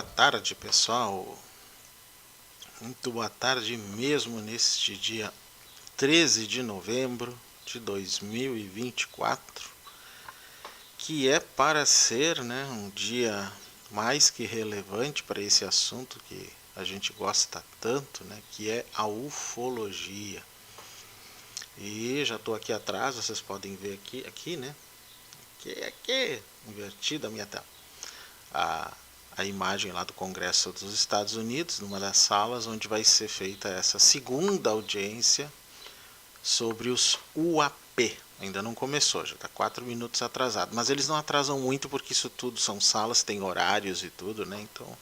boa tarde, pessoal. Muito boa tarde mesmo neste dia 13 de novembro de 2024, que é para ser, né, um dia mais que relevante para esse assunto que a gente gosta tanto, né, que é a ufologia. E já estou aqui atrás, vocês podem ver aqui, né, aqui, invertida a minha tela. A imagem lá do Congresso dos Estados Unidos, numa das salas onde vai ser feita essa segunda audiência sobre os UAP. Ainda não começou, já está 4 minutos atrasado. Mas eles não atrasam muito porque isso tudo são salas, tem horários e tudo, né? Então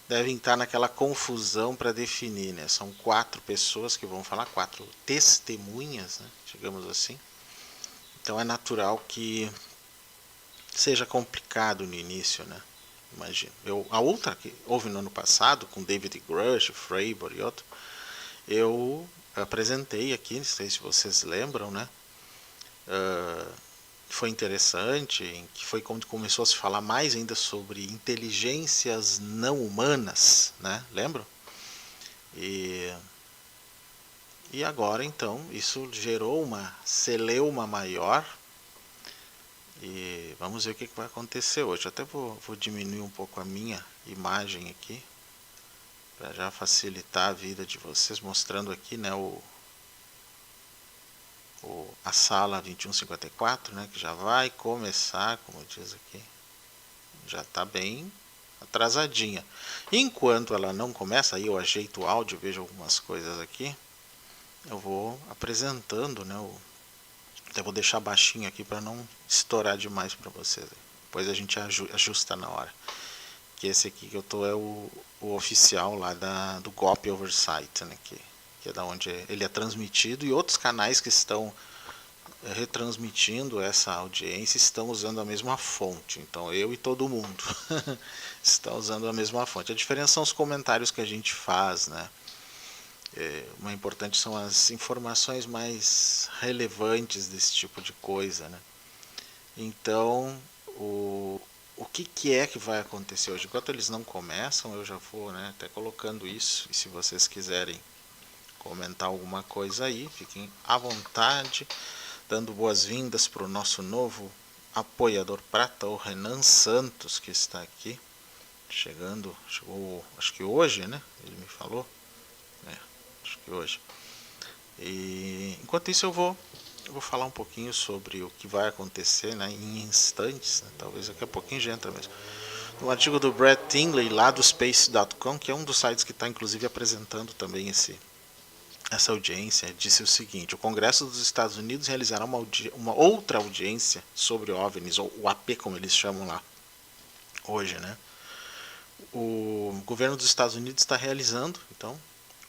devem estar naquela confusão para definir, né? São 4 pessoas que vão falar, 4 testemunhas, né? Digamos assim. Então é natural que seja complicado no início, né? Imagino. A outra que houve no ano passado, com David Grush, Freiber e outro, eu apresentei aqui, não sei se vocês lembram, né? Foi interessante, que foi quando começou a se falar mais ainda sobre inteligências não humanas, né? Lembram? E agora, então, isso gerou uma celeuma maior. E vamos ver o que vai acontecer hoje. Até vou diminuir um pouco a minha imagem aqui, para já facilitar a vida de vocês, mostrando aqui, né, a sala 2154, né, que já vai começar, como diz aqui, já está bem atrasadinha. Enquanto ela não começa, aí eu ajeito o áudio, vejo algumas coisas aqui, eu vou apresentando, né, eu vou deixar baixinho aqui para não estourar demais para vocês. Depois a gente ajusta na hora. Que esse aqui que eu tô é o oficial lá do GOP Oversight, né, que é da onde ele é transmitido, e outros canais que estão retransmitindo essa audiência estão usando a mesma fonte. Então eu e todo mundo está usando a mesma fonte. A diferença são os comentários que a gente faz, né? O mais importante são as informações mais relevantes desse tipo de coisa, né? Então, o que é que vai acontecer hoje? Enquanto eles não começam, eu já vou, né, até colocando isso. E se vocês quiserem comentar alguma coisa aí, fiquem à vontade, dando boas-vindas para o nosso novo apoiador prata, o Renan Santos, que está aqui, chegou acho que hoje, né? Ele me falou. Acho que hoje. E enquanto isso eu vou falar um pouquinho sobre o que vai acontecer, né, em instantes, né, talvez daqui a pouquinho já entra mesmo. Um artigo do Brad Tingley, lá do Space.com, que é um dos sites que está inclusive apresentando também essa audiência, disse o seguinte: o Congresso dos Estados Unidos realizará uma outra audiência sobre OVNIs, ou o AP como eles chamam lá, hoje, né? O governo dos Estados Unidos está realizando, então,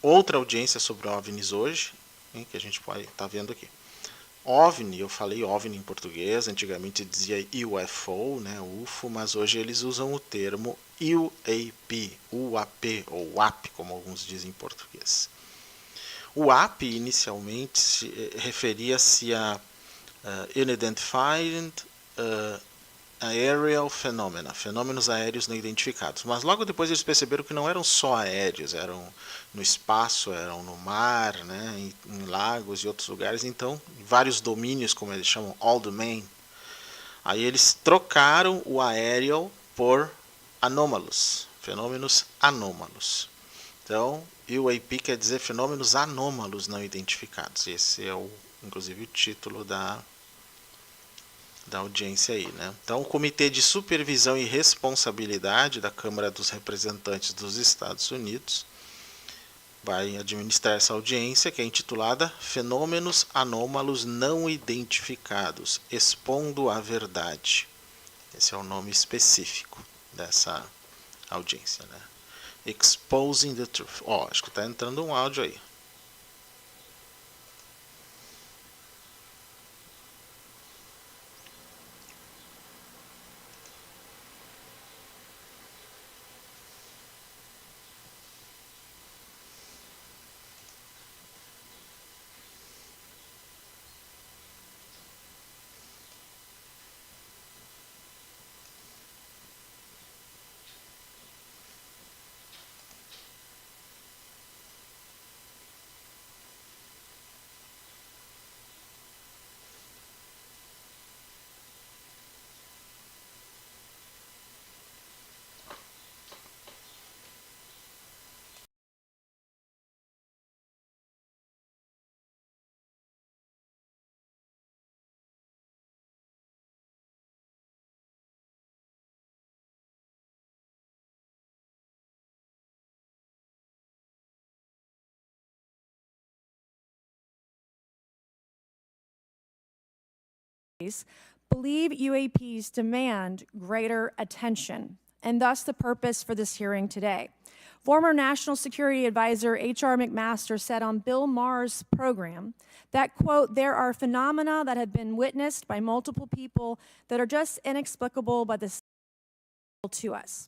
outra audiência sobre OVNIs hoje, hein, que a gente pode estar vendo aqui. OVNI, eu falei OVNI em português, antigamente dizia UFO, né, UFO, mas hoje eles usam o termo UAP, UAP ou WAP, como alguns dizem em português. O WAP inicialmente referia-se a Unidentified Aerial Phenomena, fenômenos aéreos não identificados. Mas logo depois eles perceberam que não eram só aéreos, eram no espaço, eram no mar, né, em lagos e outros lugares. Então, vários domínios, como eles chamam, all domain. Aí eles trocaram o aerial por anômalos, fenômenos anômalos. Então, UAP quer dizer fenômenos anômalos não identificados. Esse é inclusive o título da audiência aí, né? Então, o Comitê de Supervisão e Responsabilidade da Câmara dos Representantes dos Estados Unidos vai administrar essa audiência, que é intitulada Fenômenos Anômalos Não Identificados, Expondo a Verdade. Esse é o nome específico dessa audiência, né? Exposing the Truth. Acho que está entrando um áudio aí. believe UAPs demand greater attention, and thus the purpose for this hearing today. Former National Security Advisor H.R. McMaster said on Bill Maher's program that, quote, there are phenomena that have been witnessed by multiple people that are just inexplicable by the to us.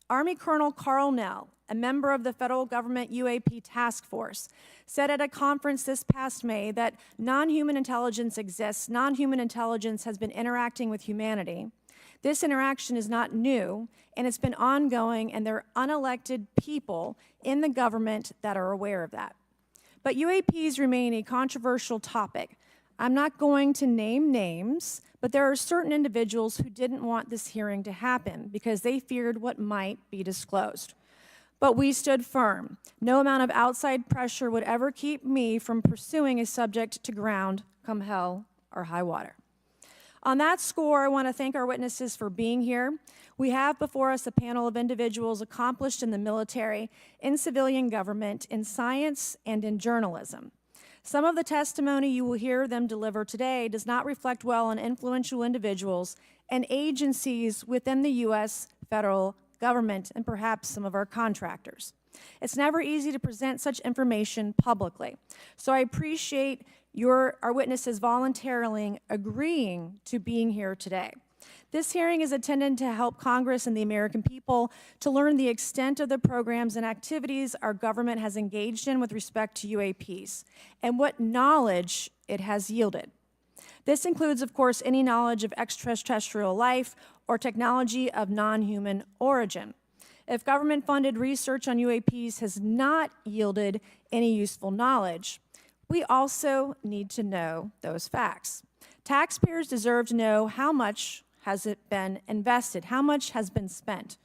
Army Colonel Carl Nell, a member of the federal government UAP task force, said at a conference this past May that non-human intelligence exists. Non-human intelligence has been interacting with humanity. This interaction is not new, and it's been ongoing, and there are unelected people in the government that are aware of that. But UAPs remain a controversial topic. I'm not going to name names, but there are certain individuals who didn't want this hearing to happen because they feared what might be disclosed. But we stood firm. No amount of outside pressure would ever keep me from pursuing a subject to ground, come hell or high water. On that score, I want to thank our witnesses for being here. We have before us a panel of individuals accomplished in the military, in civilian government, in science, and in journalism. Some of the testimony you will hear them deliver today does not reflect well on influential individuals and agencies within the U.S. federal government and perhaps some of our contractors. It's never easy to present such information publicly. So I appreciate our witnesses voluntarily agreeing to being here today. This hearing is intended to help Congress and the American people to learn the extent of the programs and activities our government has engaged in with respect to UAPs and what knowledge it has yielded. This includes, of course, any knowledge of extraterrestrial life or technology of non-human origin. If government-funded research on UAPs has not yielded any useful knowledge, we also need to know those facts. Taxpayers deserve to know how much has it been invested, how much has been spent.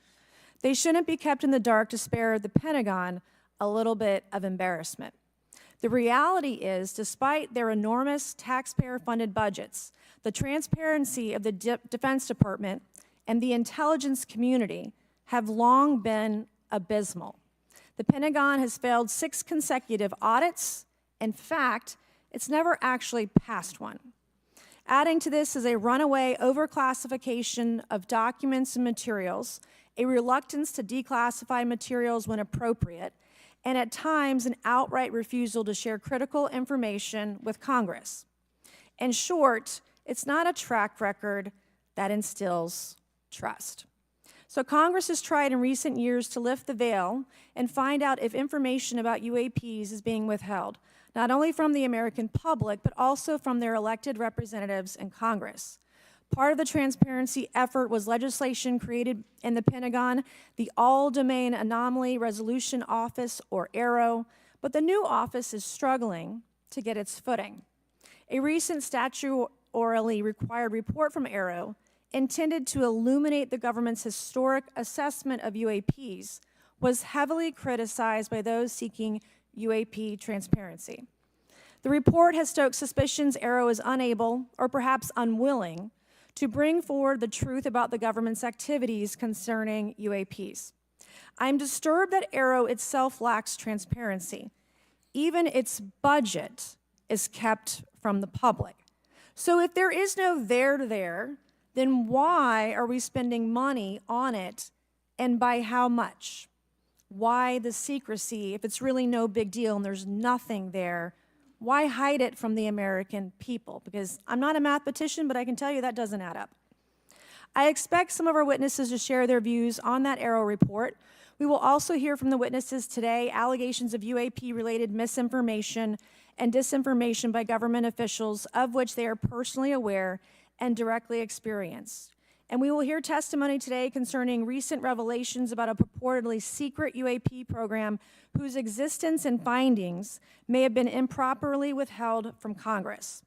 They shouldn't be kept in the dark to spare the Pentagon a little bit of embarrassment. The reality is, despite their enormous taxpayer-funded budgets, the transparency of the Defense Department and the intelligence community have long been abysmal. The Pentagon has failed 6 consecutive audits. In fact, it's never actually passed one. Adding to this is a runaway overclassification of documents and materials, a reluctance to declassify materials when appropriate, and at times an outright refusal to share critical information with Congress. In short, it's not a track record that instills trust. So Congress has tried in recent years to lift the veil and find out if information about UAPs is being withheld, not only from the American public, but also from their elected representatives in Congress. Part of the transparency effort was legislation created in the Pentagon, the All-Domain Anomaly Resolution Office, or AARO, but the new office is struggling to get its footing. A recent statutorily required report from AARO, intended to illuminate the government's historic assessment of UAPs, was heavily criticized by those seeking UAP transparency. The report has stoked suspicions AARO is unable, or perhaps unwilling, to bring forward the truth about the government's activities concerning UAPs. I'm disturbed that AARO itself lacks transparency. Even its budget is kept from the public. So if there is no there, then why are we spending money on it, and by how much? Why the secrecy if it's really no big deal and there's nothing there? Why hide it from the American people? Because I'm not a mathematician, but I can tell you that doesn't add up. I expect some of our witnesses to share their views on that AARO report. We will also hear from the witnesses today allegations of UAP-related misinformation and disinformation by government officials of which they are personally aware and directly experienced. And we will hear testimony today concerning recent revelations about a purportedly secret UAP program whose existence and findings may have been improperly withheld from Congress.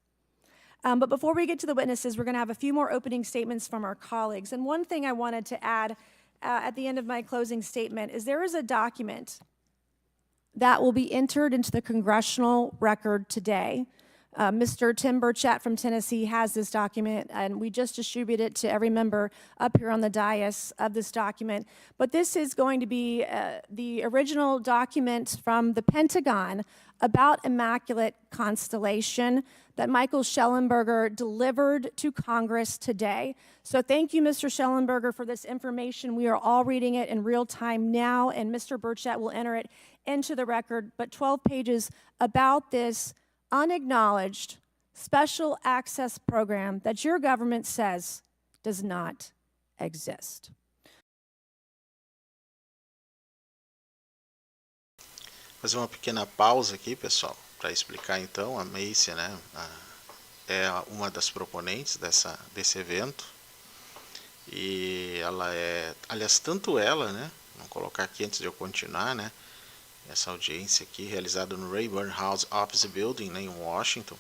But before we get to the witnesses, we're going to have a few more opening statements from our colleagues. And one thing I wanted to add at the end of my closing statement is there is a document that will be entered into the congressional record today. Mr. Tim Burchett from Tennessee has this document, and we just distributed it to every member up here on the dais of this document. But this is going to be the original document from the Pentagon about Immaculate Constellation that Michael Shellenberger delivered to Congress today. So thank you, Mr. Shellenberger, for this information. We are all reading it in real time now, and Mr. Burchett will enter it into the record. But 12 pages about this unacknowledged special access program that your government says does not exist. Fazer uma pequena pausa aqui, pessoal, para explicar então. A Mace, né, é uma das proponentes desse evento, e ela é, aliás, tanto ela, né, vou colocar aqui antes de eu continuar, né, essa audiência aqui realizada no Rayburn House Office Building, né, em Washington,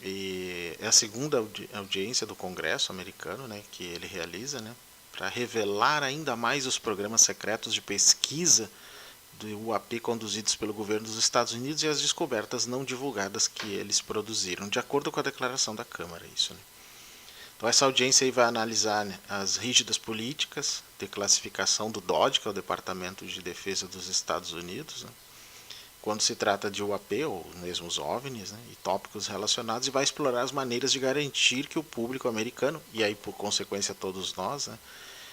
e é a segunda audiência do Congresso americano, né, que ele realiza, né, para revelar ainda mais os programas secretos de pesquisa do UAP conduzidos pelo governo dos Estados Unidos e as descobertas não divulgadas que eles produziram, de acordo com a declaração da Câmara, isso, né? Então essa audiência aí vai analisar, né, as rígidas políticas de classificação do DOD, que é o Departamento de Defesa dos Estados Unidos, né, quando se trata de UAP, ou mesmo os OVNIs, né, e tópicos relacionados, e vai explorar as maneiras de garantir que o público americano, e aí por consequência todos nós, né,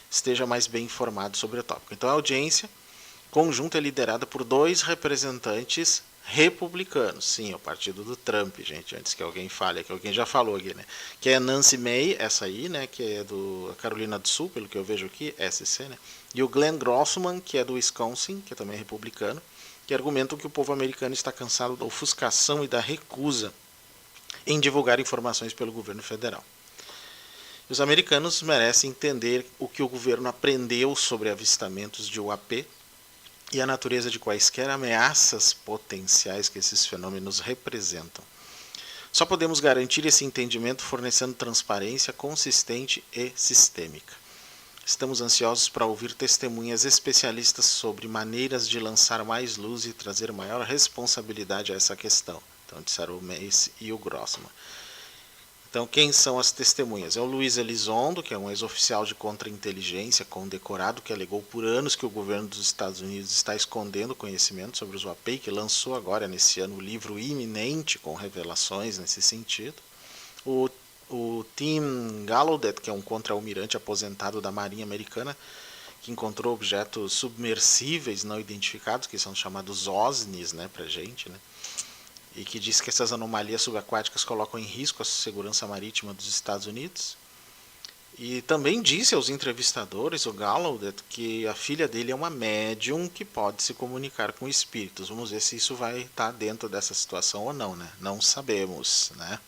esteja mais bem informado sobre o tópico. Então a audiência conjunta é liderada por 2 representantes republicanos. Sim, é o partido do Trump, gente, antes que alguém fale, que alguém já falou aqui, né? Que é a Nancy Mace, essa aí, né, que é do Carolina do Sul, pelo que eu vejo aqui, SC, né? E o Glenn Grothman, que é do Wisconsin, que é também republicano, que argumentam que o povo americano está cansado da ofuscação e da recusa em divulgar informações pelo governo federal. Os americanos merecem entender o que o governo aprendeu sobre avistamentos de UAP e a natureza de quaisquer ameaças potenciais que esses fenômenos representam. Só podemos garantir esse entendimento fornecendo transparência consistente e sistêmica. Estamos ansiosos para ouvir testemunhas especialistas sobre maneiras de lançar mais luz e trazer maior responsabilidade a essa questão. Então, disseram o Mace e o Grothman. Então, quem são as testemunhas? É o Luiz Elizondo, que é um ex-oficial de contra-inteligência condecorado, que alegou por anos que o governo dos Estados Unidos está escondendo conhecimento sobre os UAP, que lançou agora, nesse ano, o livro iminente com revelações nesse sentido. O Tim Gallaudet, que é um contra-almirante aposentado da Marinha Americana, que encontrou objetos submersíveis não identificados, que são chamados OVNIs, né, pra gente, né? E que diz que essas anomalias subaquáticas colocam em risco a segurança marítima dos Estados Unidos. E também disse aos entrevistadores, o Gallaudet, que a filha dele é uma médium que pode se comunicar com espíritos. Vamos ver se isso vai estar dentro dessa situação ou não, né? Não sabemos, né?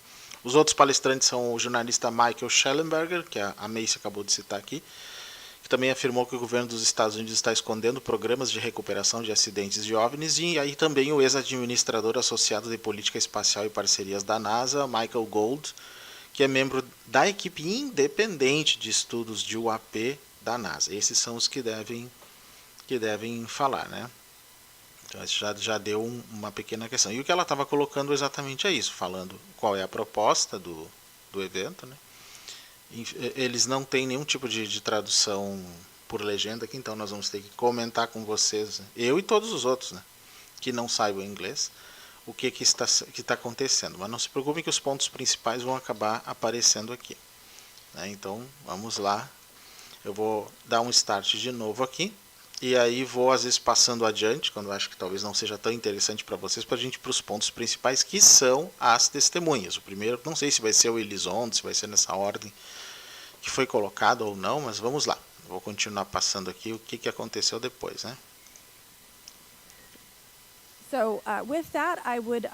Os outros palestrantes são o jornalista Michael Shellenberger, que a Mace acabou de citar aqui, que também afirmou que o governo dos Estados Unidos está escondendo programas de recuperação de acidentes de OVNIs, e aí também o ex-administrador associado de Política Espacial e Parcerias da NASA, Michael Gold, que é membro da equipe independente de estudos de UAP da NASA. Esses são os que devem falar, né? Então já deu uma pequena questão. E o que ela estava colocando exatamente é isso, falando qual é a proposta do evento, né? Eles não têm nenhum tipo de tradução por legenda aqui, então nós vamos ter que comentar com vocês, eu e todos os outros, né, que não saibam inglês, o que está acontecendo. Mas não se preocupem que os pontos principais vão acabar aparecendo aqui, né? Então vamos lá, eu vou dar um start de novo aqui, e aí vou às vezes passando adiante, quando eu acho que talvez não seja tão interessante para vocês, para a gente ir para os pontos principais, que são as testemunhas. O primeiro, não sei se vai ser o Elizondo, se vai ser nessa ordem que foi colocado ou não, mas vamos lá. Vou continuar passando aqui o que aconteceu depois, né? So with that, I would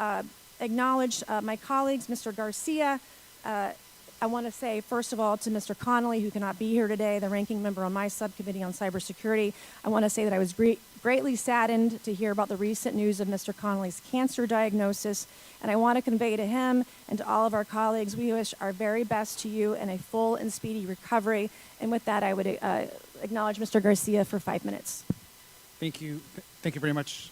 acknowledge my colleagues, Mr. Garcia. I want to say, first of all, to Mr. Connolly, who cannot be here today, the ranking member on my subcommittee on cybersecurity, I want to say that I was greatly saddened to hear about the recent news of Mr. Connolly's cancer diagnosis, and I want to convey to him and to all of our colleagues, we wish our very best to you and a full and speedy recovery. And with that, I would acknowledge Mr. Garcia for 5 minutes. Thank you. Thank you very much,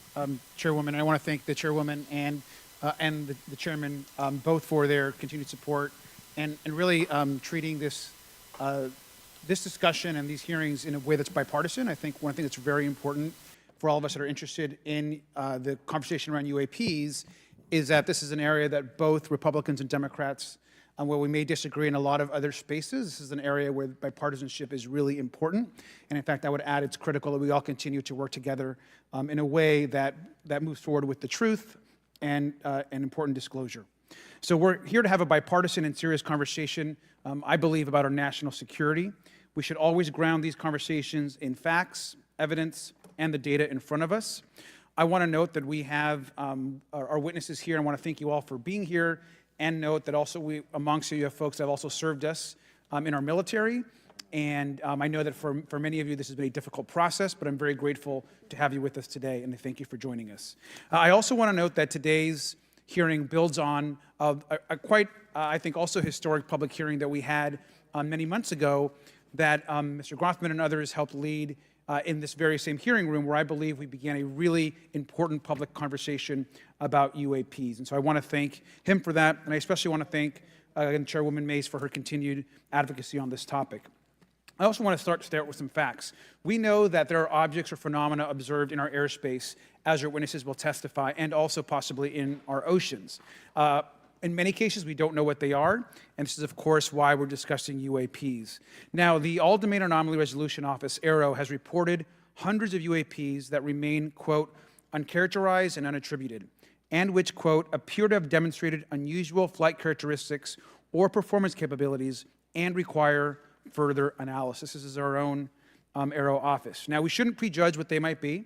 Chairwoman. I want to thank the Chairwoman and the Chairman both for their continued support and really treating this discussion and these hearings in a way that's bipartisan. I think one thing that's very important for all of us that are interested in the conversation around UAPs is that this is an area that both Republicans and Democrats, where we may disagree in a lot of other spaces, this is an area where bipartisanship is really important. And in fact, I would add it's critical that we all continue to work together in a way that moves forward with the truth and important disclosure. So we're here to have a bipartisan and serious conversation, I believe, about our national security. We should always ground these conversations in facts, evidence, and the data in front of us. I want to note that we have our witnesses here, and I want to thank you all for being here, and note that also amongst you have folks that have also served us in our military. And I know that for many of you, this has been a difficult process, but I'm very grateful to have you with us today, and I thank you for joining us. I also want to note that today's hearing builds on a quite, I think, also historic public hearing that we had many months ago that Mr. Grothman and others helped lead in this very same hearing room, where I believe we began a really important public conversation about UAPs. And so I want to thank him for that, and I especially want to thank Chairwoman Mace for her continued advocacy on this topic. I also want to start with some facts. We know that there are objects or phenomena observed in our airspace, as our witnesses will testify, and also possibly in our oceans. In many cases, we don't know what they are, and this is, of course, why we're discussing UAPs. Now, the All-Domain Anomaly Resolution Office, AARO, has reported hundreds of UAPs that remain, quote, uncharacterized and unattributed, and which, quote, appear to have demonstrated unusual flight characteristics or performance capabilities and require further analysis. This is our own AARO office. Now, we shouldn't prejudge what they might be.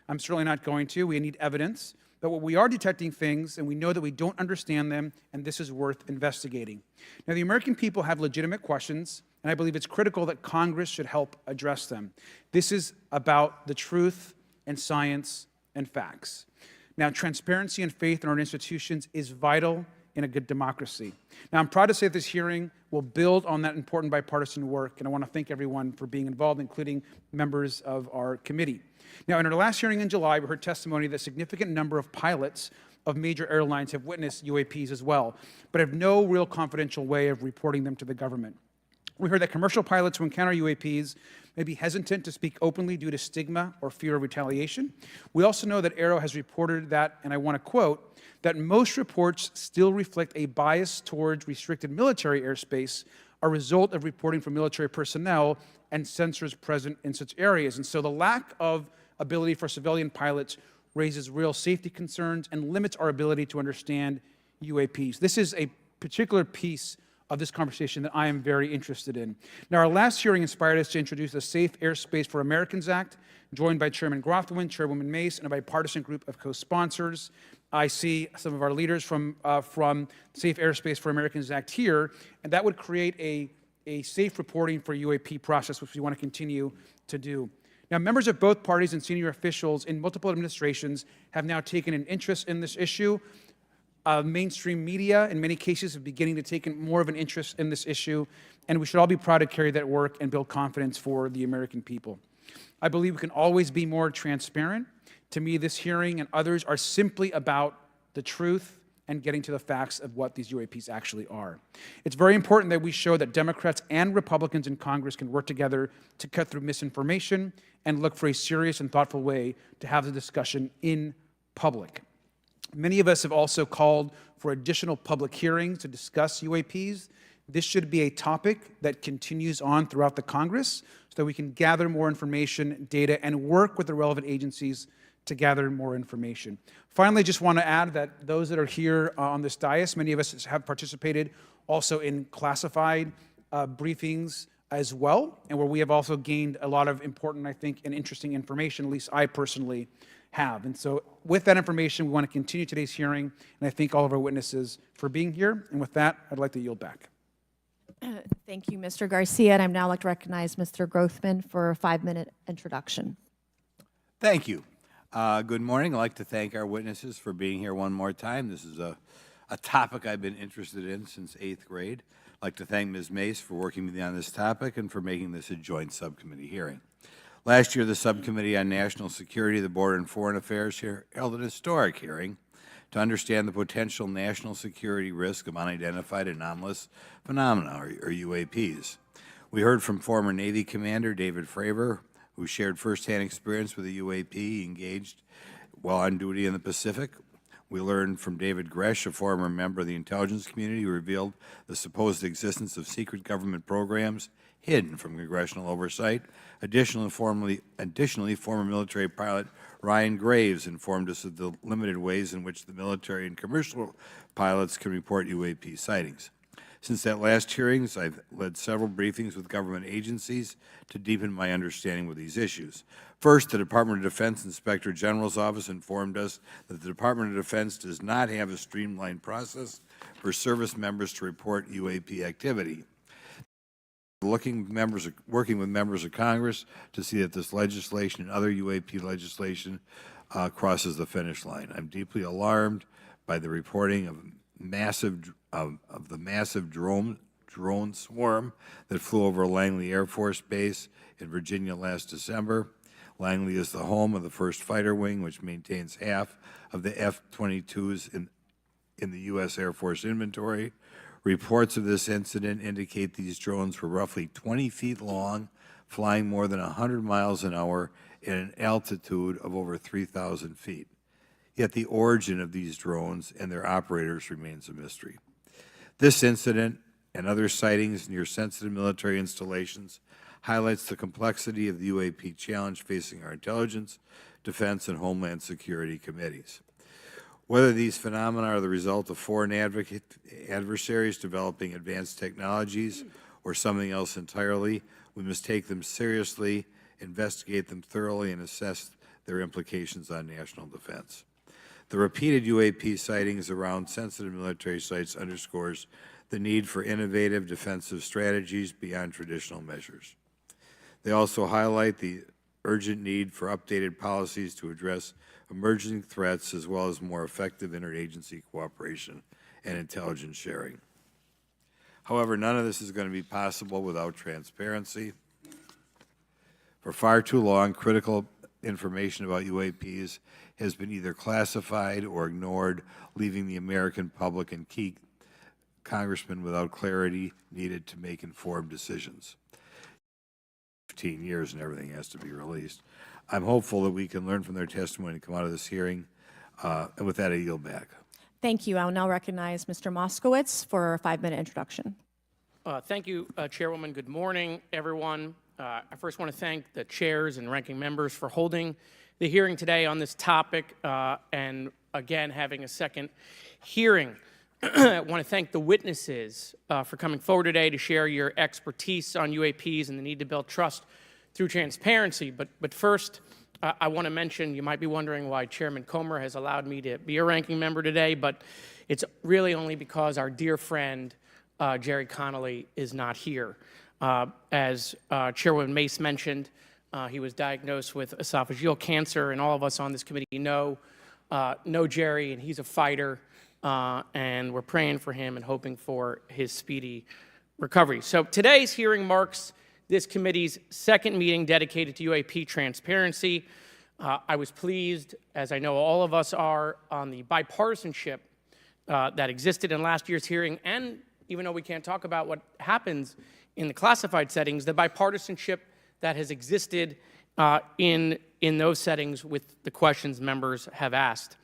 I'm certainly not going to. We need evidence. But what we are detecting things, and we know that we don't understand them, and this is worth investigating. Now, the American people have legitimate questions, and I believe it's critical that Congress should help address them. This is about the truth and science and facts. Now, transparency and faith in our institutions is vital in a good democracy. Now, I'm proud to say that this hearing will build on that important bipartisan work, and I want to thank everyone for being involved, including members of our committee. Now, in our last hearing in July, we heard testimony that a significant number of pilots of major airlines have witnessed UAPs as well, but have no real confidential way of reporting them to the government. We heard that commercial pilots who encounter UAPs may be hesitant to speak openly due to stigma or fear of retaliation. We also know that AARO has reported that, and I want to quote, that most reports still reflect a bias towards restricted military airspace, a result of reporting from military personnel and sensors present in such areas. And so the lack of ability for civilian pilots raises real safety concerns and limits our ability to understand UAPs. This is a particular piece of this conversation that I am very interested in. Now, our last hearing inspired us to introduce the Safe Airspace for Americans Act, joined by Chairman Grothman, Chairwoman Mace, and a bipartisan group of co-sponsors. I see some of our leaders from Safe Airspace for Americans Act here, and that would create a safe reporting for UAP process, which we want to continue to do. Now, members of both parties and senior officials in multiple administrations have now taken an interest in this issue. Mainstream media, in many cases, are beginning to take more of an interest in this issue, and we should all be proud to carry that work and build confidence for the American people. I believe we can always be more transparent. To me, this hearing and others are simply about the truth and getting to the facts of what these UAPs actually are. It's very important that we show that Democrats and Republicans in Congress can work together to cut through misinformation and look for a serious and thoughtful way to have the discussion in public. Many of us have also called for additional public hearings to discuss UAPs. This should be a topic that continues on throughout the Congress so that we can gather more information, data, and work with the relevant agencies to gather more information. Finally, I just want to add that those that are here on this dais, many of us have participated also in classified briefings as well, and where we have also gained a lot of important, I think, and interesting information, at least I personally have. And so with that information, we want to continue today's hearing, and I thank all of our witnesses for being here. And with that, I'd like to yield back. Thank you, Mr. Garcia, and I'd now like to recognize Mr. Grothman for a 5-minute introduction. Thank you. Good morning. I'd like to thank our witnesses for being here one more time. This is a topic I've been interested in since 8th grade. I'd like to thank Ms. Mace for working with me on this topic and for making this a joint subcommittee hearing. Last year, the Subcommittee on National Security, the Border and Foreign Affairs held an historic hearing to understand the potential national security risk of unidentified anomalous phenomena, or UAPs. We heard from former Navy Commander David Fravor, who shared firsthand experience with a UAP engaged while on duty in the Pacific. We learned from David Gresh, a former member of the intelligence community, who revealed the supposed existence of secret government programs hidden from congressional oversight. Additionally, former military pilot Ryan Graves informed us of the limited ways in which the military and commercial pilots can report UAP sightings. Since that last hearings, I've led several briefings with government agencies to deepen my understanding with these issues. First, the Department of Defense Inspector General's Office informed us that the Department of Defense does not have a streamlined process for service members to report UAP activity. Working with members of Congress to see that this legislation and other UAP legislation crosses the finish line. I'm deeply alarmed by the reporting of the massive drone swarm that flew over Langley Air Force Base in Virginia last December. Langley is the home of the 1st Fighter Wing, which maintains half of the F-22s in the U.S. Air Force inventory. Reports of this incident indicate these drones were roughly 20 feet long, flying more than 100 miles an hour at an altitude of over 3,000 feet. Yet the origin of these drones and their operators remains a mystery. This incident and other sightings near sensitive military installations highlights the complexity of the UAP challenge facing our intelligence, defense, and homeland security committees. Whether these phenomena are the result of foreign adversaries developing advanced technologies or something else entirely, we must take them seriously, investigate them thoroughly, and assess their implications on national defense. The repeated UAP sightings around sensitive military sites underscores the need for innovative defensive strategies beyond traditional measures. They also highlight the urgent need for updated policies to address emerging threats as well as more effective interagency cooperation and intelligence sharing. However, none of this is going to be possible without transparency. For far too long, critical information about UAPs has been either classified or ignored, leaving the American public and key congressmen without clarity needed to make informed decisions. 15 years and everything has to be released. I'm hopeful that we can learn from their testimony and come out of this hearing. And with that, I yield back. Thank you. I'll now recognize Mr. Moskowitz for a 5-minute introduction. Thank you, Chairwoman. Good morning, everyone. I first want to thank the chairs and ranking members for holding the hearing today on this topic and, again, having a second hearing. I want to thank the witnesses for coming forward today to share your expertise on UAPs and the need to build trust through transparency. But first, I want to mention, you might be wondering why Chairman Comer has allowed me to be a ranking member today, but it's really only because our dear friend, Jerry Connolly, is not here. As Chairwoman Mace mentioned, he was diagnosed with esophageal cancer, and all of us on this committee know Jerry, and he's a fighter, and we're praying for him and hoping for his speedy recovery. So today's hearing marks this committee's second meeting dedicated to UAP transparency. I was pleased, as I know all of us are, on the bipartisanship that existed in last year's hearing, and even though we can't talk about what happens in the classified settings, the bipartisanship that has existed in those settings with the questions members have asked.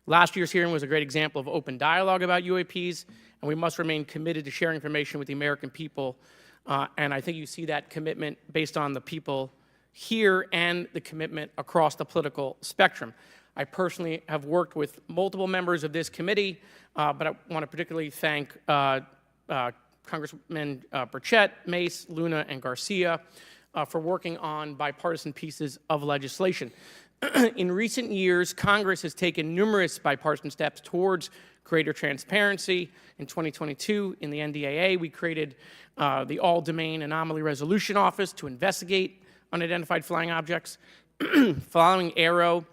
Last year's hearing was a great example of open dialogue about UAPs, and we must remain committed to sharing information with the American people. And I think you see that commitment based on the people here and the commitment across the political spectrum. I personally have worked with multiple members of this committee, but I want to particularly thank Congressmen Burchett, Mace, Luna, and Garcia for working on bipartisan pieces of legislation. In recent years, Congress has taken numerous bipartisan steps towards greater transparency. In 2022, in the NDAA, we created the All-Domain Anomaly Resolution Office to investigate unidentified flying objects. Following AARO,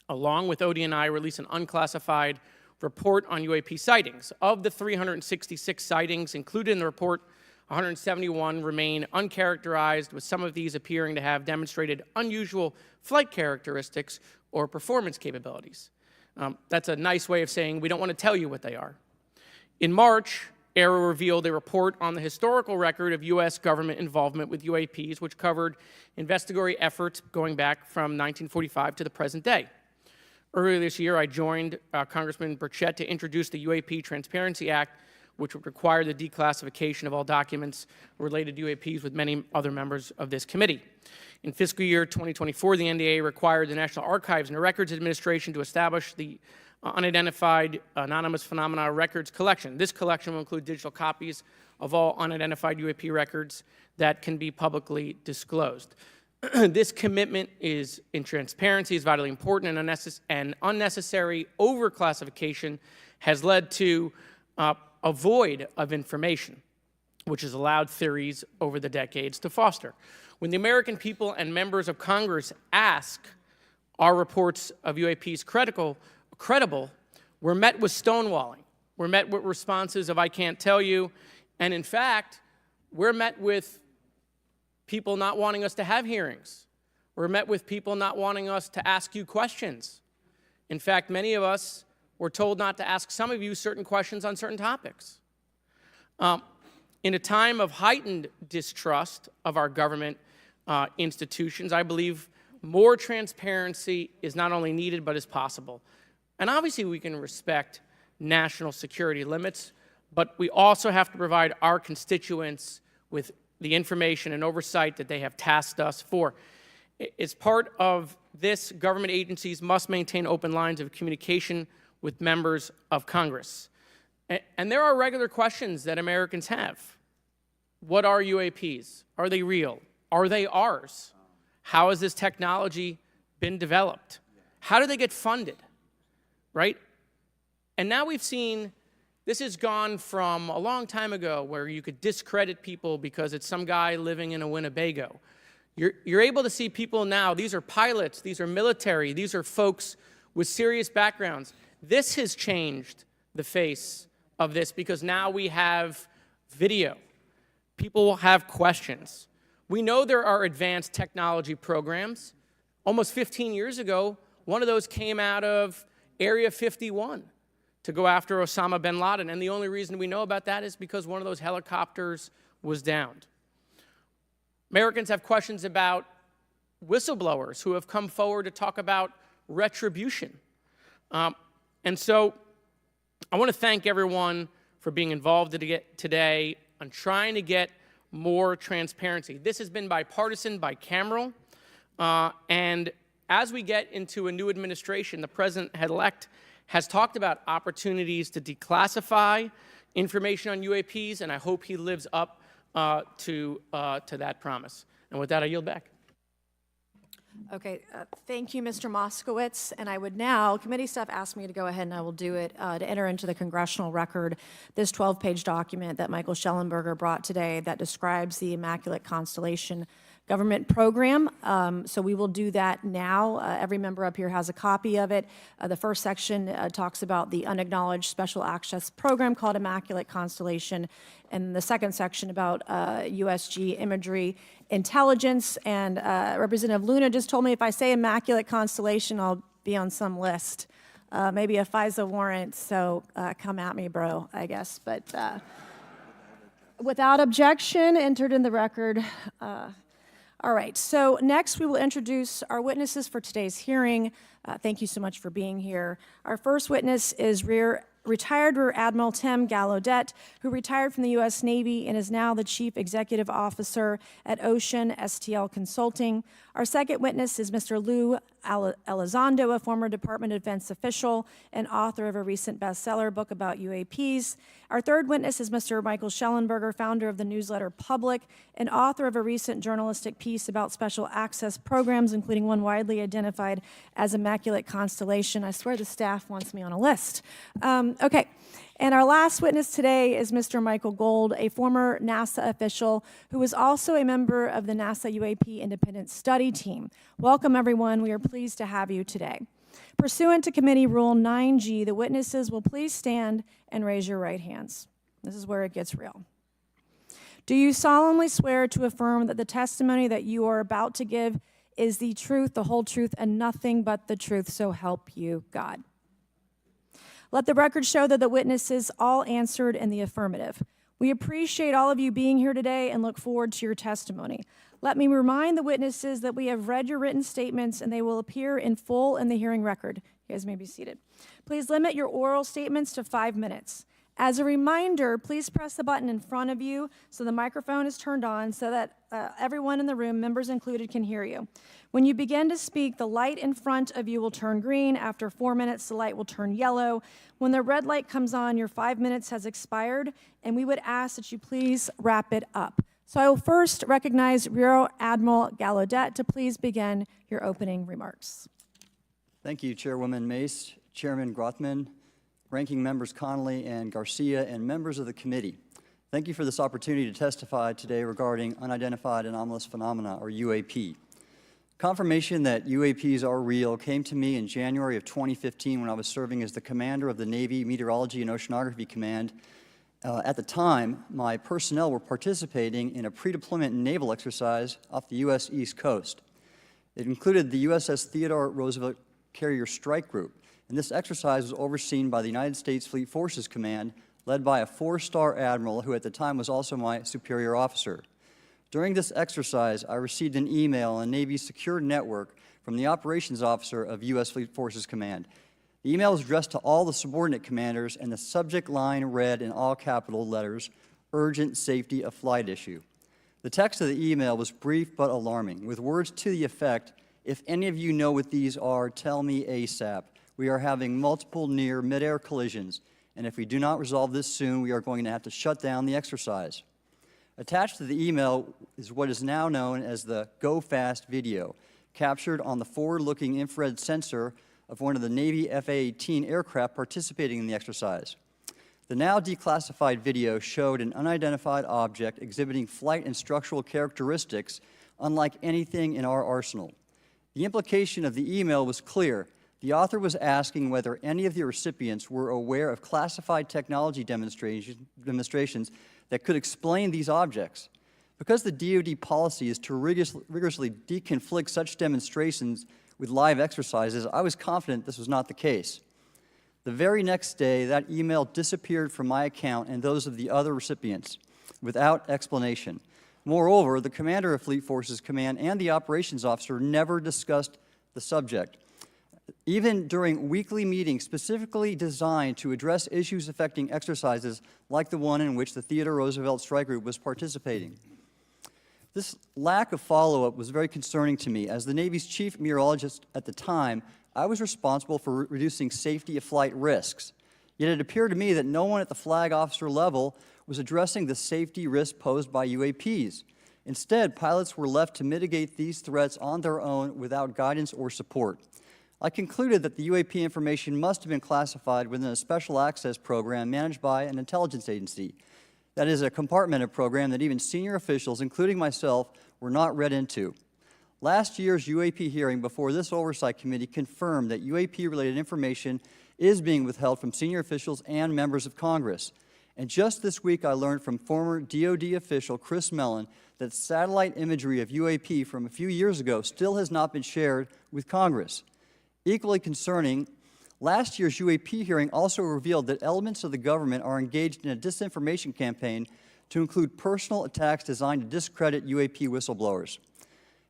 along with ODNI, released an unclassified report on UAP sightings. Of the 366 sightings included in the report, 171 remain uncharacterized, with some of these appearing to have demonstrated unusual flight characteristics or performance capabilities. That's a nice way of saying we don't want to tell you what they are. In March, AARO revealed a report on the historical record of U.S. government involvement with UAPs, which covered investigatory efforts going back from 1945 to the present day. Earlier this year, I joined Congressman Burchett to introduce the UAP Transparency Act, which would require the declassification of all documents related to UAPs with many other members of this committee. In fiscal year 2024, the NDAA required the National Archives and Records Administration to establish the Unidentified Anonymous Phenomena Records Collection. This collection will include digital copies of all unidentified UAP records that can be publicly disclosed. This commitment in transparency is vitally important, and unnecessary overclassification has led to a void of information, which has allowed theories over the decades to foster. When the American people and members of Congress ask, are reports of UAPs credible, we're met with stonewalling. We're met with responses of, I can't tell you. And in fact, we're met with people not wanting us to have hearings. We're met with people not wanting us to ask you questions. In fact, many of us were told not to ask some of you certain questions on certain topics. In a time of heightened distrust of our government institutions, I believe more transparency is not only needed, but is possible. And obviously, we can respect national security limits, but we also have to provide our constituents with the information and oversight that they have tasked us for. As part of this, government agencies must maintain open lines of communication with members of Congress. And there are regular questions that Americans have. What are UAPs? Are they real? Are they ours? How has this technology been developed? How do they get funded? Right? And now we've seen this has gone from a long time ago where you could discredit people because it's some guy living in a Winnebago. You're able to see people now, these are pilots, these are military, these are folks with serious backgrounds. This has changed the face of this because now we have video. People will have questions. We know there are advanced technology programs. Almost 15 years ago, one of those came out of Area 51 to go after Osama bin Laden. And the only reason we know about that is because one of those helicopters was downed. Americans have questions about whistleblowers who have come forward to talk about retribution. And so I want to thank everyone for being involved today on trying to get more transparency. This has been bipartisan, bicameral, and as we get into a new administration, the president-elect has talked about opportunities to declassify information on UAPs, and I hope he lives up to that promise. And with that, I yield back. Okay, thank you, Mr. Moskowitz. And I would now, committee staff asked me to go ahead and I will do it, to enter into the congressional record this 12-page document that Michael Shellenberger brought today that describes the Immaculate Constellation government program. So we will do that now. Every member up here has a copy of it. The first section talks about the unacknowledged special access program called Immaculate Constellation, and the second section about USG imagery intelligence. And Representative Luna just told me if I say Immaculate Constellation, I'll be on some list. Maybe a FISA warrant, so come at me, bro, I guess. But without objection, entered in the record. All right, so next we will introduce our witnesses for today's hearing. Thank you so much for being here. Our first witness is retired Rear Admiral Tim Gallaudet, who retired from the U.S. Navy and is now the Chief Executive Officer at Ocean STL Consulting. Our second witness is Mr. Lou Elizondo, a former Department of Defense official and author of a recent bestseller book about UAPs. Our third witness is Mr. Michael Shellenberger, founder of the newsletter Public and author of a recent journalistic piece about special access programs, including one widely identified as Immaculate Constellation. I swear the staff wants me on a list. Okay. And our last witness today is Mr. Michael Gold, a former NASA official who is also a member of the NASA UAP Independent Study Team. Welcome, everyone. We are pleased to have you today. Pursuant to Committee Rule 9G, the witnesses will please stand and raise your right hands. This is where it gets real. Do you solemnly swear to affirm that the testimony that you are about to give is the truth, the whole truth, and nothing but the truth, so help you God? Let the record show that the witnesses all answered in the affirmative. We appreciate all of you being here today and look forward to your testimony. Let me remind the witnesses that we have read your written statements and they will appear in full in the hearing record. You guys may be seated. Please limit your oral statements to 5 minutes. As a reminder, please press the button in front of you so the microphone is turned on so that everyone in the room, members included, can hear you. When you begin to speak, the light in front of you will turn green. After 4 minutes, the light will turn yellow. When the red light comes on, your 5 minutes has expired, and we would ask that you please wrap it up. So I will first recognize Rear Admiral Gallaudet to please begin your opening remarks. Thank you, Chairwoman Mace, Chairman Grothman, Ranking Members Connolly and Garcia, and members of the committee. Thank you for this opportunity to testify today regarding unidentified anomalous phenomena, or UAP. Confirmation that UAPs are real came to me in January of 2015 when I was serving as the commander of the Navy Meteorology and Oceanography Command. At the time, my personnel were participating in a pre-deployment naval exercise off the U.S. East Coast. It included the USS Theodore Roosevelt Carrier Strike Group, and this exercise was overseen by the United States Fleet Forces Command, led by a 4-star admiral who at the time was also my superior officer. During this exercise, I received an email on Navy's secure network from the operations officer of U.S. Fleet Forces Command. The email was addressed to all the subordinate commanders, and the subject line read in all capital letters, "Urgent Safety of Flight Issue." The text of the email was brief but alarming, with words to the effect, "If any of you know what these are, tell me ASAP. We are having multiple near mid-air collisions, and if we do not resolve this soon, we are going to have to shut down the exercise." Attached to the email is what is now known as the Go Fast video, captured on the forward-looking infrared sensor of one of the Navy F-A-18 aircraft participating in the exercise. The now declassified video showed an unidentified object exhibiting flight and structural characteristics unlike anything in our arsenal. The implication of the email was clear. The author was asking whether any of the recipients were aware of classified technology demonstrations that could explain these objects. Because the DoD policy is to rigorously deconflict such demonstrations with live exercises, I was confident this was not the case. The very next day, that email disappeared from my account and those of the other recipients without explanation. Moreover, the commander of Fleet Forces Command and the operations officer never discussed the subject. Even during weekly meetings specifically designed to address issues affecting exercises like the one in which the Theodore Roosevelt Strike Group was participating. This lack of follow-up was very concerning to me. As the Navy's chief meteorologist at the time, I was responsible for reducing safety of flight risks. Yet it appeared to me that no one at the flag officer level was addressing the safety risk posed by UAPs. Instead, pilots were left to mitigate these threats on their own without guidance or support. I concluded that the UAP information must have been classified within a special access program managed by an intelligence agency. That is a compartmented program that even senior officials, including myself, were not read into. Last year's UAP hearing before this oversight committee confirmed that UAP-related information is being withheld from senior officials and members of Congress. And just this week, I learned from former DoD official Chris Mellon that satellite imagery of UAP from a few years ago still has not been shared with Congress. Equally concerning, last year's UAP hearing also revealed that elements of the government are engaged in a disinformation campaign to include personal attacks designed to discredit UAP whistleblowers.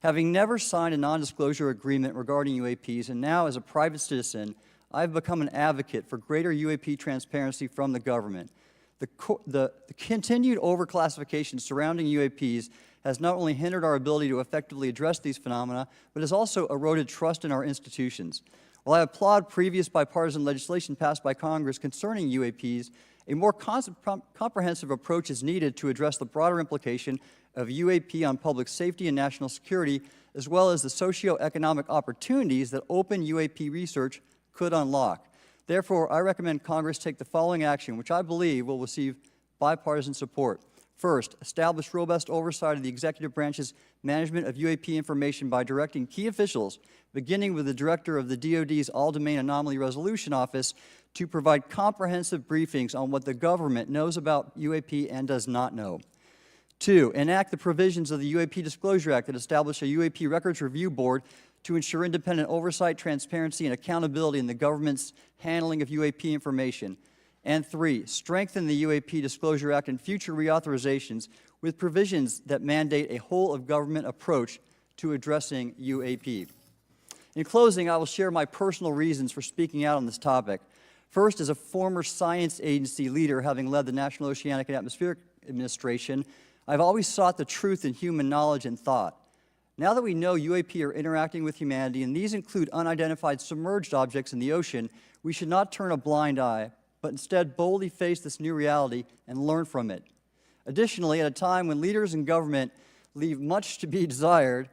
Having never signed a non-disclosure agreement regarding UAPs, and now as a private citizen, I've become an advocate for greater UAP transparency from the government. The continued overclassification surrounding UAPs has not only hindered our ability to effectively address these phenomena, but has also eroded trust in our institutions. While I applaud previous bipartisan legislation passed by Congress concerning UAPs, a more comprehensive approach is needed to address the broader implication of UAP on public safety and national security, as well as the socioeconomic opportunities that open UAP research could unlock. Therefore, I recommend Congress take the following action, which I believe will receive bipartisan support. First, establish robust oversight of the executive branch's management of UAP information by directing key officials, beginning with the director of the DoD's All-Domain Anomaly Resolution Office, to provide comprehensive briefings on what the government knows about UAP and does not know. Two, enact the provisions of the UAP Disclosure Act that establish a UAP Records Review Board to ensure independent oversight, transparency, and accountability in the government's handling of UAP information. And three, strengthen the UAP Disclosure Act and future reauthorizations with provisions that mandate a whole-of-government approach to addressing UAP. In closing, I will share my personal reasons for speaking out on this topic. First, as a former science agency leader, having led the National Oceanic and Atmospheric Administration, I've always sought the truth in human knowledge and thought. Now that we know UAP are interacting with humanity, and these include unidentified submerged objects in the ocean, we should not turn a blind eye, but instead boldly face this new reality and learn from it. Additionally, at a time when leaders in government leave much to be desired,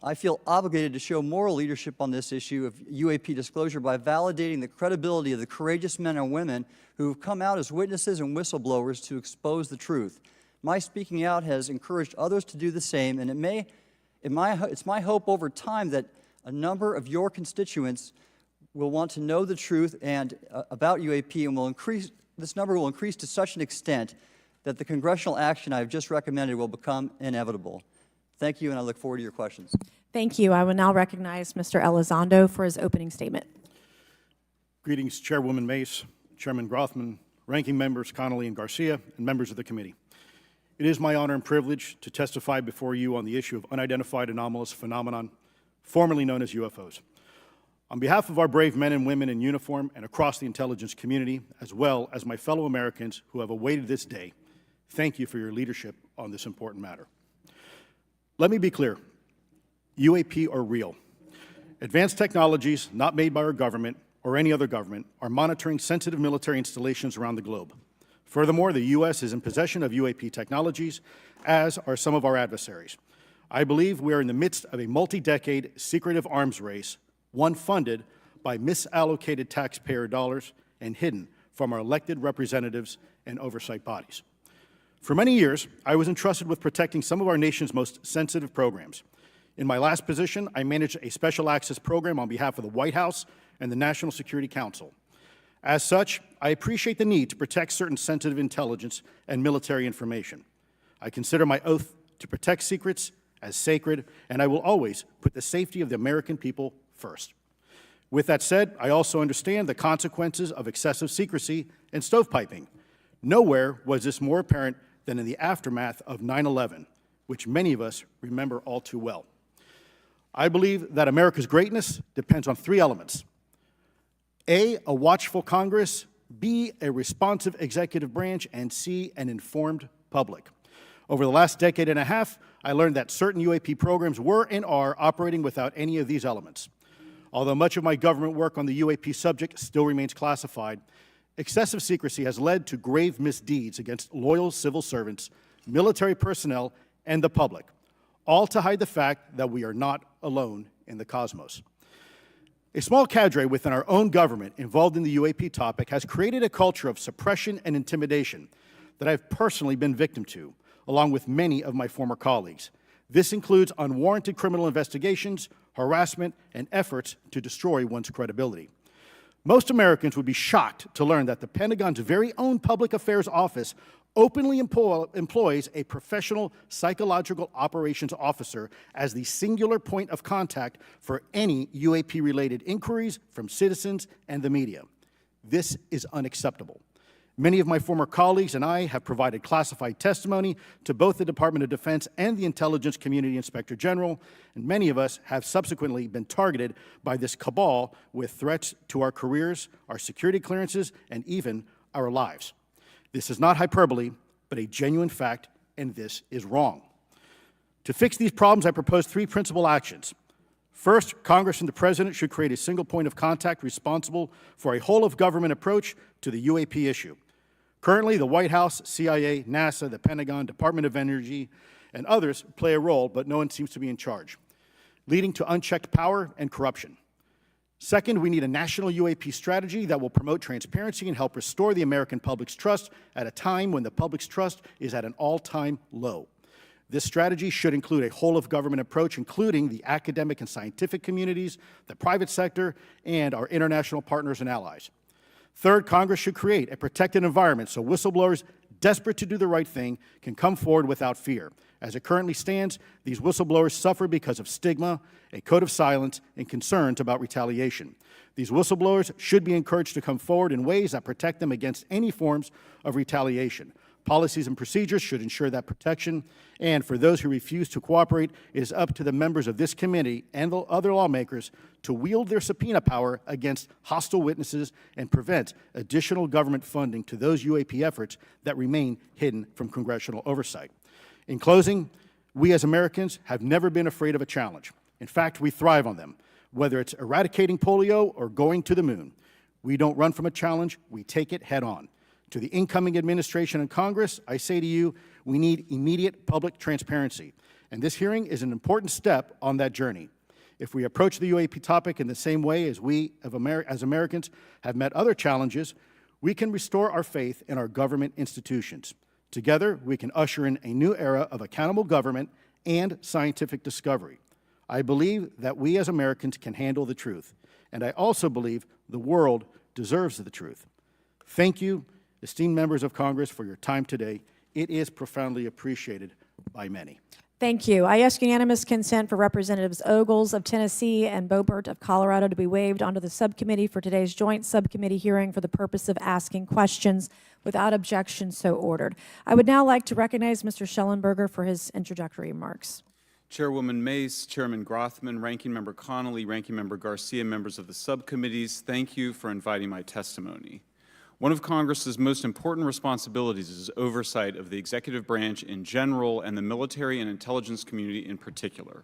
I feel obligated to show moral leadership on this issue of UAP disclosure by validating the credibility of the courageous men and women who have come out as witnesses and whistleblowers to expose the truth. My speaking out has encouraged others to do the same, and it's my hope over time that a number of your constituents will want to know the truth and about UAP, and this number will increase to such an extent that the congressional action I have just recommended will become inevitable. Thank you, and I look forward to your questions. Thank you. I will now recognize Mr. Elizondo for his opening statement. Greetings, Chairwoman Mace, Chairman Grothman, Ranking Members Connolly and Garcia, and members of the committee. It is my honor and privilege to testify before you on the issue of unidentified anomalous phenomenon, formerly known as UFOs. On behalf of our brave men and women in uniform and across the intelligence community, as well as my fellow Americans who have awaited this day, thank you for your leadership on this important matter. Let me be clear, UAP are real. Advanced technologies not made by our government or any other government are monitoring sensitive military installations around the globe. Furthermore, the U.S. is in possession of UAP technologies, as are some of our adversaries. I believe we are in the midst of a multi-decade secretive arms race, one funded by misallocated taxpayer dollars and hidden from our elected representatives and oversight bodies. For many years, I was entrusted with protecting some of our nation's most sensitive programs. In my last position, I managed a special access program on behalf of the White House and the National Security Council. As such, I appreciate the need to protect certain sensitive intelligence and military information. I consider my oath to protect secrets as sacred, and I will always put the safety of the American people first. With that said, I also understand the consequences of excessive secrecy and stovepiping. Nowhere was this more apparent than in the aftermath of 9/11, which many of us remember all too well. I believe that America's greatness depends on three elements: A, a watchful Congress, B, a responsive executive branch, and C, an informed public. Over the last decade and a half, I learned that certain UAP programs were and are operating without any of these elements. Although much of my government work on the UAP subject still remains classified, excessive secrecy has led to grave misdeeds against loyal civil servants, military personnel, and the public, all to hide the fact that we are not alone in the cosmos. A small cadre within our own government involved in the UAP topic has created a culture of suppression and intimidation that I've personally been victim to, along with many of my former colleagues. This includes unwarranted criminal investigations, harassment, and efforts to destroy one's credibility. Most Americans would be shocked to learn that the Pentagon's very own Public Affairs Office openly employs a professional psychological operations officer as the singular point of contact for any UAP-related inquiries from citizens and the media. This is unacceptable. Many of my former colleagues and I have provided classified testimony to both the Department of Defense and the Intelligence Community Inspector General, and many of us have subsequently been targeted by this cabal with threats to our careers, our security clearances, and even our lives. This is not hyperbole, but a genuine fact, and this is wrong. To fix these problems, I propose three principal actions. First, Congress and the President should create a single point of contact responsible for a whole-of-government approach to the UAP issue. Currently, the White House, CIA, NASA, the Pentagon, Department of Energy, and others play a role, but no one seems to be in charge, leading to unchecked power and corruption. Second, we need a national UAP strategy that will promote transparency and help restore the American public's trust at a time when the public's trust is at an all-time low. This strategy should include a whole-of-government approach, including the academic and scientific communities, the private sector, and our international partners and allies. Third, Congress should create a protected environment so whistleblowers desperate to do the right thing can come forward without fear. As it currently stands, these whistleblowers suffer because of stigma, a code of silence, and concerns about retaliation. These whistleblowers should be encouraged to come forward in ways that protect them against any forms of retaliation. Policies and procedures should ensure that protection, and for those who refuse to cooperate, it is up to the members of this committee and the other lawmakers to wield their subpoena power against hostile witnesses and prevent additional government funding to those UAP efforts that remain hidden from congressional oversight. In closing, we as Americans have never been afraid of a challenge. In fact, we thrive on them, whether it's eradicating polio or going to the moon. We don't run from a challenge, we take it head on. To the incoming administration and Congress, I say to you, we need immediate public transparency, and this hearing is an important step on that journey. If we approach the UAP topic in the same way as we, as Americans, have met other challenges, we can restore our faith in our government institutions. Together, we can usher in a new era of accountable government and scientific discovery. I believe that we as Americans can handle the truth, and I also believe the world deserves the truth. Thank you, esteemed members of Congress, for your time today. It is profoundly appreciated by many. Thank you. I ask unanimous consent for Representatives Ogles of Tennessee and Boebert of Colorado to be waived onto the subcommittee for today's joint subcommittee hearing for the purpose of asking questions. Without objection, so ordered. I would now like to recognize Mr. Shellenberger for his introductory remarks. Chairwoman Mace, Chairman Grothman, Ranking Member Connolly, Ranking Member Garcia, members of the subcommittees, thank you for inviting my testimony. One of Congress's most important responsibilities is oversight of the executive branch in general and the military and intelligence community in particular.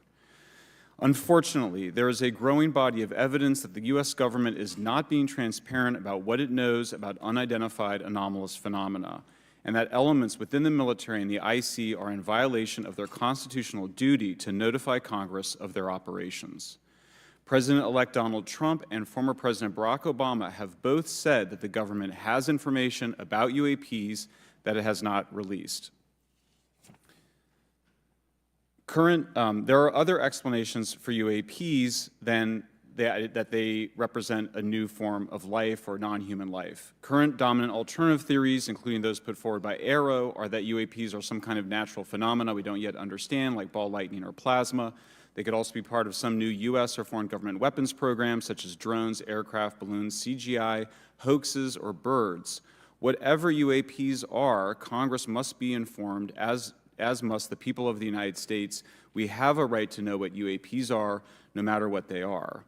Unfortunately, there is a growing body of evidence that the U.S. government is not being transparent about what it knows about unidentified anomalous phenomena, and that elements within the military and the IC are in violation of their constitutional duty to notify Congress of their operations. President-elect Donald Trump and former President Barack Obama have both said that the government has information about UAPs that it has not released. There are other explanations for UAPs than that they represent a new form of life or non-human life. Current dominant alternative theories, including those put forward by AARO, are that UAPs are some kind of natural phenomena we don't yet understand, like ball lightning or plasma. They could also be part of some new U.S. or foreign government weapons programs, such as drones, aircraft, balloons, CGI, hoaxes, or birds. Whatever UAPs are, Congress must be informed, as must the people of the United States. We have a right to know what UAPs are, no matter what they are.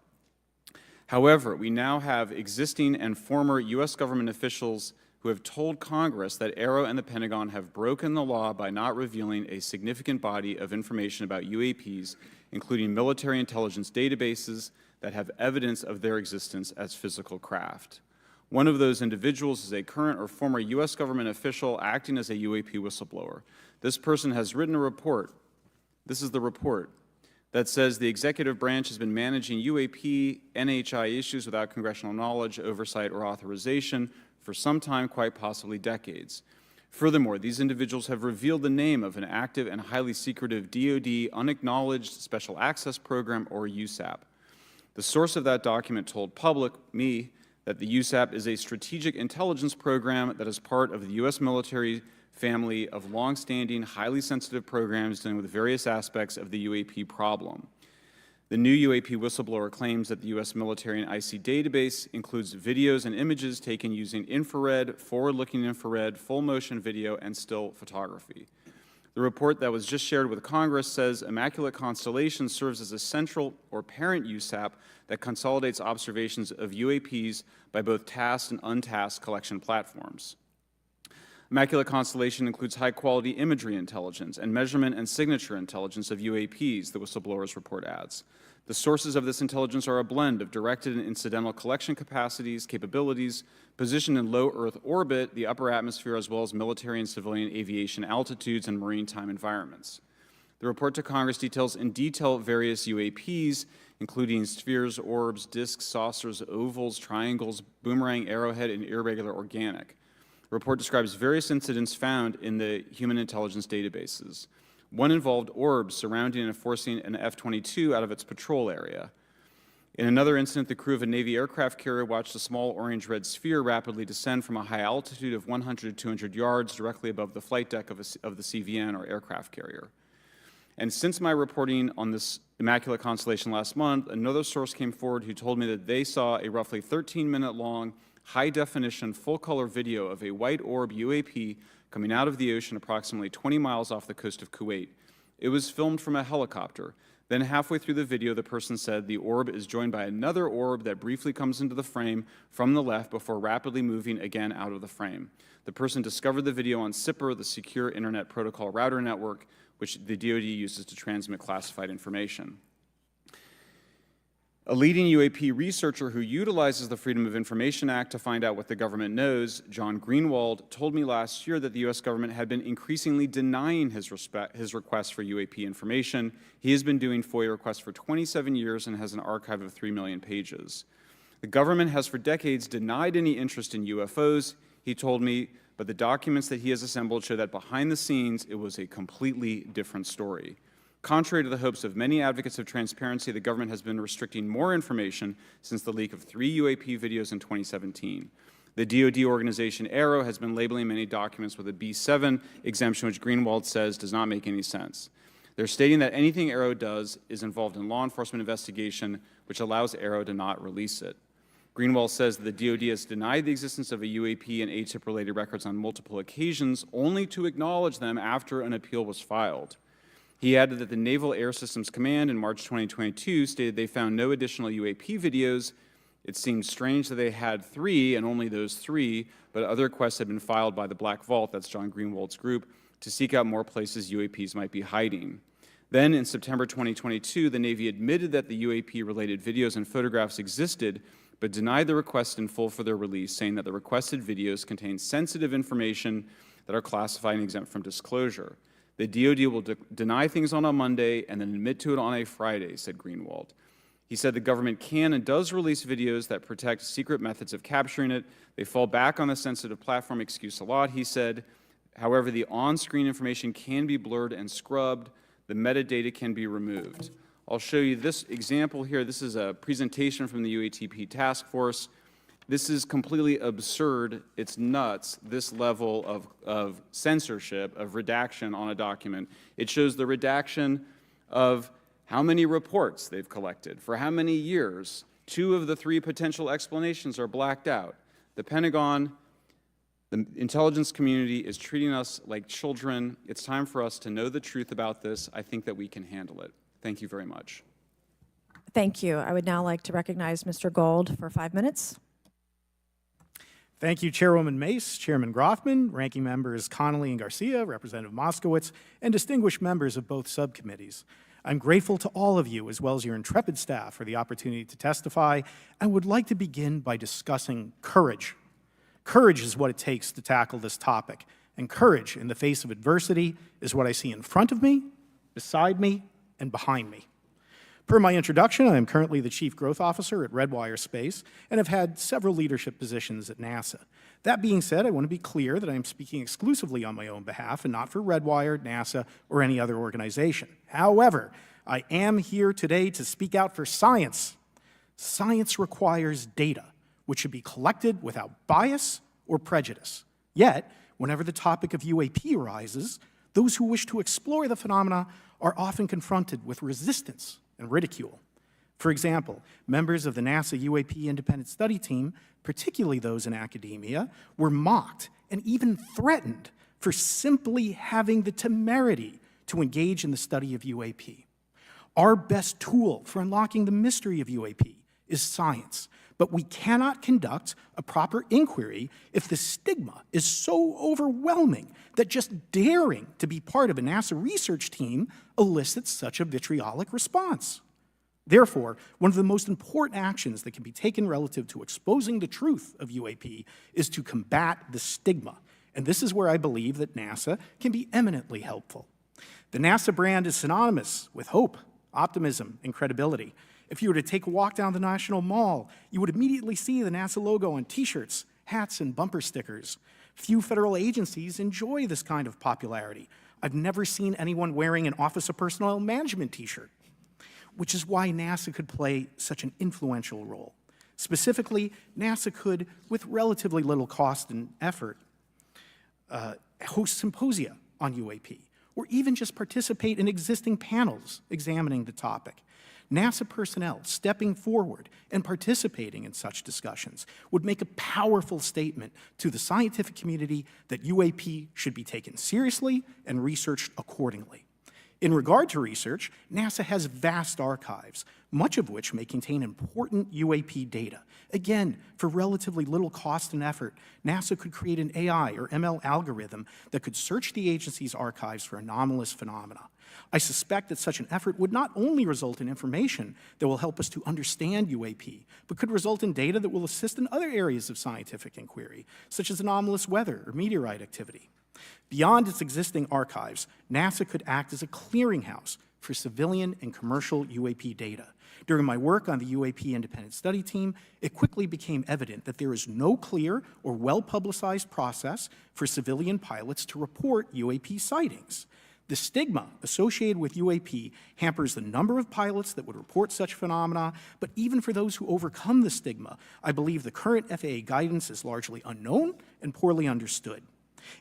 However, we now have existing and former U.S. government officials who have told Congress that AARO and the Pentagon have broken the law by not revealing a significant body of information about UAPs, including military intelligence databases that have evidence of their existence as physical craft. One of those individuals is a current or former U.S. government official acting as a UAP whistleblower. This person has written a report. This is the report that says the executive branch has been managing UAP, NHI issues without congressional knowledge, oversight, or authorization for some time, quite possibly decades. Furthermore, these individuals have revealed the name of an active and highly secretive DoD unacknowledged special access program, or USAP. The source of that document told me, that the USAP is a strategic intelligence program that is part of the U.S. military family of longstanding, highly sensitive programs dealing with various aspects of the UAP problem. The new UAP whistleblower claims that the U.S. military and IC database includes videos and images taken using infrared, forward-looking infrared, full-motion video, and still photography. The report that was just shared with Congress says Immaculate Constellation serves as a central or parent USAP that consolidates observations of UAPs by both tasked and untasked collection platforms. Immaculate Constellation includes high-quality imagery intelligence and measurement and signature intelligence of UAPs, the whistleblower's report adds. The sources of this intelligence are a blend of directed and incidental collection capabilities, positioned in low Earth orbit, the upper atmosphere, as well as military and civilian aviation altitudes and maritime environments. The report to Congress details in detail various UAPs, including spheres, orbs, disks, saucers, ovals, triangles, boomerang, arrowhead, and irregular organic. The report describes various incidents found in the human intelligence databases. One involved orbs surrounding and forcing an F-22 out of its patrol area. In another incident, the crew of a Navy aircraft carrier watched a small orange-red sphere rapidly descend from a high altitude of 100 to 200 yards directly above the flight deck of the CVN, or aircraft carrier. And since my reporting on this Immaculate Constellation last month, another source came forward who told me that they saw a roughly 13-minute long, high-definition, full-color video of a white orb UAP coming out of the ocean approximately 20 miles off the coast of Kuwait. It was filmed from a helicopter. Then halfway through the video, the person said the orb is joined by another orb that briefly comes into the frame from the left before rapidly moving again out of the frame. The person discovered the video on SIPR, the Secure Internet Protocol Router Network, which the DoD uses to transmit classified information. A leading UAP researcher who utilizes the Freedom of Information Act to find out what the government knows, John Greenwald, told me last year that the U.S. government had been increasingly denying his requests for UAP information. He has been doing FOIA requests for 27 years and has an archive of 3 million pages. The government has for decades denied any interest in UFOs, he told me, but the documents that he has assembled show that behind the scenes it was a completely different story. Contrary to the hopes of many advocates of transparency, the government has been restricting more information since the leak of 3 UAP videos in 2017. The DoD organization AARO has been labeling many documents with a B7 exemption, which Greenwald says does not make any sense. They're stating that anything AARO does is involved in law enforcement investigation, which allows AARO to not release it. Greenwald says that the DoD has denied the existence of a UAP and ATIP-related records on multiple occasions, only to acknowledge them after an appeal was filed. He added that the Naval Air Systems Command in March 2022 stated they found no additional UAP videos. It seemed strange that they had 3 and only those 3, but other requests had been filed by the Black Vault, that's John Greenwald's group, to seek out more places UAPs might be hiding. Then in September 2022, the Navy admitted that the UAP-related videos and photographs existed, but denied the request in full for their release, saying that the requested videos contain sensitive information that are classified and exempt from disclosure. The DoD will deny things on a Monday and then admit to it on a Friday, said Greenwald. He said the government can and does release videos that protect secret methods of capturing it. They fall back on the sensitive platform excuse a lot, he said. However, the on-screen information can be blurred and scrubbed. The metadata can be removed. I'll show you this example here. This is a presentation from the UATP task force. This is completely absurd. It's nuts, this level of censorship, of redaction on a document. It shows the redaction of how many reports they've collected, for how many years. 2 of the 3 potential explanations are blacked out. The Pentagon, the intelligence community is treating us like children. It's time for us to know the truth about this. I think that we can handle it. Thank you very much. Thank you. I would now like to recognize Mr. Gold for 5 minutes. Thank you, Chairwoman Mace, Chairman Grothman, Ranking Members Connolly and Garcia, Representative Moskowitz, and distinguished members of both subcommittees. I'm grateful to all of you, as well as your intrepid staff, for the opportunity to testify, and would like to begin by discussing courage. Courage is what it takes to tackle this topic, and courage in the face of adversity is what I see in front of me, beside me, and behind me. Per my introduction, I am currently the Chief Growth Officer at Redwire Space and have had several leadership positions at NASA. That being said, I want to be clear that I am speaking exclusively on my own behalf and not for Redwire, NASA, or any other organization. However, I am here today to speak out for science. Science requires data, which should be collected without bias or prejudice. Yet, whenever the topic of UAP arises, those who wish to explore the phenomena are often confronted with resistance and ridicule. For example, members of the NASA UAP Independent Study Team, particularly those in academia, were mocked and even threatened for simply having the temerity to engage in the study of UAP. Our best tool for unlocking the mystery of UAP is science, but we cannot conduct a proper inquiry if the stigma is so overwhelming that just daring to be part of a NASA research team elicits such a vitriolic response. Therefore, one of the most important actions that can be taken relative to exposing the truth of UAP is to combat the stigma, and this is where I believe that NASA can be eminently helpful. The NASA brand is synonymous with hope, optimism, and credibility. If you were to take a walk down the National Mall, you would immediately see the NASA logo on t-shirts, hats, and bumper stickers. Few federal agencies enjoy this kind of popularity. I've never seen anyone wearing an Office of Personnel Management t-shirt, which is why NASA could play such an influential role. Specifically, NASA could, with relatively little cost and effort, host symposia on UAP, or even just participate in existing panels examining the topic. NASA personnel stepping forward and participating in such discussions would make a powerful statement to the scientific community that UAP should be taken seriously and researched accordingly. In regard to research, NASA has vast archives, much of which may contain important UAP data. Again, for relatively little cost and effort, NASA could create an AI or ML algorithm that could search the agency's archives for anomalous phenomena. I suspect that such an effort would not only result in information that will help us to understand UAP, but could result in data that will assist in other areas of scientific inquiry, such as anomalous weather or meteorite activity. Beyond its existing archives, NASA could act as a clearinghouse for civilian and commercial UAP data. During my work on the UAP Independent Study Team, it quickly became evident that there is no clear or well-publicized process for civilian pilots to report UAP sightings. The stigma associated with UAP hampers the number of pilots that would report such phenomena, but even for those who overcome the stigma, I believe the current FAA guidance is largely unknown and poorly understood.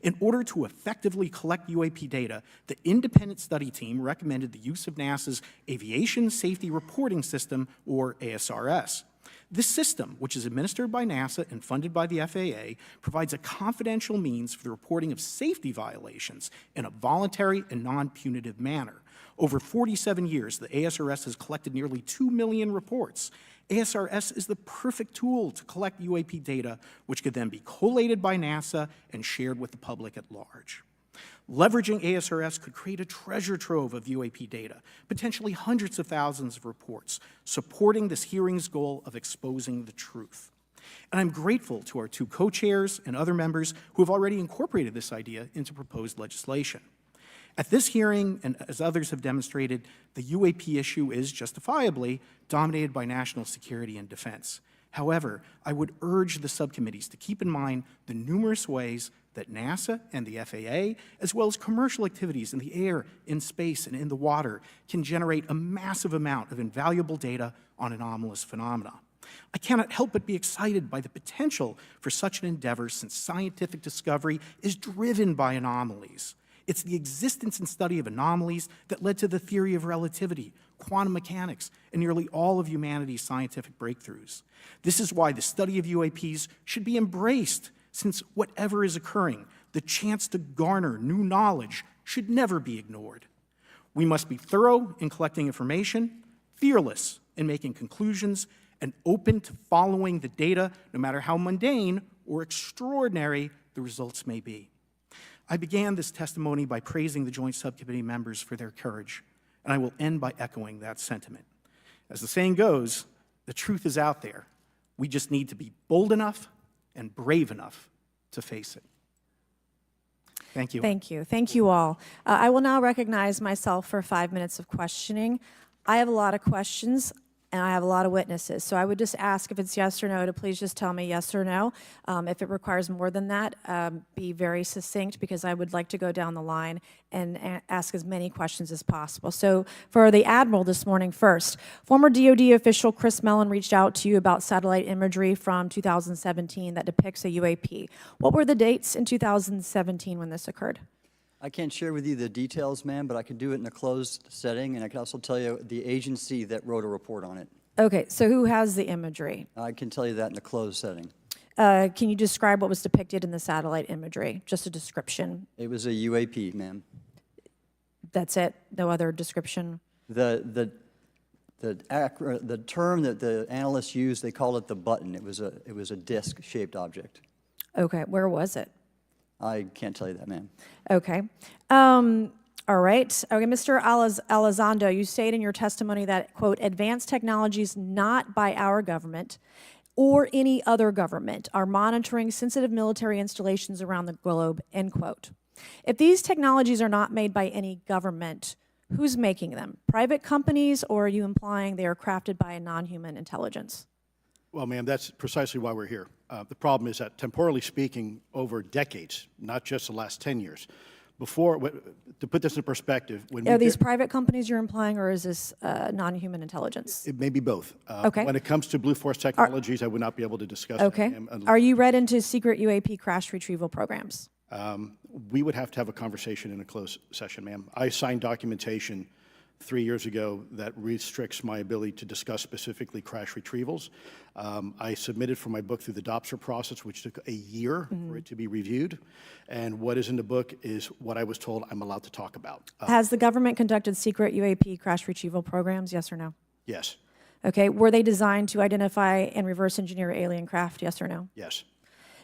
In order to effectively collect UAP data, the independent study team recommended the use of NASA's Aviation Safety Reporting System, or ASRS. This system, which is administered by NASA and funded by the FAA, provides a confidential means for the reporting of safety violations in a voluntary and non-punitive manner. Over 47 years, the ASRS has collected nearly 2 million reports. ASRS is the perfect tool to collect UAP data, which could then be collated by NASA and shared with the public at large. Leveraging ASRS could create a treasure trove of UAP data, potentially hundreds of thousands of reports, supporting this hearing's goal of exposing the truth. And I'm grateful to our two co-chairs and other members who have already incorporated this idea into proposed legislation. At this hearing, and as others have demonstrated, the UAP issue is justifiably dominated by national security and defense. However, I would urge the subcommittees to keep in mind the numerous ways that NASA and the FAA, as well as commercial activities in the air, in space, and in the water, can generate a massive amount of invaluable data on anomalous phenomena. I cannot help but be excited by the potential for such an endeavor, since scientific discovery is driven by anomalies. It's the existence and study of anomalies that led to the theory of relativity, quantum mechanics, and nearly all of humanity's scientific breakthroughs. This is why the study of UAPs should be embraced, since whatever is occurring, the chance to garner new knowledge should never be ignored. We must be thorough in collecting information, fearless in making conclusions, and open to following the data, no matter how mundane or extraordinary the results may be. I began this testimony by praising the Joint Subcommittee members for their courage, and I will end by echoing that sentiment. As the saying goes, the truth is out there. We just need to be bold enough and brave enough to face it. Thank you. Thank you. Thank you all. I will now recognize myself for 5 minutes of questioning. I have a lot of questions, and I have a lot of witnesses. So I would just ask, if it's yes or no, to please just tell me yes or no. If it requires more than that, be very succinct, because I would like to go down the line and ask as many questions as possible. So for the Admiral this morning first, former DoD official Chris Mellon reached out to you about satellite imagery from 2017 that depicts a UAP. What were the dates in 2017 when this occurred? I can't share with you the details, ma'am, but I can do it in a closed setting, and I can also tell you the agency that wrote a report on it. Okay, so who has the imagery? I can tell you that in a closed setting. Can you describe what was depicted in the satellite imagery? Just a description. It was a UAP, ma'am. That's it? No other description? The term that the analysts used, they called it the button. It was a disc-shaped object. Okay, where was it? I can't tell you that, ma'am. Okay. All right. Okay, Mr. Elizondo, you state in your testimony that, quote, advanced technologies not by our government or any other government are monitoring sensitive military installations around the globe, end quote. If these technologies are not made by any government, who's making them? Private companies, or are you implying they are crafted by a non-human intelligence? Well, ma'am, that's precisely why we're here. The problem is that, temporally speaking, over decades, not just the last 10 years, to put this in perspective, when are these private companies you're implying, or is this non-human intelligence? It may be both. Okay. When it comes to Blue Force Technologies, I would not be able to discuss okay. that. Are you read into secret UAP crash retrieval programs? We would have to have a conversation in a closed session, ma'am. I signed documentation 3 years ago that restricts my ability to discuss specifically crash retrievals. I submitted for my book through the DOPSR process, which took a year for it to be reviewed. And what is in the book is what I was told I'm allowed to talk about. Has the government conducted secret UAP crash retrieval programs, yes or no? Yes, Okay, were they designed to identify and reverse engineer alien craft, yes or no? yes.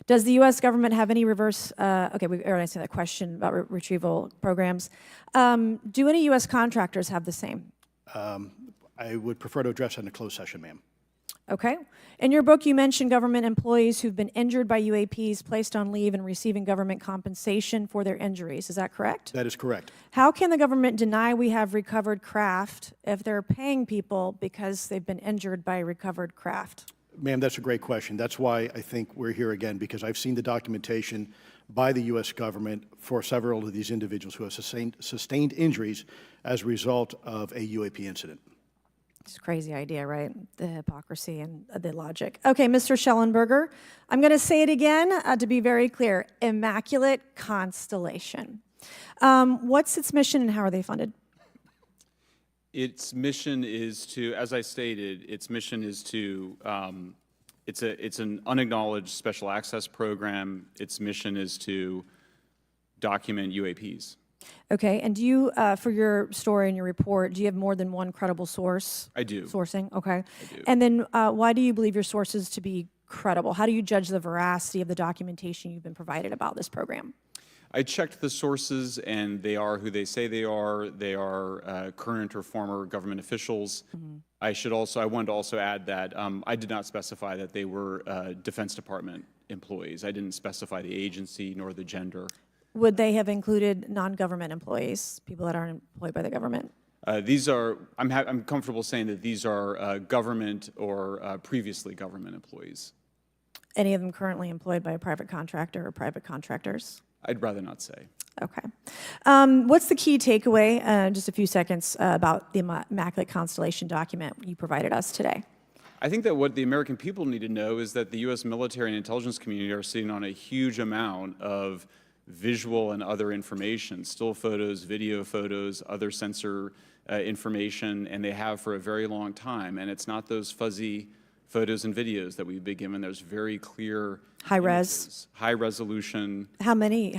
Does the U.S. government have any reverse, okay, we already answered that question about retrieval programs. Do any U.S. contractors have the same? I would prefer to address that in a closed session, ma'am. Okay. In your book, you mentioned government employees who've been injured by UAPs, placed on leave, and receiving government compensation for their injuries. Is that correct? That is correct. How can the government deny we have recovered craft if they're paying people because they've been injured by recovered craft? Ma'am, that's a great question. That's why I think we're here again, because I've seen the documentation by the U.S. government for several of these individuals who have sustained injuries as a result of a UAP incident. It's a crazy idea, right? The hypocrisy and the logic. Okay, Mr. Shellenberger, I'm going to say it again to be very clear. Immaculate Constellation. What's its mission and how are they funded? Its mission is to, as I stated, its mission is to, it's an unacknowledged special access program. Its mission is to document UAPs. Okay, and do you, for your story and your report, do you have more than one credible source? I do. Sourcing, okay. I do. And then why do you believe your sources to be credible? How do you judge the veracity of the documentation you've been provided about this program? I checked the sources, and they are who they say they are. They are current or former government officials. I wanted to also add that I did not specify that they were Defense Department employees. I didn't specify the agency nor the gender. Would they have included non-government employees, people that aren't employed by the government? These are, I'm comfortable saying that these are government or previously government employees. Any of them currently employed by a private contractor or private contractors? I'd rather not say. Okay. What's the key takeaway, just a few seconds, about the Immaculate Constellation document you provided us today? I think that what the American people need to know is that the U.S. military and intelligence community are sitting on a huge amount of visual and other information, still photos, video photos, other sensor information, and they have for a very long time. And it's not those fuzzy photos and videos that we've been given. There's very clear High res? images, high resolution. How many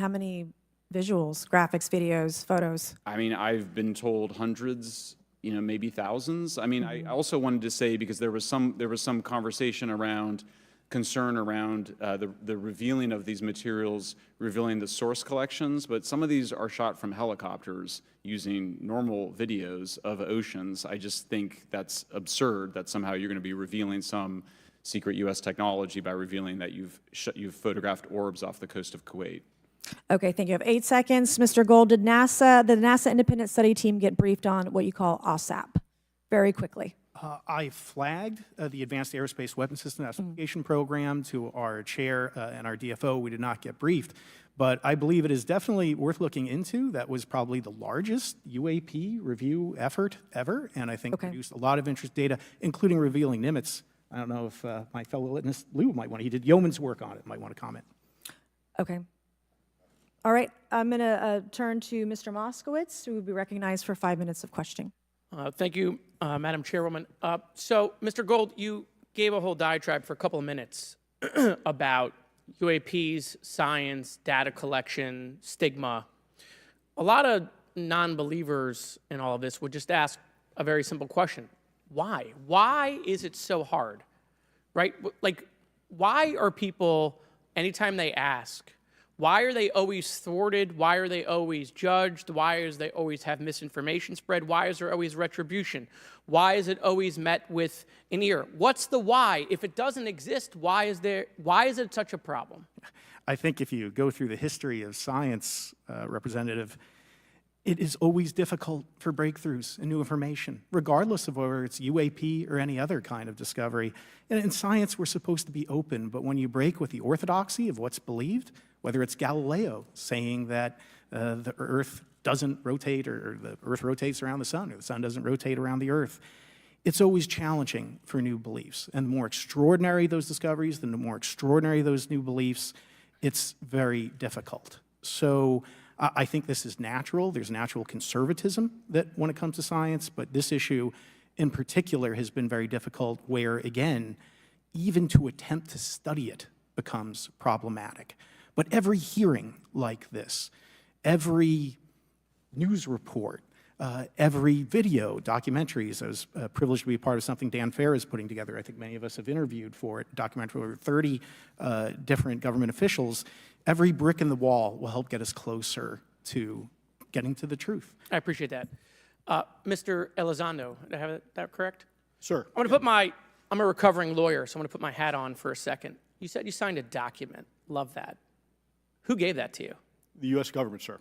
visuals, graphics, videos, photos? I mean, I've been told hundreds, maybe thousands. I mean, I also wanted to say, because there was some conversation around concern around the revealing of these materials, revealing the source collections, but some of these are shot from helicopters using normal videos of oceans. I just think that's absurd that somehow you're going to be revealing some secret U.S. technology by revealing that you've photographed orbs off the coast of Kuwait. Okay, thank you. I have 8 seconds. Mr. Gold, did the NASA independent study team get briefed on what you call OSAP? Very quickly. I flagged the Advanced Aerospace Weapons System Classification Program to our chair and our DFO. We did not get briefed, but I believe it is definitely worth looking into. That was probably the largest UAP review effort ever, and I think produced a lot of interest data, including revealing Nimitz. I don't know if my fellow witness, Lou, might want to, he did yeoman's work on it, might want to comment. Okay. All right, I'm going to turn to Mr. Moskowitz, who will be recognized for 5 minutes of questioning. Thank you, Madam Chairwoman. So, Mr. Gold, you gave a whole diatribe for a couple of minutes about UAPs, science, data collection, stigma. A lot of non-believers in all of this would just ask a very simple question. Why? Why is it so hard, right? Like, why are people, anytime they ask, why are they always thwarted? Why are they always judged? Why is they always have misinformation spread? Why is there always retribution? Why is it always met with an ear? What's the why? If it doesn't exist, why is it such a problem? I think if you go through the history of science, Representative, it is always difficult for breakthroughs and new information, regardless of whether it's UAP or any other kind of discovery. And in science, we're supposed to be open, but when you break with the orthodoxy of what's believed, whether it's Galileo saying that the Earth doesn't rotate, or the Earth rotates around the sun, or the sun doesn't rotate around the Earth, it's always challenging for new beliefs. And the more extraordinary those discoveries, the more extraordinary those new beliefs, it's very difficult. So I think this is natural. There's natural conservatism that when it comes to science, but this issue in particular has been very difficult where, again, even to attempt to study it becomes problematic. But every hearing like this, every news report, every video, documentaries. I was privileged to be a part of something Dan Fair is putting together. I think many of us have interviewed for it, documentary over 30 different government officials. Every brick in the wall will help get us closer to getting to the truth. I appreciate that. Mr. Elizondo, did I have that correct? Sir. I'm a recovering lawyer, so I'm going to put my hat on for a second. You said you signed a document. Love that. Who gave that to you? The U.S. government, sir.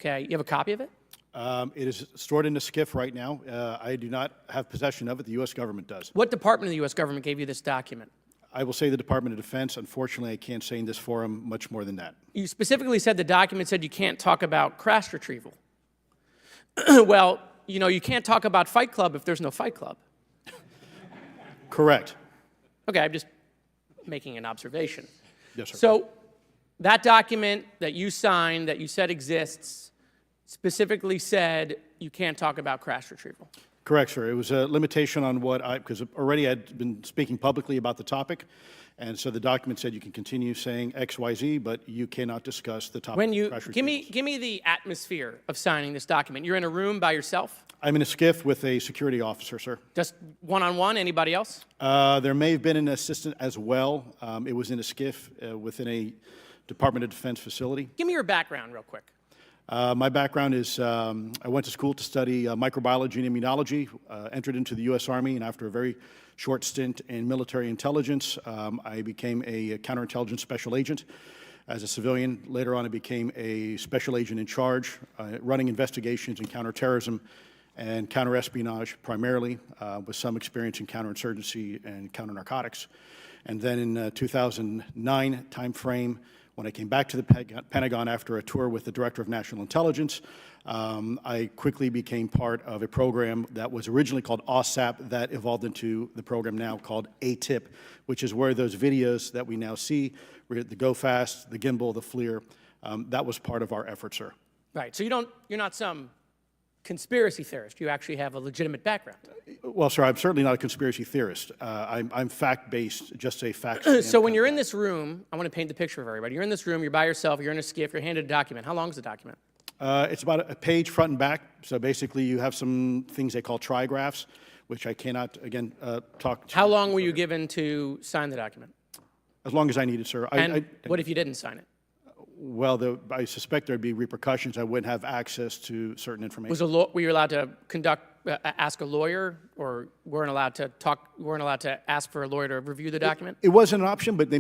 Okay, you have a copy of it? It is stored in a SCIF right now. I do not have possession of it. The U.S. government does. What department of the U.S. government gave you this document? I will say the Department of Defense. Unfortunately, I can't say in this forum much more than that. You specifically said the document said you can't talk about crash retrieval. Well, you know, you can't talk about Fight Club if there's no Fight Club. Correct. Okay, I'm just making an observation. Yes, sir. So that document that you signed, that you said exists, specifically said you can't talk about crash retrieval. Correct, sir. It was a limitation on what because already I'd been speaking publicly about the topic, and so the document said you can continue saying X, Y, Z, but you cannot discuss the topic. When you of crash give retrievals. me the atmosphere of signing this document. You're in a room by yourself, I'm in a SCIF with a security officer, sir. just one-on-one. Anybody else? There may have been an assistant as well. It was in a SCIF within a Department of Defense facility. Give me your background real quick. My background is I went to school to study microbiology and immunology, entered into the U.S. Army, and after a very short stint in military intelligence, I became a counterintelligence special agent. As a civilian, later on I became a special agent in charge, running investigations in counterterrorism and counterespionage primarily, with some experience in counterinsurgency and counternarcotics. And then in 2009 timeframe, when I came back to the Pentagon after a tour with the Director of National Intelligence, I quickly became part of a program that was originally called OSAP that evolved into the program now called ATIP, which is where those videos that we now see, the Go Fast, the Gimbal, the FLIR, that was part of our effort, sir. Right. So you're not some conspiracy theorist. You actually have a legitimate background. Well, sir, I'm certainly not a conspiracy theorist. I'm fact-based, just a fact. So when you're in this room, I want to paint the picture of everybody. You're in this room, you're by yourself, you're in a SCIF, you're handed a document. How long is the document? It's about a page front and back. So basically, you have some things they call trigraphs, which I cannot, again, talk to. How long were you given to sign the document? As long as I needed, sir. And what if you didn't sign it? Well, I suspect there'd be repercussions. I wouldn't have access to certain information. Were you allowed to ask a lawyer, or weren't allowed to ask for a lawyer to review the document? It wasn't an option, but they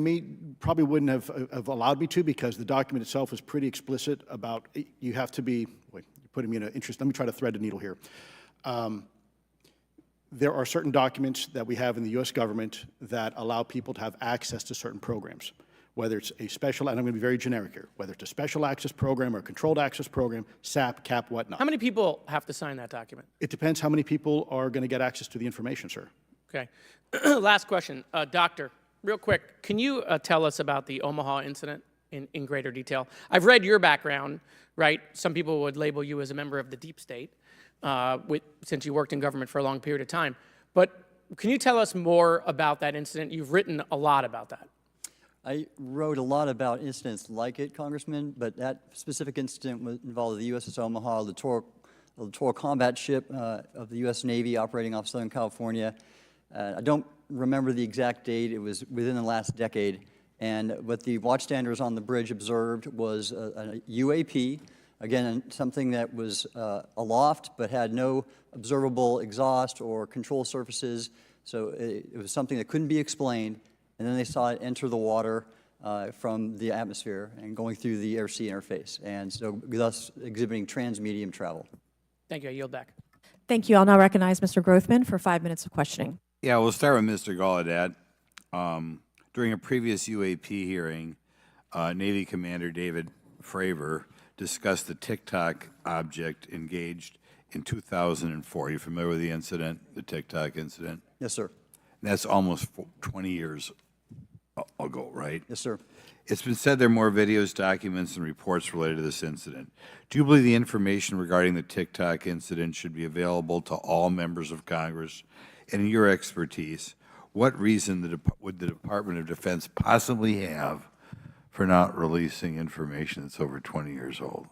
probably wouldn't have allowed me to, because the document itself is pretty explicit about you have to be. Wait, you're putting me in an interest. Let me try to thread the needle here. There are certain documents that we have in the U.S. government that allow people to have access to certain programs, whether it's a special, and I'm going to be very generic here, whether it's a special access program or a controlled access program, SAP, CAP, whatnot. How many people have to sign that document? It depends how many people are going to get access to the information, sir. Okay. Last question. Doctor, real quick, can you tell us about the Omaha incident in greater detail? I've read your background, right? Some people would label you as a member of the deep state, since you worked in government for a long period of time. But can you tell us more about that incident? You've written a lot about that. I wrote a lot about incidents like it, Congressman, but that specific incident involved the USS Omaha, the littoral combat ship of the U.S. Navy operating off Southern California. I don't remember the exact date. It was within the last decade. And what the watchstanders on the bridge observed was a UAP, again, something that was aloft but had no observable exhaust or control surfaces. So it was something that couldn't be explained. And then they saw it enter the water from the atmosphere and going through the air-sea interface, and so thus exhibiting transmedium travel. Thank you. I yield back. Thank you. I'll now recognize Mr. Grothman for 5 minutes of questioning. Yeah, we'll start with Mr. Gallaudet. During a previous UAP hearing, Navy Commander David Fravor discussed the TikTok object engaged in 2004. You familiar with the incident, the TikTok incident? Yes, sir. That's almost 20 years ago, right? Yes, sir. It's been said there are more videos, documents, and reports related to this incident. Do you believe the information regarding the TikTok incident should be available to all members of Congress? And in your expertise, what reason would the Department of Defense possibly have for not releasing information that's over 20 years old?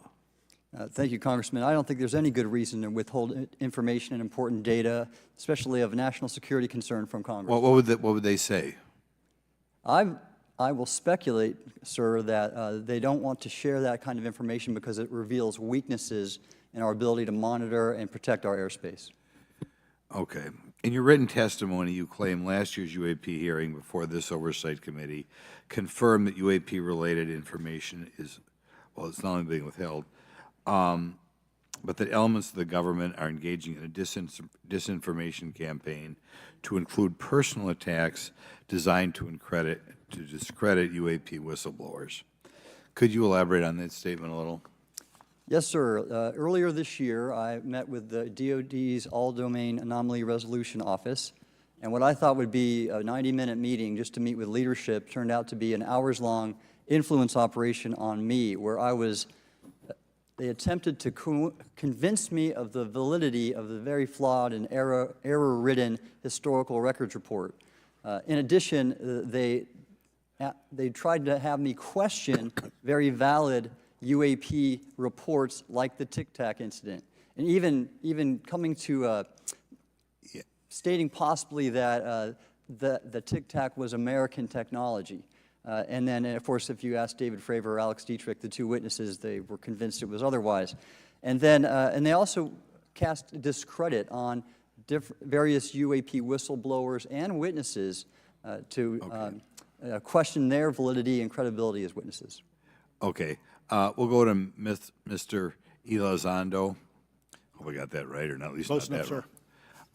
Thank you, Congressman. I don't think there's any good reason to withhold information and important data, especially of national security concern from Congress. What would they say? I will speculate, sir, that they don't want to share that kind of information because it reveals weaknesses in our ability to monitor and protect our airspace. Okay. In your written testimony, you claim last year's UAP hearing before this Oversight Committee confirmed that UAP-related information is, well, it's not only being withheld, but that elements of the government are engaging in a disinformation campaign to include personal attacks designed to discredit UAP whistleblowers. Could you elaborate on that statement a little? Yes, sir. Earlier this year, I met with the DoD's All-Domain Anomaly Resolution Office, and what I thought would be a 90-minute meeting just to meet with leadership turned out to be an hours-long influence operation on me, where they attempted to convince me of the validity of the very flawed and error-ridden historical records report. In addition, they tried to have me question very valid UAP reports like the Tic Tac incident, and even coming to stating possibly that the Tic Tac was American technology. And then, of course, if you ask David Fravor or Alex Dietrich, the two witnesses, they were convinced it was otherwise. And then, and they also cast discredit on various UAP whistleblowers and witnesses to question their validity and credibility as witnesses. Okay. We'll go to Mr. Elizondo. Hope I got that right, or not at least Close not enough, that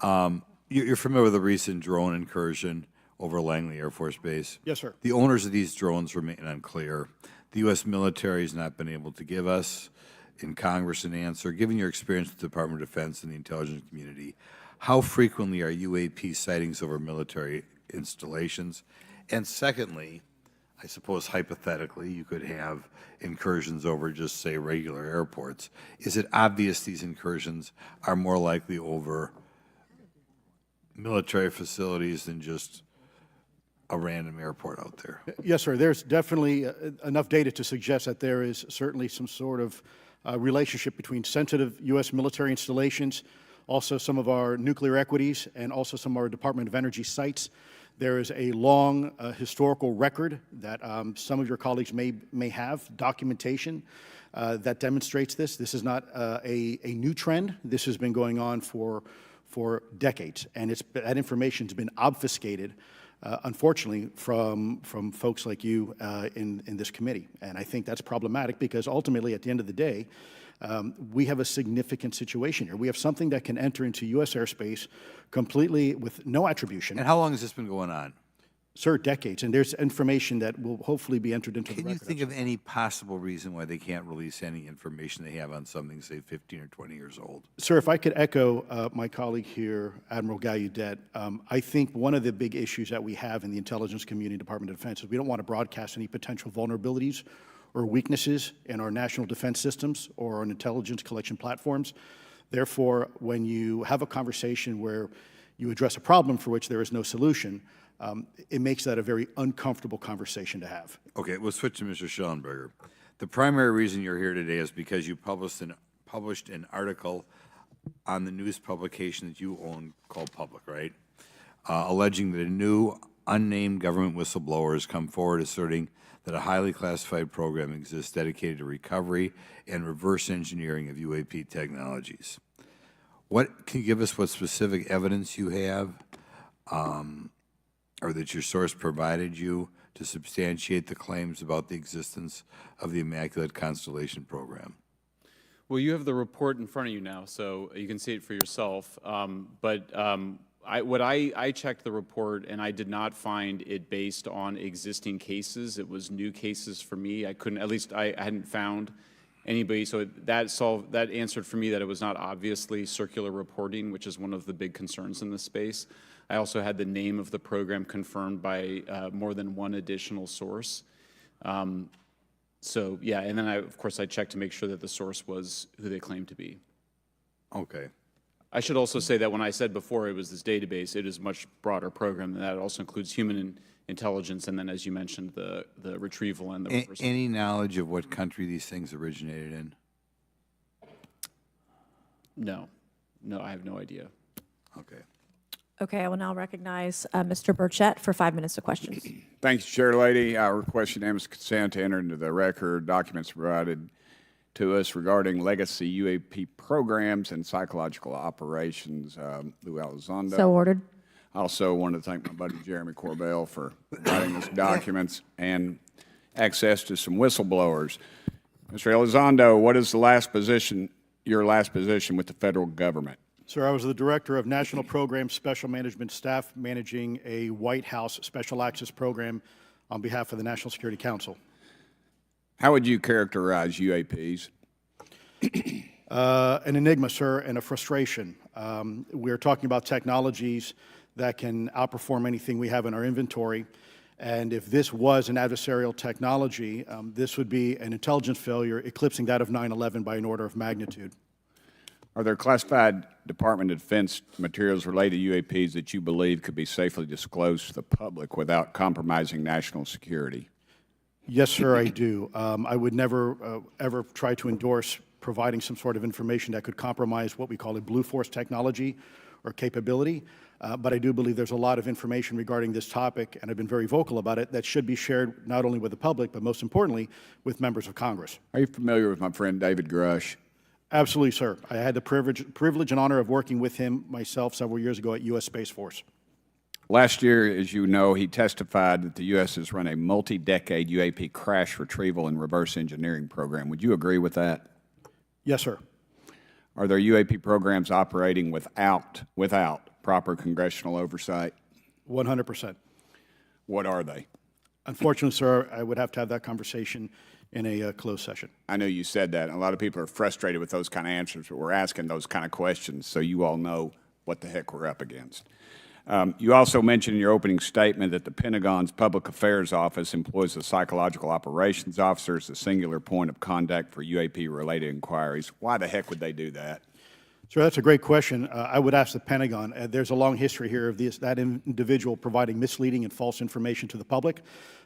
right. You're familiar with the recent drone incursion over Langley Air Force Base? Yes, sir. The owners of these drones remain unclear. The U.S. military has not been able to give us in Congress an answer. Given your experience with the Department of Defense and the intelligence community, how frequently are UAP sightings over military installations? And secondly, I suppose hypothetically you could have incursions over just, say, regular airports. Is it obvious these incursions are more likely over military facilities than just a random airport out there? Yes, sir. There's definitely enough data to suggest that there is certainly some sort of relationship between sensitive U.S. military installations, also some of our nuclear equities, and also some of our Department of Energy sites. There is a long historical record that some of your colleagues may have, documentation that demonstrates this. This is not a new trend. This has been going on for decades, and that information has been obfuscated, unfortunately, from folks like you in this committee. And I think that's problematic because ultimately, at the end of the day, we have a significant situation here. We have something that can enter into U.S. airspace completely with no attribution. And how long has this been going on? Sir, decades. And there's information that will hopefully be entered into the record. Can you think of any possible reason why they can't release any information they have on something, say, 15 or 20 years old? Sir, if I could echo my colleague here, Admiral Gallaudet, I think one of the big issues that we have in the intelligence community, Department of Defense, is we don't want to broadcast any potential vulnerabilities or weaknesses in our national defense systems or on intelligence collection platforms. Therefore, when you have a conversation where you address a problem for which there is no solution, it makes that a very uncomfortable conversation to have. Okay, we'll switch to Mr. Shellenberger. The primary reason you're here today is because you published an article on the news publication that you own called Public, right? Alleging that a new unnamed government whistleblower has come forward asserting that a highly classified program exists dedicated to recovery and reverse engineering of UAP technologies. Can you give us what specific evidence you have or that your source provided you to substantiate the claims about the existence of the Immaculate Constellation program? Well, you have the report in front of you now, so you can see it for yourself. I checked the report, and I did not find it based on existing cases. It was new cases for me. I couldn't, at least I hadn't found anybody, so that answered for me that it was not obviously circular reporting, which is one of the big concerns in this space. I also had the name of the program confirmed by more than one additional source. So yeah, and then of course I checked to make sure that the source was who they claimed to be. Okay. I should also say that when I said before it was this database, it is a much broader program than that. It also includes human intelligence, and then, as you mentioned, the retrieval and the reversal. Any knowledge of what country these things originated in? No, I have no idea. Okay. Okay, I will now recognize Mr. Burchett for 5 minutes of questions. Thank you, Chair Lady. I request unanimous consent to enter into the record documents provided to us regarding legacy UAP programs and psychological operations. Lou Elizondo. So ordered. I also want to thank my buddy Jeremy Corbell for providing us documents and access to some whistleblowers. Mr. Elizondo, what is your last position with the federal government? Sir, I was the Director of National Program Special Management Staff managing a White House Special Access Program on behalf of the National Security Council. How would you characterize UAPs? An enigma, sir, and a frustration. We're talking about technologies that can outperform anything we have in our inventory. And if this was an adversarial technology, this would be an intelligence failure eclipsing that of 9/11 by an order of magnitude. Are there classified Department of Defense materials related to UAPs that you believe could be safely disclosed to the public without compromising national security? Yes, sir, I do. I would never, ever try to endorse providing some sort of information that could compromise what we call a blue force technology or capability. But I do believe there's a lot of information regarding this topic, and I've been very vocal about it, that should be shared not only with the public, but most importantly, with members of Congress. Are you familiar with my friend David Grush? Absolutely, sir. I had the privilege and honor of working with him myself several years ago at U.S. Space Force. Last year, as you know, he testified that the U.S. has run a multi-decade UAP crash retrieval and reverse engineering program. Would you agree with that? Yes, sir. Are there UAP programs operating without proper congressional oversight? 100%. What are they? Unfortunately, sir, I would have to have that conversation in a closed session. I know you said that, and a lot of people are frustrated with those kind of answers, but we're asking those kind of questions so you all know what the heck we're up against. You also mentioned in your opening statement that the Pentagon's Public Affairs Office employs a psychological operations officer as the singular point of contact for UAP-related inquiries. Why the heck would they do that? Sir, that's a great question. I would ask the Pentagon. There's a long history here of that individual providing misleading and false information to the public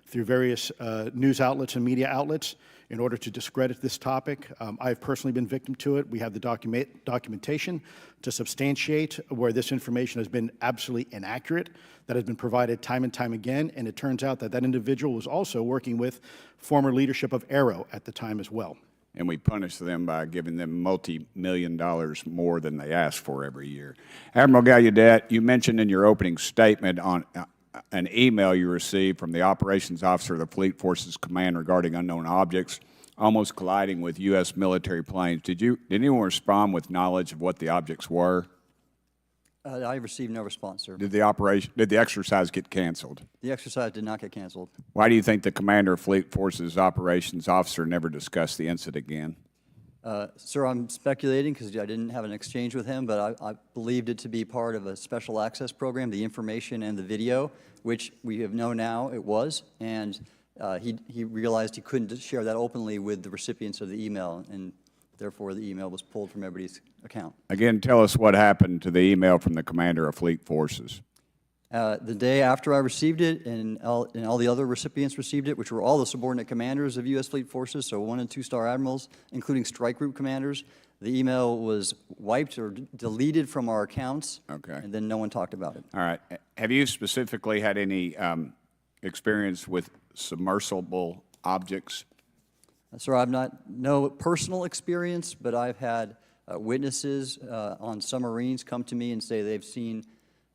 through various news outlets and media outlets in order to discredit this topic. I've personally been victim to it. We have the documentation to substantiate where this information has been absolutely inaccurate, that has been provided time and time again, and it turns out that that individual was also working with former leadership of Aero at the time as well. And we punish them by giving them multi-million dollars more than they ask for every year. Admiral Gallaudet, you mentioned in your opening statement on an email you received from the operations officer of the Fleet Forces Command regarding unknown objects almost colliding with U.S. military planes. Did anyone respond with knowledge of what the objects were? I received no response, sir. Did the exercise get canceled? The exercise did not get canceled. Why do you think the commander of Fleet Forces operations officer never discussed the incident again? Sir, I'm speculating because I didn't have an exchange with him, but I believed it to be part of a special access program, the information and the video, which we have known now it was, and he realized he couldn't share that openly with the recipients of the email, and therefore the email was pulled from everybody's account. Again, tell us what happened to the email from the commander of Fleet Forces. The day after I received it, and all the other recipients received it, which were all the subordinate commanders of U.S. Fleet Forces, so 1- and 2-star admirals, including strike group commanders, the email was wiped or deleted from our accounts, and then no one talked about it. All right. Have you specifically had any experience with submersible objects? Sir, I've no personal experience, but I've had witnesses on submarines come to me and say they've seen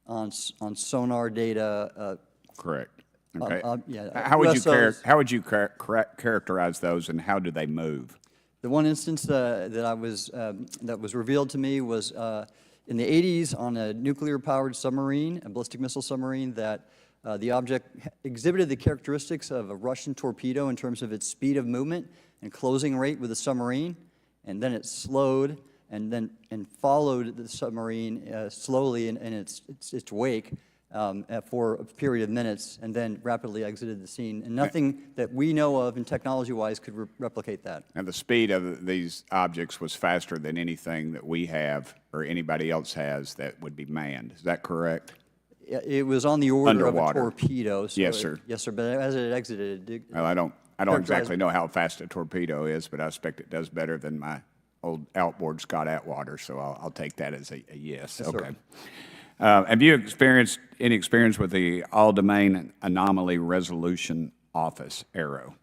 on sonar data. Correct. Okay. Yeah, how would you characterize those, and how do they move? The one instance that was revealed to me was in the 80s on a nuclear-powered submarine, a ballistic missile submarine that The object exhibited the characteristics of a Russian torpedo in terms of its speed of movement and closing rate with the submarine, and then it slowed and followed the submarine slowly in its wake for a period of minutes, and then rapidly exited the scene. And nothing that we know of and technology-wise could replicate that. And the speed of these objects was faster than anything that we have or anybody else has that would be manned. Is that correct? It was on the order Underwater. of a torpedo. So Yes, sir. Yes, sir, but as it exited, Well, I don't characterized- exactly know how fast a torpedo is, but I expect it does better than my old outboard Scott Atwater, so I'll take that as a yes. Yes, sir. Okay. Have you experienced any experience with the All-Domain Anomaly Resolution Office, ARROW?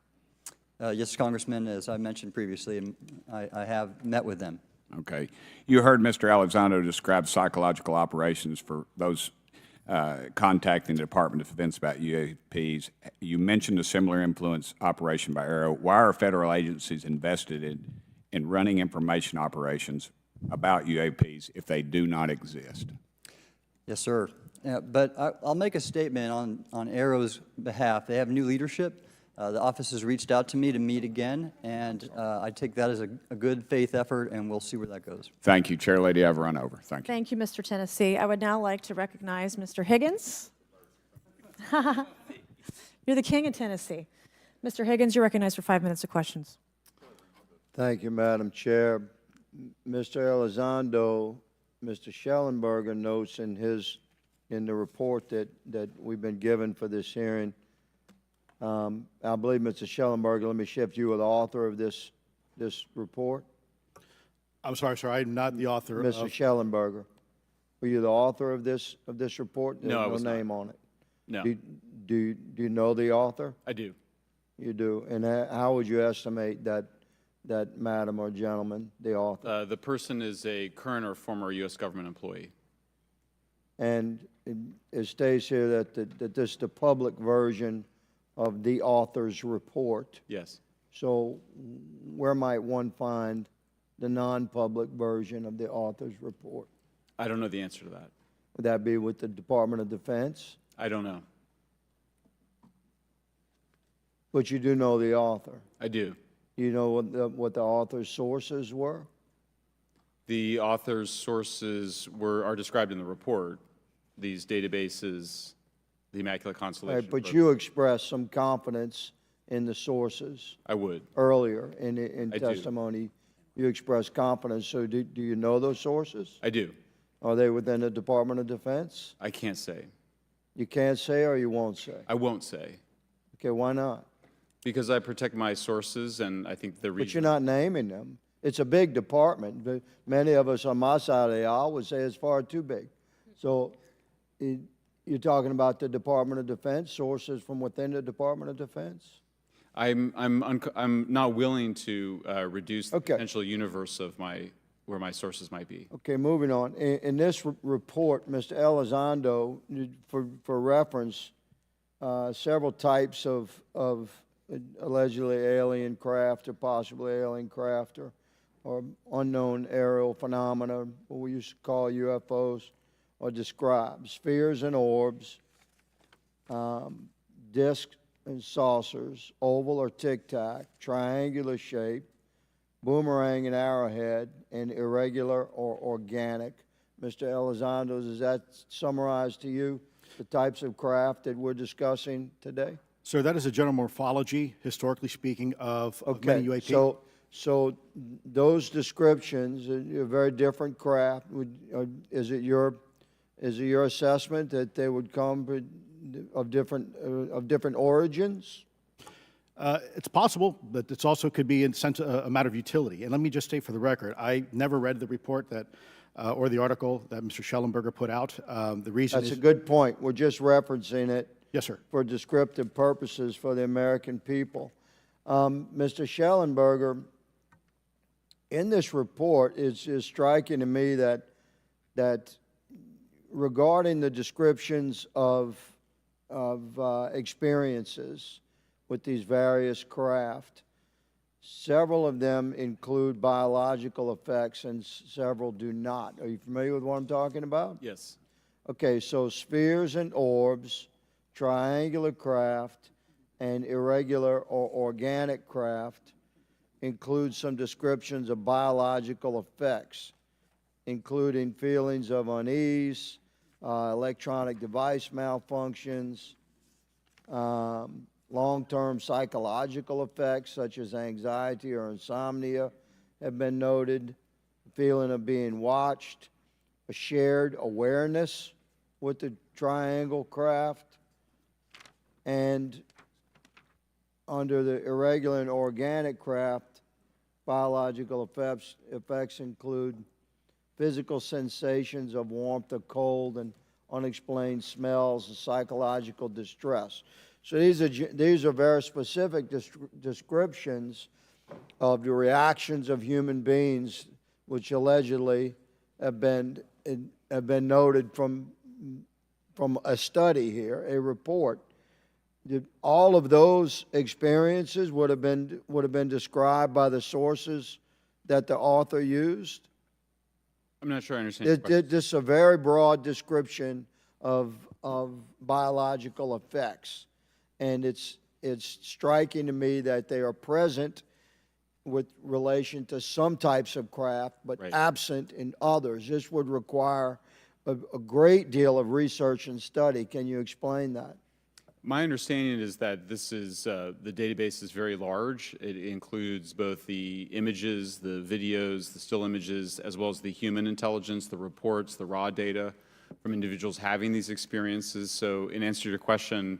Yes, Congressman, as I mentioned previously, I have met with them. Okay. You heard Mr. Elizondo describe psychological operations for those contacting the Department of Defense about UAPs. You mentioned a similar influence operation by ARROW. Why are federal agencies invested in running information operations about UAPs if they do not exist? Yes, sir. But I'll make a statement on ARROW's behalf. They have new leadership. The office has reached out to me to meet again, and I take that as a good faith effort, and we'll see where that goes. Thank you. Chair Lady, I've run over. Thank you. Thank you, Mr. Tennessee. I would now like to recognize Mr. Higgins. You're the king of Tennessee. Mr. Higgins, you're recognized for 5 minutes of questions. Thank you, Madam Chair. Mr. Elizondo, Mr. Shellenberger notes in the report that we've been given for this hearing. I believe, Mr. Shellenberger, let me shift you are the author of this report. I'm sorry, sir, I'm not the author Mr. of... Shellenberger, were you the author of this report? No, I There's was not. name on it. No, Do you know the author? I do. You do. And how would you estimate that madam or gentleman, the author? The person is a current or former U.S. government employee. And it states here that this is the public version of the author's report. Yes. So where might one find the non-public version of the author's report? I don't know the answer to that. Would that be with the Department of Defense? I don't know. But you do know the author. I do. You know what the author's sources were? The author's sources are described in the report. These databases, the Immaculate Constellation. Right, but you expressed some confidence in the sources I would. earlier in I do. testimony. You expressed confidence. So do you know those sources? I do. Are they within the Department of Defense? I can't say. You can't say or you won't say? I won't say. Okay, why not? Because I protect my sources, and I think the But reason. you're not naming them. It's a big department. But many of us on my side of the aisle would say it's far too big. So you're talking about the Department of Defense, sources from within the Department of Defense? I'm not willing to reduce the Okay. potential universe of where my sources might be. Okay, moving on. In this report, Mr. Elizondo, for reference, several types of allegedly alien craft or possibly alien craft or unknown aerial phenomena, what we used to call UFOs, are described. Spheres and orbs, discs and saucers, oval or tic-tac, triangular shape, boomerang and arrowhead, and irregular or organic. Mr. Elizondo, does that summarize to you the types of craft that we're discussing today? Sir, that is a general morphology, historically speaking, of many UAP. So those descriptions are very different craft. Is it your assessment that they would come of different origins? It's possible, but it's also could be a matter of utility. And let me just state for the record, I never read the report that, or the article that Mr. Shellenberger put out. The reason That's is... a good point. We're just referencing it. Yes, sir. For descriptive purposes for the American people. Mr. Shellenberger, in this report, it's striking to me that regarding the descriptions of experiences with these various craft, several of them include biological effects and several do not. Are you familiar with what I'm talking about? Yes. Okay, so spheres and orbs, triangular craft, and irregular or organic craft includes some descriptions of biological effects, including feelings of unease, electronic device malfunctions, long-term psychological effects such as anxiety or insomnia have been noted, feeling of being watched, a shared awareness with the triangle craft, and under the irregular and organic craft, biological effects include physical sensations of warmth or cold and unexplained smells and psychological distress. So these are very specific descriptions of the reactions of human beings, which allegedly have been noted from a study here, a report. All of those experiences would have been described by the sources that the author used. I'm not sure I understand your question. This is a very broad description of biological effects, and it's striking to me that they are present with relation to some types of craft, but absent in others. This would require a great deal of research and study. Can you explain that? My understanding is that this is, the database is very large. It includes both the images, the videos, the still images, as well as the human intelligence, the reports, the raw data from individuals having these experiences. So in answer to your question,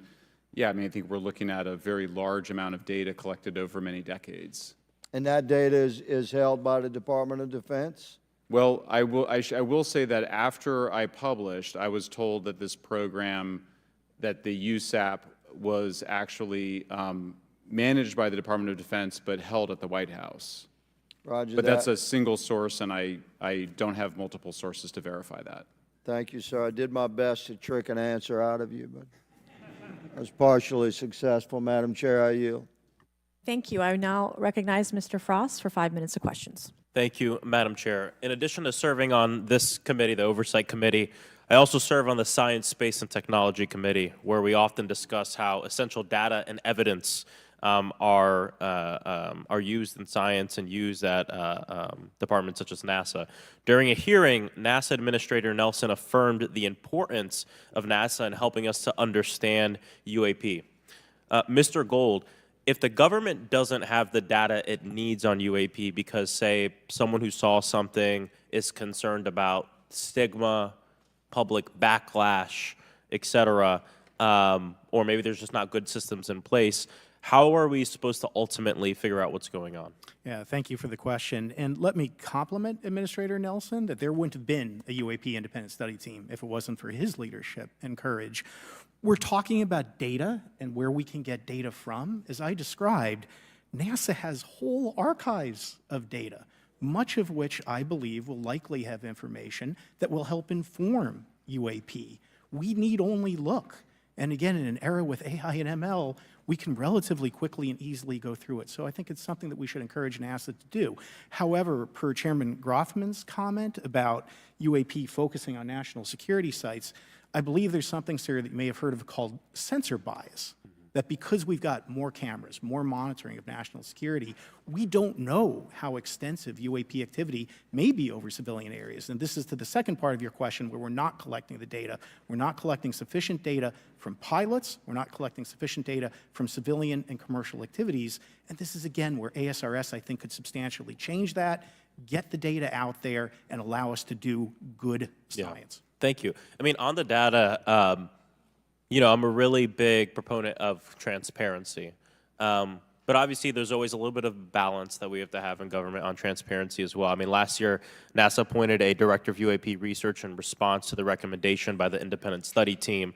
yeah, I mean, I think we're looking at a very large amount of data collected over many decades. And that data is held by the Department of Defense? Well, I will say that after I published, I was told that this program, that the USAP was actually managed by the Department of Defense, but held at the White House. Roger But that. that's a single source, and I don't have multiple sources to verify that. Thank you, sir. I did my best to trick an answer out of you, but I was partially successful. Madam Chair, I yield. Thank you. I now recognize Mr. Frost for 5 minutes of questions. Thank you, Madam Chair. In addition to serving on this committee, the Oversight Committee, I also serve on the Science, Space, and Technology Committee, where we often discuss how essential data and evidence are used in science and used at departments such as NASA. During a hearing, NASA Administrator Nelson affirmed the importance of NASA in helping us to understand UAP. Mr. Gold, if the government doesn't have the data it needs on UAP because, say, someone who saw something is concerned about stigma, public backlash, et cetera, or maybe there's just not good systems in place, how are we supposed to ultimately figure out what's going on? Yeah, thank you for the question. And let me compliment Administrator Nelson that there wouldn't have been a UAP independent study team if it wasn't for his leadership and courage. We're talking about data and where we can get data from. As I described, NASA has whole archives of data, much of which I believe will likely have information that will help inform UAP. We need only look. And again, in an era with AI and ML, we can relatively quickly and easily go through it. So I think it's something that we should encourage NASA to do. However, per Chairman Grothman's comment about UAP focusing on national security sites, I believe there's something, sir, that you may have heard of called sensor bias. That because we've got more cameras, more monitoring of national security, we don't know how extensive UAP activity may be over civilian areas. And this is to the second part of your question where we're not collecting the data. We're not collecting sufficient data from pilots. We're not collecting sufficient data from civilian and commercial activities. And this is, again, where ASRS, I think, could substantially change that, get the data out there, and allow us to do good science. Yeah. Thank you. I mean, on the data, you know, I'm a really big proponent of transparency. But obviously, there's always a little bit of balance that we have to have in government on transparency as well. I mean, last year, NASA appointed a director of UAP research in response to the recommendation by the independent study team.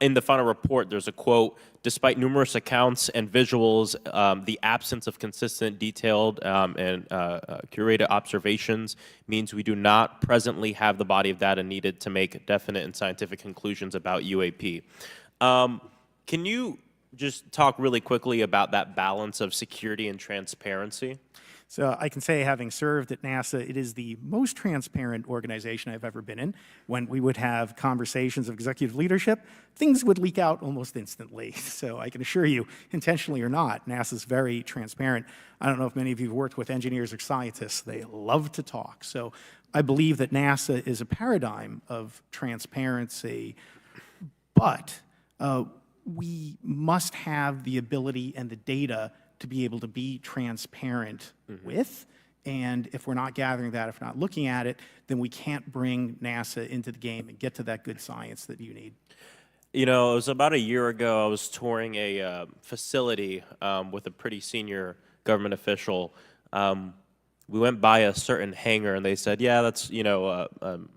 In the final report, there's a quote, "Despite numerous accounts and visuals, the absence of consistent, detailed, and curated observations means we do not presently have the body of data needed to make definite and scientific conclusions about UAP." Can you just talk really quickly about that balance of security and transparency? So I can say, having served at NASA, it is the most transparent organization I've ever been in. When we would have conversations of executive leadership, things would leak out almost instantly. So I can assure you, intentionally or not, NASA's very transparent. I don't know if many of you have worked with engineers or scientists. They love to talk. So I believe that NASA is a paradigm of transparency, but we must have the ability and the data to be able to be transparent with. And if we're not gathering that, if we're not looking at it, then we can't bring NASA into the game and get to that good science that you need. You know, it was about a year ago, I was touring a facility with a pretty senior government official. We went by a certain hangar, and they said, yeah, that's, you know,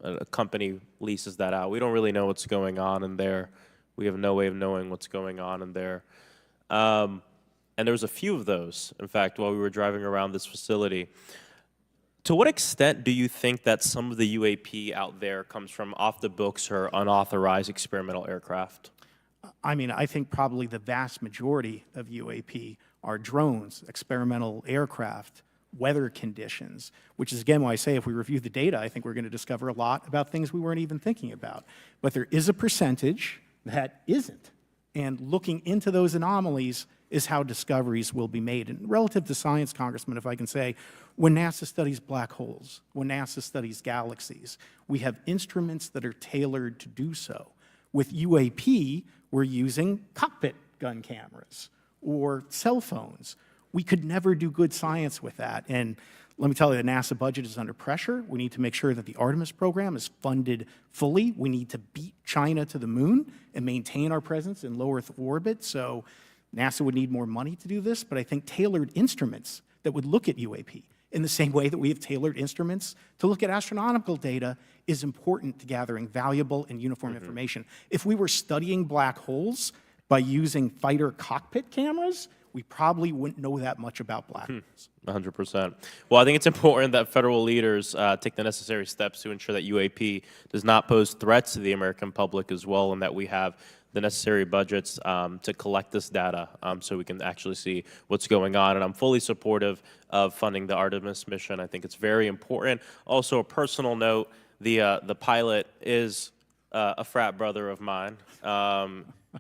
a company leases that out. We don't really know what's going on in there. We have no way of knowing what's going on in there. And there was a few of those, in fact, while we were driving around this facility. To what extent do you think that some of the UAP out there comes from off the books or unauthorized experimental aircraft? I mean, I think probably the vast majority of UAP are drones, experimental aircraft, weather conditions, which is, again, why I say if we review the data, I think we're going to discover a lot about things we weren't even thinking about. But there is a percentage that isn't. And looking into those anomalies is how discoveries will be made. And relative to science, Congressman, if I can say, when NASA studies black holes, when NASA studies galaxies, we have instruments that are tailored to do so. With UAP, we're using cockpit gun cameras or cell phones. We could never do good science with that. And let me tell you, the NASA budget is under pressure. We need to make sure that the Artemis program is funded fully. We need to beat China to the moon and maintain our presence in low Earth orbit. So NASA would need more money to do this, but I think tailored instruments that would look at UAP in the same way that we have tailored instruments to look at astronomical data is important to gathering valuable and uniform information. If we were studying black holes by using fighter cockpit cameras, we probably wouldn't know that much about black holes. 100%. Well, I think it's important that federal leaders take the necessary steps to ensure that UAP does not pose threats to the American public as well, and that we have the necessary budgets to collect this data so we can actually see what's going on. And I'm fully supportive of funding the Artemis mission. I think it's very important. Also, a personal note, the pilot is a frat brother of mine.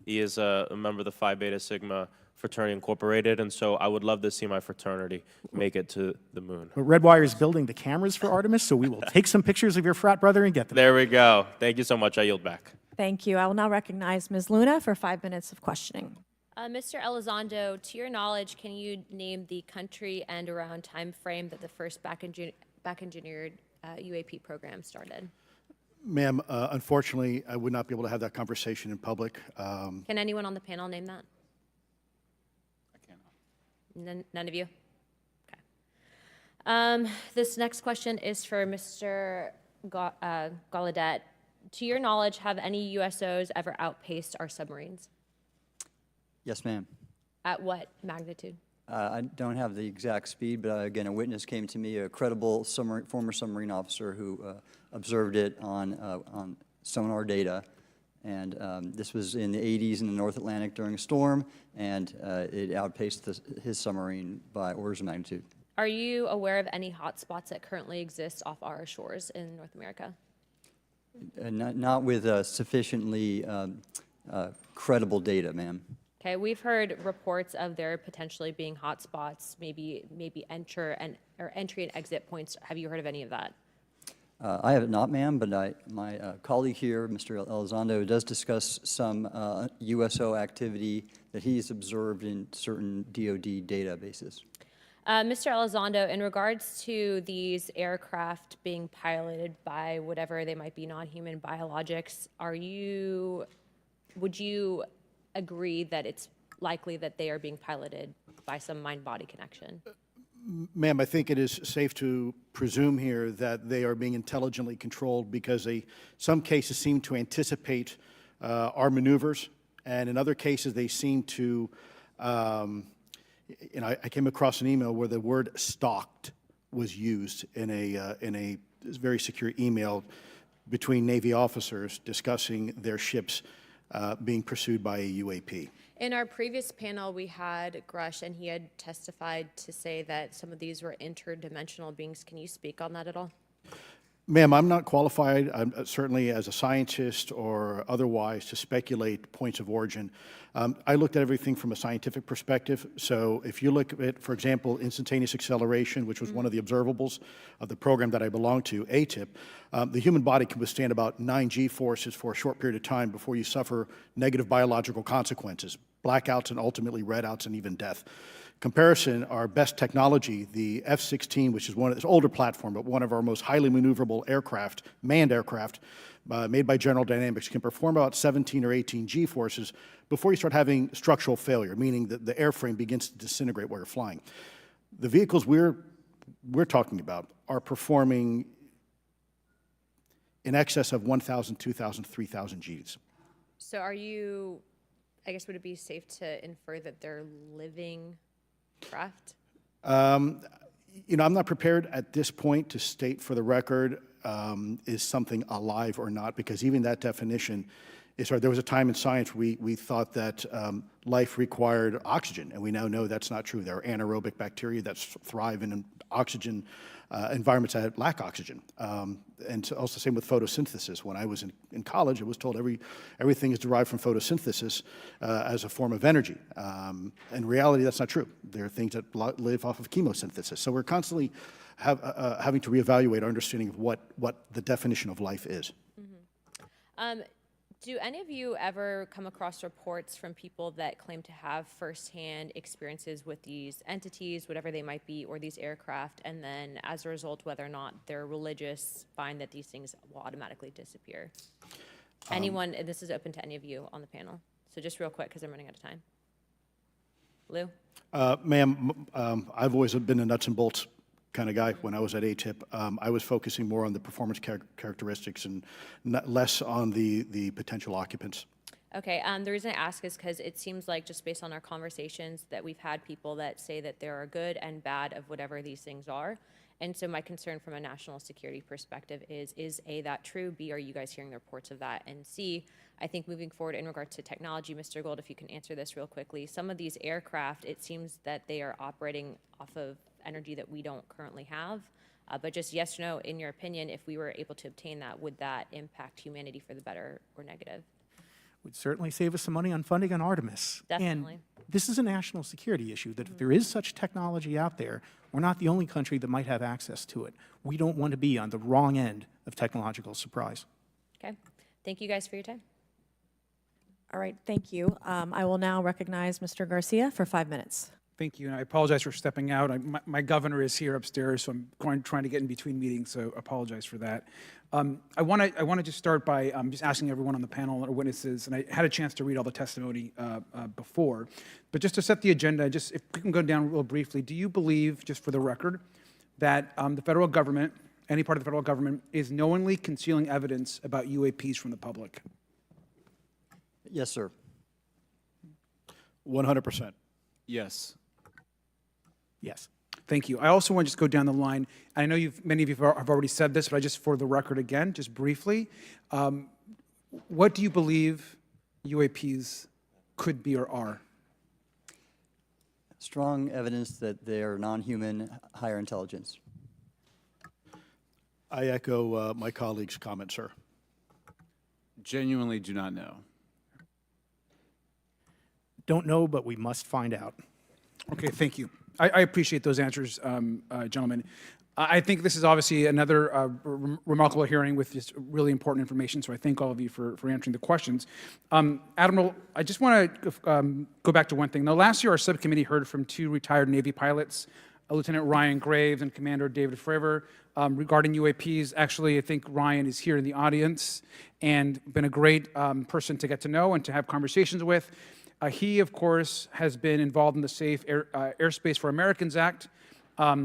He is a member of the Phi Beta Sigma Fraternity Incorporated, and so I would love to see my fraternity make it to the moon. But Redwire is building the cameras for Artemis, so we will take some pictures of your frat brother and get them. There we go. Thank you so much. I yield back. Thank you. I will now recognize Ms. Luna for 5 minutes of questioning. Mr. Elizondo, to your knowledge, can you name the country and around time frame that the first back-engineered UAP program started? Ma'am, unfortunately, I would not be able to have that conversation in public. Can anyone on the panel name that? None of you? Okay. This next question is for Mr. Gallaudet. To your knowledge, have any USOs ever outpaced our submarines? Yes, ma'am. At what magnitude? I don't have the exact speed, but again, a witness came to me, a credible former submarine officer who observed it on sonar data. And this was in the 80s in the North Atlantic during a storm, and it outpaced his submarine by orders of magnitude. Are you aware of any hotspots that currently exist off our shores in North America? Not with sufficiently credible data, ma'am. Okay, we've heard reports of there potentially being hotspots, maybe entry and exit points. Have you heard of any of that? I have it not, ma'am, but my colleague here, Mr. Elizondo, does discuss some USO activity that he's observed in certain DoD databases. Mr. Elizondo, in regards to these aircraft being piloted by whatever they might be, non-human biologics, would you agree that it's likely that they are being piloted by some mind-body connection? Ma'am, I think it is safe to presume here that they are being intelligently controlled because some cases seem to anticipate our maneuvers, and in other cases they seem to, I came across an email where the word stalked was used in a very secure email between Navy officers discussing their ships being pursued by a UAP. In our previous panel, we had Grush, and he had testified to say that some of these were interdimensional beings. Can you speak on that at all? Ma'am, I'm not qualified, certainly as a scientist or otherwise, to speculate points of origin. I looked at everything from a scientific perspective. So if you look at, for example, instantaneous acceleration, which was one of the observables of the program that I belong to, ATIP, the human body can withstand about 9 G-forces for a short period of time before you suffer negative biological consequences, blackouts and ultimately redouts and even death. Comparison, our best technology, the F-16, which is one of this older platform, but one of our most highly maneuverable aircraft, manned aircraft, made by General Dynamics, can perform about 17 or 18 G-forces before you start having structural failure, meaning that the airframe begins to disintegrate while you're flying. The vehicles we're talking about are performing in excess of 1,000, 2,000, 3,000 Gs. So are you, I guess, would it be safe to infer that they're living craft? You know, I'm not prepared at this point to state for the record is something alive or not, because even that definition is hard. There was a time in science we thought that life required oxygen, and we now know that's not true. There are anaerobic bacteria that thrive in oxygen environments that lack oxygen. And so also same with photosynthesis. When I was in college, I was told everything is derived from photosynthesis as a form of energy. In reality, that's not true. There are things that live off of chemosynthesis. So we're constantly having to reevaluate our understanding of what the definition of life is. Mm-hmm. Do any of you ever come across reports from people that claim to have firsthand experiences with these entities, whatever they might be, or these aircraft, and then as a result, whether or not they're religious, find that these things will automatically disappear? Anyone, and this is open to any of you on the panel. So just real quick, because I'm running out of time. Lou? Ma'am, I've always been a nuts and bolts kind of guy. When I was at ATIP, I was focusing more on the performance characteristics and less on the potential occupants. Okay, the reason I ask is because it seems like, just based on our conversations, that we've had people that say that there are good and bad of whatever these things are. And so my concern from a national security perspective is A, that true? B, are you guys hearing the reports of that? And C, I think moving forward in regard to technology, Mr. Gold, if you can answer this real quickly, some of these aircraft, it seems that they are operating off of energy that we don't currently have. But just yes or no, in your opinion, if we were able to obtain that, would that impact humanity for the better or negative? Would certainly save us some money on funding on Artemis. Definitely. And this is a national security issue, that if there is such technology out there, we're not the only country that might have access to it. We don't want to be on the wrong end of technological surprise. Okay. Thank you guys for your time. All right, thank you. I will now recognize Mr. Garcia for 5 minutes. Thank you, and I apologize for stepping out. My governor is here upstairs, so I'm trying to get in between meetings, so apologize for that. I want to just start by just asking everyone on the panel or witnesses, and I had a chance to read all the testimony before, but just to set the agenda, just if we can go down real briefly, do you believe, just for the record, that the federal government, any part of the federal government, is knowingly concealing evidence about UAPs from the public? Yes, sir. 100%. Yes. Yes. Thank you. I also want to just go down the line. I know many of you have already said this, but I just, for the record again, just briefly, what do you believe UAPs could be or are? Strong evidence that they are non-human, higher intelligence. I echo my colleague's comment, sir. Genuinely do not know. Don't know, but we must find out. Okay, thank you. I appreciate those answers, gentlemen. I think this is obviously another remarkable hearing with just really important information, so I thank all of you for answering the questions. Admiral, I just want to go back to one thing. Now, last year, our subcommittee heard from 2 retired Navy pilots, Lieutenant Ryan Graves and Commander David Fravor, regarding UAPs. Actually, I think Ryan is here in the audience and been a great person to get to know and to have conversations with. He, of course, has been involved in the Safe Airspace for Americans Act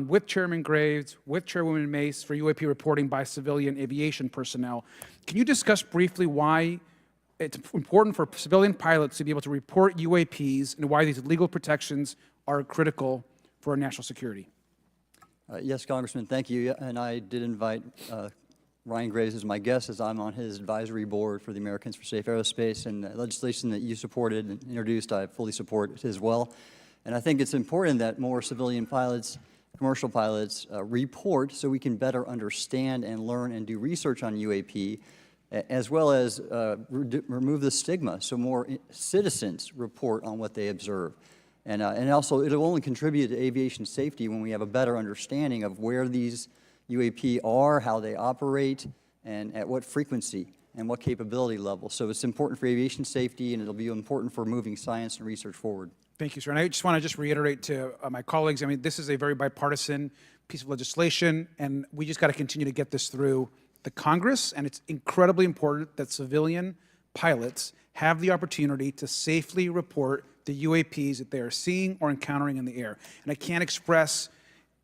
with Chairman Graves, with Chairwoman Mace for UAP reporting by civilian aviation personnel. Can you discuss briefly why it's important for civilian pilots to be able to report UAPs and why these legal protections are critical for our national security? Yes, Congressman, thank you. And I did invite Ryan Graves is my guest, as I'm on his advisory board for the Americans for Safe Aerospace, and the legislation that you supported and introduced, I fully support as well. And I think it's important that more civilian pilots, commercial pilots, report so we can better understand and learn and do research on UAP, as well as remove the stigma so more citizens report on what they observe. And also, it'll only contribute to aviation safety when we have a better understanding of where these UAP are, how they operate, and at what frequency and what capability level. So it's important for aviation safety, and it'll be important for moving science and research forward. Thank you, sir. And I just want to reiterate to my colleagues, I mean, this is a very bipartisan piece of legislation, and we just got to continue to get this through the Congress, and it's incredibly important that civilian pilots have the opportunity to safely report the UAPs that they are seeing or encountering in the air. And I can't express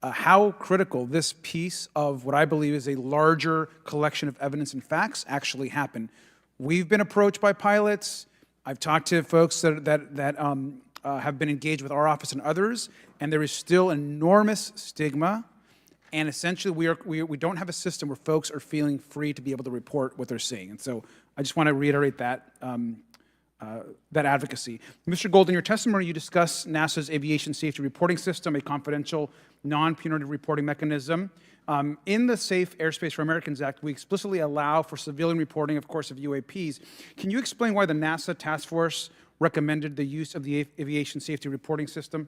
how critical this piece of what I believe is a larger collection of evidence and facts actually happened. We've been approached by pilots. I've talked to folks that have been engaged with our office and others, and there is still enormous stigma. And essentially, we don't have a system where folks are feeling free to be able to report what they're seeing. And so I just want to reiterate that advocacy. Mr. Gold, in your testimony, you discuss NASA's Aviation Safety Reporting System, a confidential, non-punitive reporting mechanism. In the Safe Airspace for Americans Act, we explicitly allow for civilian reporting, of course, of UAPs. Can you explain why the NASA task force recommended the use of the Aviation Safety Reporting System?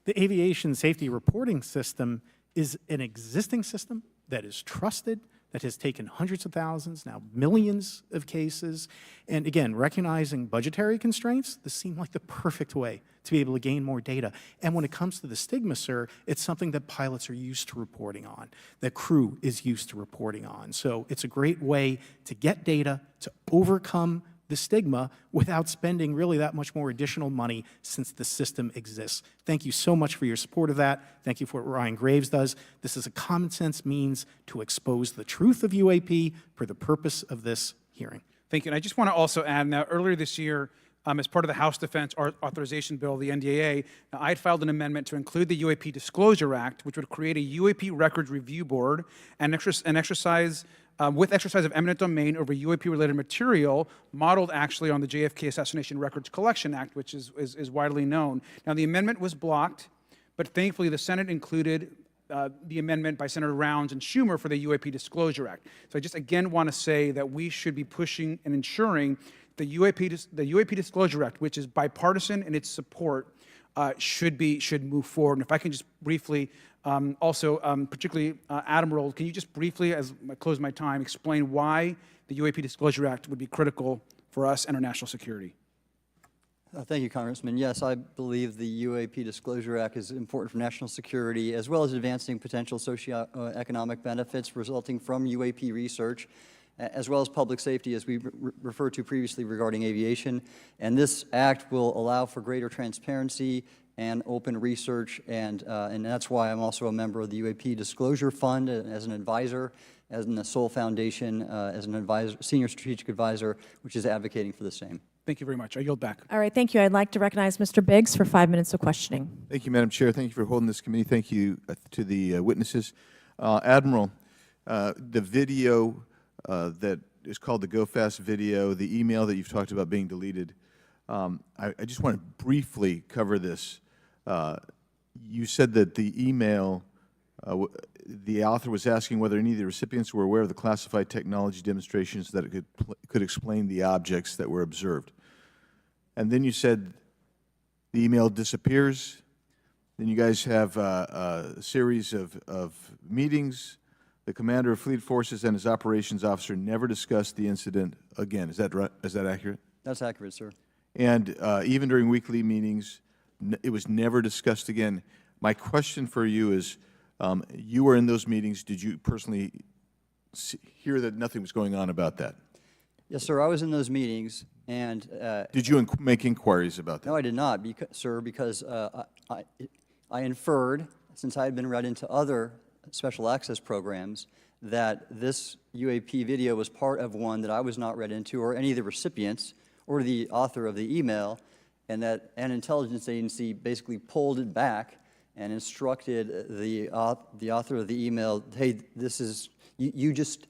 The Aviation Safety Reporting System is an existing system that is trusted, that has taken hundreds of thousands, now millions of cases. And again, recognizing budgetary constraints, this seemed like the perfect way to be able to gain more data. And when it comes to the stigma, sir, it's something that pilots are used to reporting on, that crew is used to reporting on. So it's a great way to get data, to overcome the stigma without spending really that much more additional money since the system exists. Thank you so much for your support of that. Thank you for what Ryan Graves does. This is a common sense means to expose the truth of UAP for the purpose of this hearing. Thank you. And I just want to also add, now earlier this year, as part of the House Defense Authorization Bill, the NDAA, I had filed an amendment to include the UAP Disclosure Act, which would create a UAP Records Review Board and exercise with exercise of eminent domain over UAP-related material, modeled actually on the JFK Assassination Records Collection Act, which is widely known. Now, the amendment was blocked, but thankfully the Senate included the amendment by Senator Rounds and Schumer for the UAP Disclosure Act. So I just again want to say that we should be pushing and ensuring the UAP Disclosure Act, which is bipartisan in its support, should move forward. And if I can just briefly, particularly Admiral, can you just briefly, as I close my time, explain why the UAP Disclosure Act would be critical for us and our national security? Thank you, Congressman. Yes, I believe the UAP Disclosure Act is important for national security, as well as advancing potential socioeconomic benefits resulting from UAP research, as well as public safety, as we referred to previously regarding aviation. And this act will allow for greater transparency and open research, and that's why I'm also a member of the UAP Disclosure Fund as an advisor, as in the Sol Foundation as an advisor, senior strategic advisor, which is advocating for the same. Thank you very much. I yield back. All right, thank you. I'd like to recognize Mr. Biggs for 5 minutes of questioning. Thank you, Madam Chair. Thank you for holding this committee. Thank you to the witnesses. Admiral, the video that is called the Go Fast video, the email that you've talked about being deleted, I just want to briefly cover this. You said that the email, the author was asking whether any of the recipients were aware of the classified technology demonstrations that it could explain the objects that were observed. And then you said the email disappears. Then you guys have a series of meetings. The commander of fleet forces and his operations officer never discussed the incident again. Is that right? Is that accurate? That's accurate, sir. And even during weekly meetings, it was never discussed again. My question for you is, you were in those meetings. Did you personally hear that nothing was going on about that? Yes, sir. I was in those meetings, and did you make inquiries about that? No, I did not, sir, because I inferred, since I had been read into other special access programs, that this UAP video was part of one that I was not read into, or any of the recipients, or the author of the email, and that an intelligence agency basically pulled it back and instructed the author of the email, hey, this is You just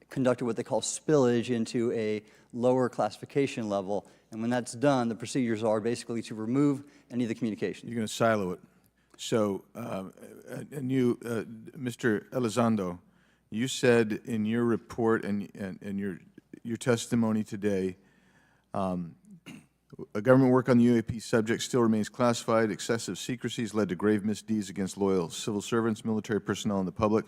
conducted what they call spillage into a lower classification level, and when that's done, the procedures are basically to remove any of the communication. You're going to silo it. So, and you, Mr. Elizondo, you said in your report and your testimony today, a government work on the UAP subject still remains classified. Excessive secrecy has led to grave misdeeds against loyal civil servants, military personnel, and the public,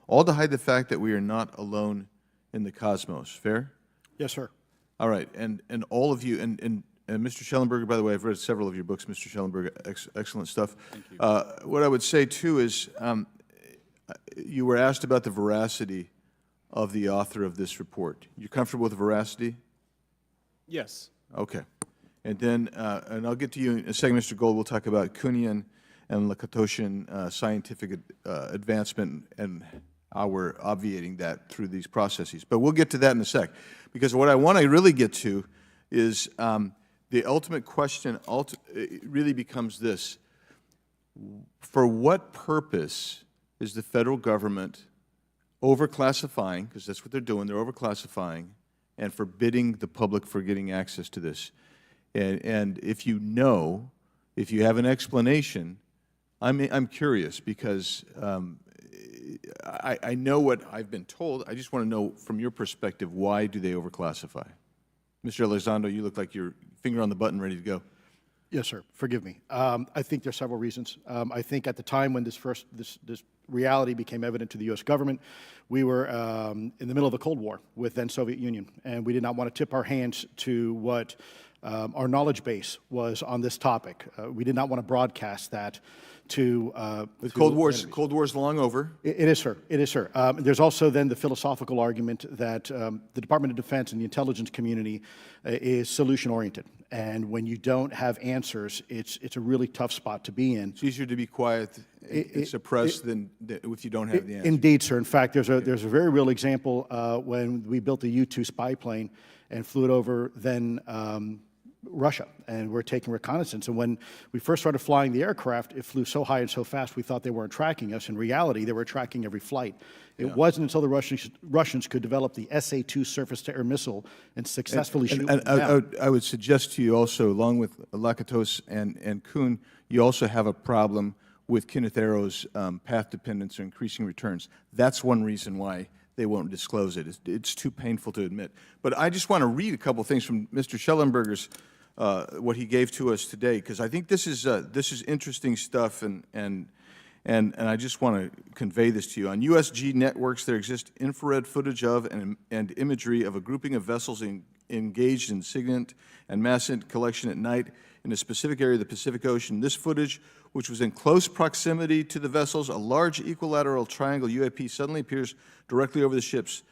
all to hide the fact that we are not alone in the cosmos. Fair? Yes, sir. All right, and all of you, and Mr. Shellenberger, by the way, I've read several of your books, Mr. Shellenberger, excellent stuff. Thank you. What I would say, too, is you were asked about the veracity of the author of this report. You're comfortable with the veracity? Yes. Okay. And then, and I'll get to you in a second, Mr. Gold. We'll talk about Kuhnian and Lakatoshian scientific advancement and how we're obviating that through these processes. But we'll get to that in a sec. Because what I want to really get to is the ultimate question it really becomes this. For what purpose is the federal government overclassifying, because that's what they're doing, they're overclassifying, and forbidding the public for getting access to this? And if you know, if you have an explanation, I'm curious, because I know what I've been told. I just want to know from your perspective, why do they overclassify? Mr. Elizondo, you look like your finger on the button ready to go. Yes, sir. Forgive me. I think there are several reasons. I think at the time when this reality became evident to the U.S. government, we were in the middle of the Cold War with then Soviet Union, and we did not want to tip our hands to what our knowledge base was on this topic. We did not want to broadcast that to Cold War's long over. It is, sir. It is, sir. There's also then the philosophical argument that the Department of Defense and the intelligence community is solution-oriented. And when you don't have answers, it's a really tough spot to be in. It's easier to be quiet and suppressed than if you don't have the answer. Indeed, sir. In fact, there's a very real example when we built the U-2 spy plane and flew it over then Russia, and we're taking reconnaissance. And when we first started flying the aircraft, it flew so high and so fast we thought they weren't tracking us. In reality, they were tracking every flight. It wasn't until the Russians could develop the SA-2 surface-to-air missile and successfully shoot them down. I would suggest to you also, along with Lakatos and Kuhn, you also have a problem with Kenneth Arrow's path dependence or increasing returns. That's one reason why they won't disclose it. It's too painful to admit. But I just want to read a couple things from Mr. Shellenberger's what he gave to us today, because I think this is interesting stuff, and I just want to convey this to you. On USG networks, there exists infrared footage of and imagery of a grouping of vessels engaged in SIGINT and mass collection at night in a specific area of the Pacific Ocean. This footage, which was in close proximity to the vessels, a large equilateral triangle UAP suddenly appears directly over the ships.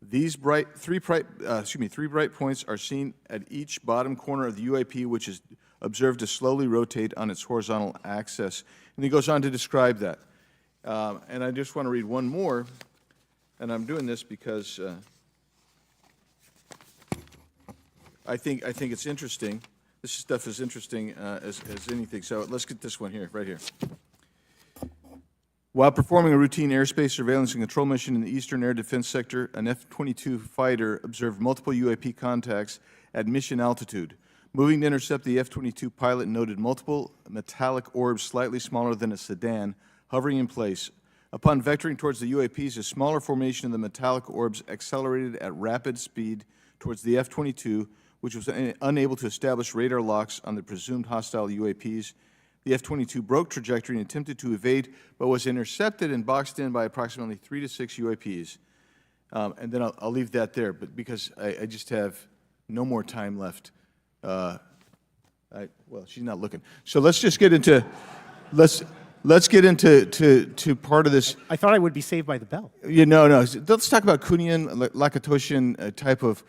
These three bright points are seen at each bottom corner of the UAP, which is observed to slowly rotate on its horizontal axis. And he goes on to describe that. And I just want to read one more, and I'm doing this because I think it's interesting. This stuff is interesting as anything. So let's get this one here, right here. While performing a routine airspace surveillance and control mission in the Eastern Air Defense Sector, an F-22 fighter observed multiple UAP contacts at mission altitude. Moving to intercept the F-22 pilot noted multiple metallic orbs slightly smaller than a sedan hovering in place. Upon vectoring towards the UAPs, a smaller formation of the metallic orbs accelerated at rapid speed towards the F-22, which was unable to establish radar locks on the presumed hostile UAPs. The F-22 broke trajectory and attempted to evade, but was intercepted and boxed in by approximately 3 to 6 UAPs. And then I'll leave that there, but because I just have no more time left. Well, she's not looking. So let's just get into let's get into part of this. I thought I would be saved by the bell. No. Let's talk about Kuhnian, Lakatoshian type of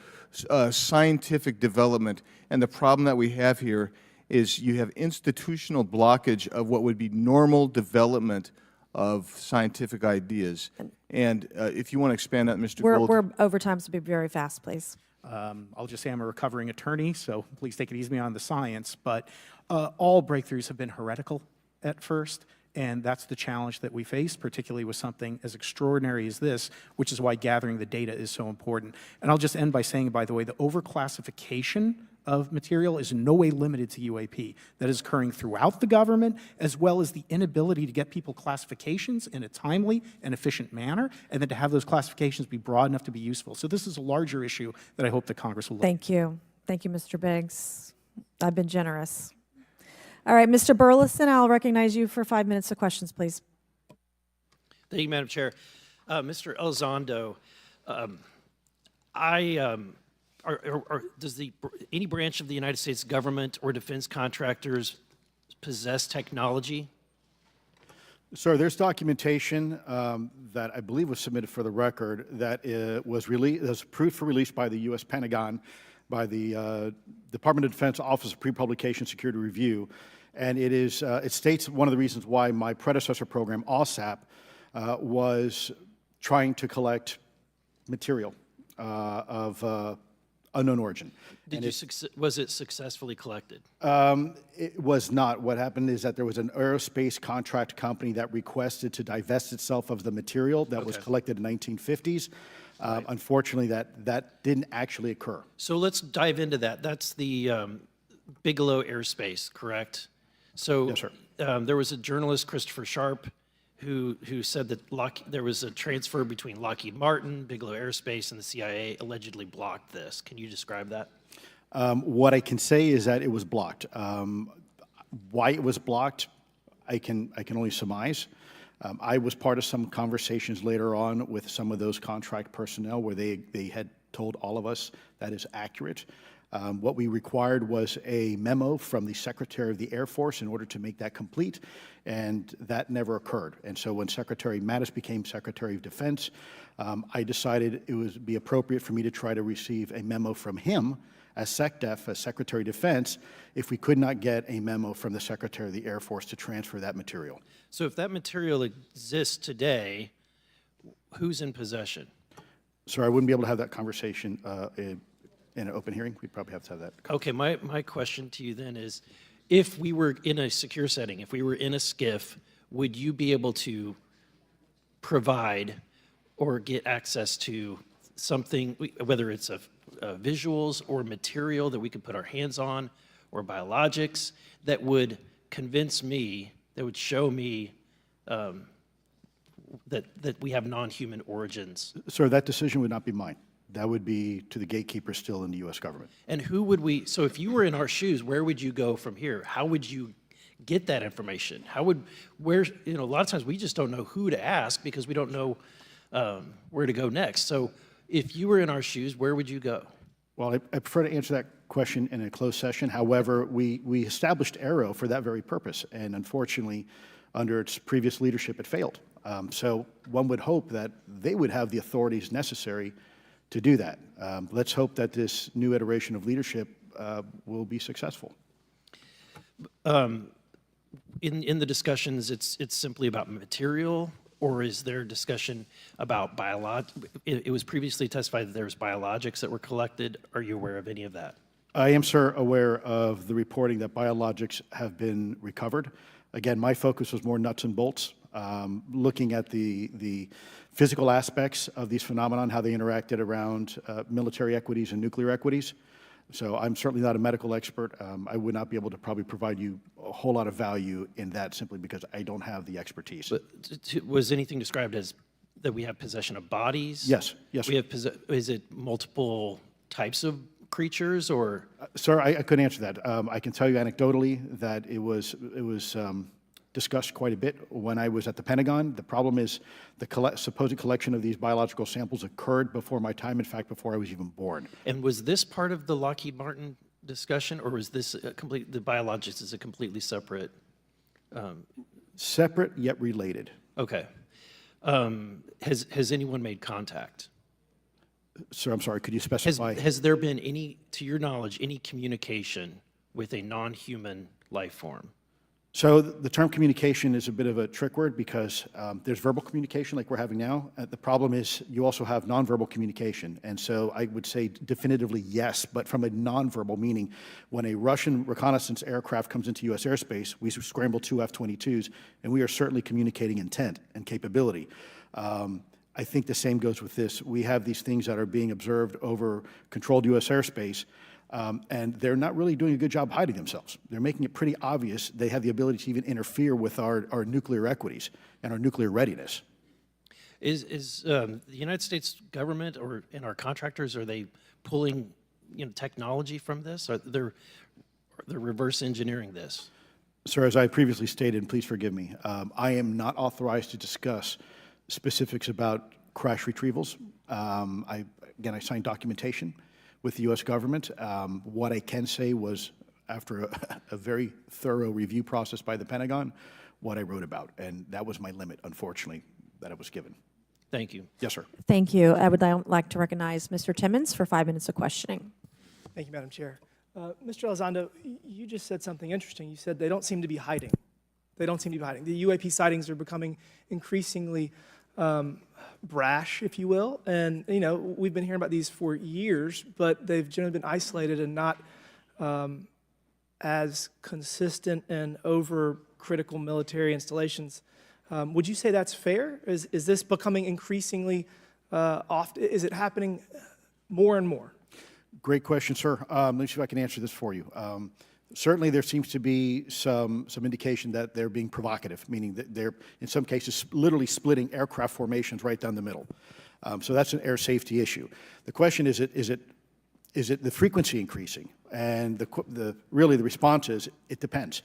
scientific development, and the problem that we have here is you have institutional blockage of what would be normal development of scientific ideas. And if you want to expand that, Mr. Gold. We're over time, so be very fast, please. I'll just say I'm a recovering attorney, so please take it easy on the science. But all breakthroughs have been heretical at first, And that's the challenge that we face, particularly with something as extraordinary as this, which is why gathering the data is so important. And I'll just end by saying, by the way, the overclassification of material is in no way limited to UAP. That is occurring throughout the government, as well as the inability to get people classifications in a timely and efficient manner, and then to have those classifications be broad enough to be useful. So this is a larger issue that I hope that Congress will look at. Thank you. Thank you, Mr. Biggs. I've been generous. All right, Mr. Burleson, I'll recognize you for 5 minutes of questions, please. Thank you, Madam Chair. Mr. Elizondo, does any branch of the United States government or defense contractors possess technology? Sir, there's documentation that I believe was submitted for the record that was approved for release by the U.S. Pentagon, by the Department of Defense Office of Pre-Publication Security Review, and it states one of the reasons why my predecessor program, OSAP, was trying to collect material of unknown origin. Was it successfully collected? It was not. What happened is that there was an aerospace contract company that requested to divest itself of the material that was collected in the 1950s. Right. Unfortunately, that didn't actually occur. So let's dive into that. That's the Bigelow Airspace, correct? So yes, sir. There was a journalist, Christopher Sharp, who said that there was a transfer between Lockheed Martin, Bigelow Aerospace, and the CIA allegedly blocked this. Can you describe that? What I can say is that it was blocked. Why it was blocked, I can only surmise. I was part of some conversations later on with some of those contract personnel where they had told all of us that is accurate. What we required was a memo from the Secretary of the Air Force in order to make that complete, and that never occurred. And so when Secretary Mattis became Secretary of Defense, I decided it would be appropriate for me to try to receive a memo from him as SecDef, as Secretary of Defense, if we could not get a memo from the Secretary of the Air Force to transfer that material. So if that material exists today, who's in possession? Sir, I wouldn't be able to have that conversation in an open hearing. We'd probably have to have that. Okay, my question to you then is, if we were in a secure setting, if we were in a SCIF, would you be able to provide or get access to something, whether it's visuals or material that we could put our hands on, or biologics, that would convince me, that would show me that we have non-human origins? Sir, that decision would not be mine. That would be to the gatekeeper still in the U.S. government. And who would we, so if you were in our shoes, where would you go from here? How would you get that information? A lot of times we just don't know who to ask because we don't know where to go next. So if you were in our shoes, where would you go? Well, I prefer to answer that question in a closed session. However, we established AARO for that very purpose, and unfortunately, under its previous leadership, it failed. So one would hope that they would have the authorities necessary to do that. Let's hope that this new iteration of leadership will be successful. In the discussions, it's simply about material, or is there discussion about it was previously testified that there was biologics that were collected. Are you aware of any of that? I am, sir, aware of the reporting that biologics have been recovered. Again, my focus was more nuts and bolts, looking at the physical aspects of these phenomena, how they interacted around military equities and nuclear equities. So I'm certainly not a medical expert. I would not be able to probably provide you a whole lot of value in that simply because I don't have the expertise. But was anything described as that we have possession of bodies? Yes, yes. Is it multiple types of creatures, or? Sir, I couldn't answer that. I can tell you anecdotally that it was discussed quite a bit when I was at the Pentagon. The problem is the supposed collection of these biological samples occurred before my time, in fact, before I was even born. And was this part of the Lockheed Martin discussion, or was this the biologics is a completely separate? Separate yet related. Okay. Has anyone made contact? Sir, I'm sorry, could you specify? Has there been any, to your knowledge, any communication with a non-human life form? So the term communication is a bit of a trick word because there's verbal communication like we're having now. The problem is you also have nonverbal communication. And so I would say definitively yes, but from a nonverbal meaning, when a Russian reconnaissance aircraft comes into U.S. airspace, we scramble 2 F-22s, and we are certainly communicating intent and capability. I think the same goes with this. We have these things that are being observed over controlled U.S. airspace, and they're not really doing a good job hiding themselves. They're making it pretty obvious they have the ability to even interfere with our nuclear equities and our nuclear readiness. Is the United States government and our contractors, are they pulling technology from this? Or they're reverse engineering this? Sir, as I previously stated, and please forgive me, I am not authorized to discuss specifics about crash retrievals. I signed documentation with the U.S. government. What I can say was, after a very thorough review process by the Pentagon, what I wrote about, and that was my limit, unfortunately, that I was given. Thank you. Yes, sir. Thank you. I would now like to recognize Mr. Timmons for 5 minutes of questioning. Thank you, Madam Chair. Mr. Elizondo, you just said something interesting. You said they don't seem to be hiding. They don't seem to be hiding. The UAP sightings are becoming increasingly brash, if you will. And, we've been hearing about these for years, but they've generally been isolated and not as consistent and over critical military installations. Would you say that's fair? Is this becoming increasingly often? Is it happening more and more? Great question, sir. Let me see if I can answer this for you. Certainly, there seems to be some indication that they're being provocative, meaning that they're, in some cases, literally splitting aircraft formations right down the middle. So that's an air safety issue. The question is it the frequency increasing? And really the response is it depends.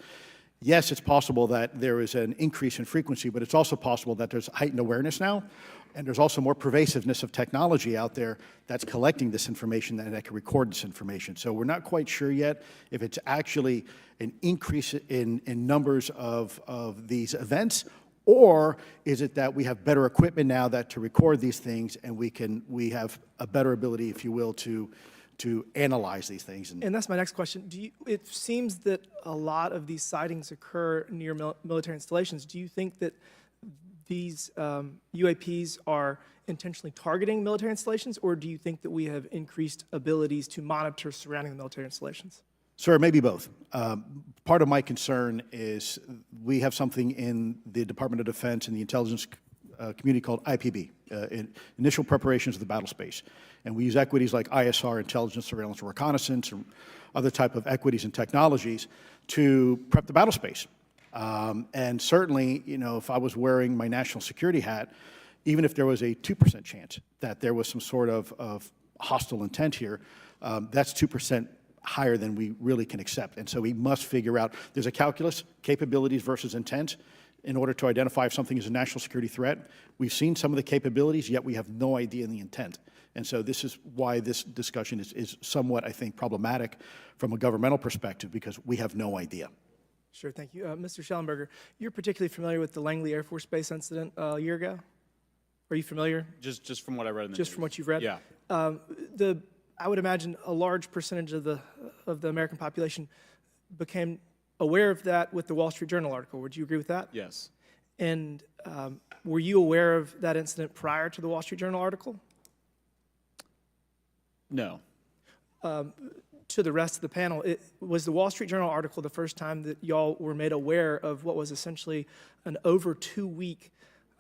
Yes, it's possible that there is an increase in frequency, but it's also possible that there's heightened awareness now, and there's also more pervasiveness of technology out there that's collecting this information and that can record this information. So we're not quite sure yet if it's actually an increase in numbers of these events, or is it that we have better equipment now that to record these things, and we have a better ability, if you will, to analyze these things. And that's my next question. It seems that a lot of these sightings occur near military installations. Do you think that these UAPs are intentionally targeting military installations, or do you think that we have increased abilities to monitor surrounding the military installations? Sir, maybe both. Part of my concern is we have something in the Department of Defense and the intelligence community called IPB, Initial Preparations of the Battle Space. And we use equities like ISR, intelligence, surveillance, and reconnaissance, and other type of equities and technologies to prep the battle space. And certainly, if I was wearing my national security hat, even if there was a 2% chance that there was some sort of hostile intent here, that's 2% higher than we really can accept. And so we must figure out, there's a calculus, capabilities versus intent, in order to identify if something is a national security threat. We've seen some of the capabilities, yet we have no idea in the intent. And so this is why this discussion is somewhat, I think, problematic from a governmental perspective, because we have no idea. Sure, thank you. Mr. Shellenberger, you're particularly familiar with the Langley Air Force Base incident a year ago? Are you familiar? Just from what I read in the Just news. from what you've read? Yeah. I would imagine a large percentage of the American population became aware of that with the Wall Street Journal article. Would you agree with that? Yes. And were you aware of that incident prior to the Wall Street Journal article? No. To the rest of the panel, was the Wall Street Journal article the first time that y'all were made aware of what was essentially an over 2-week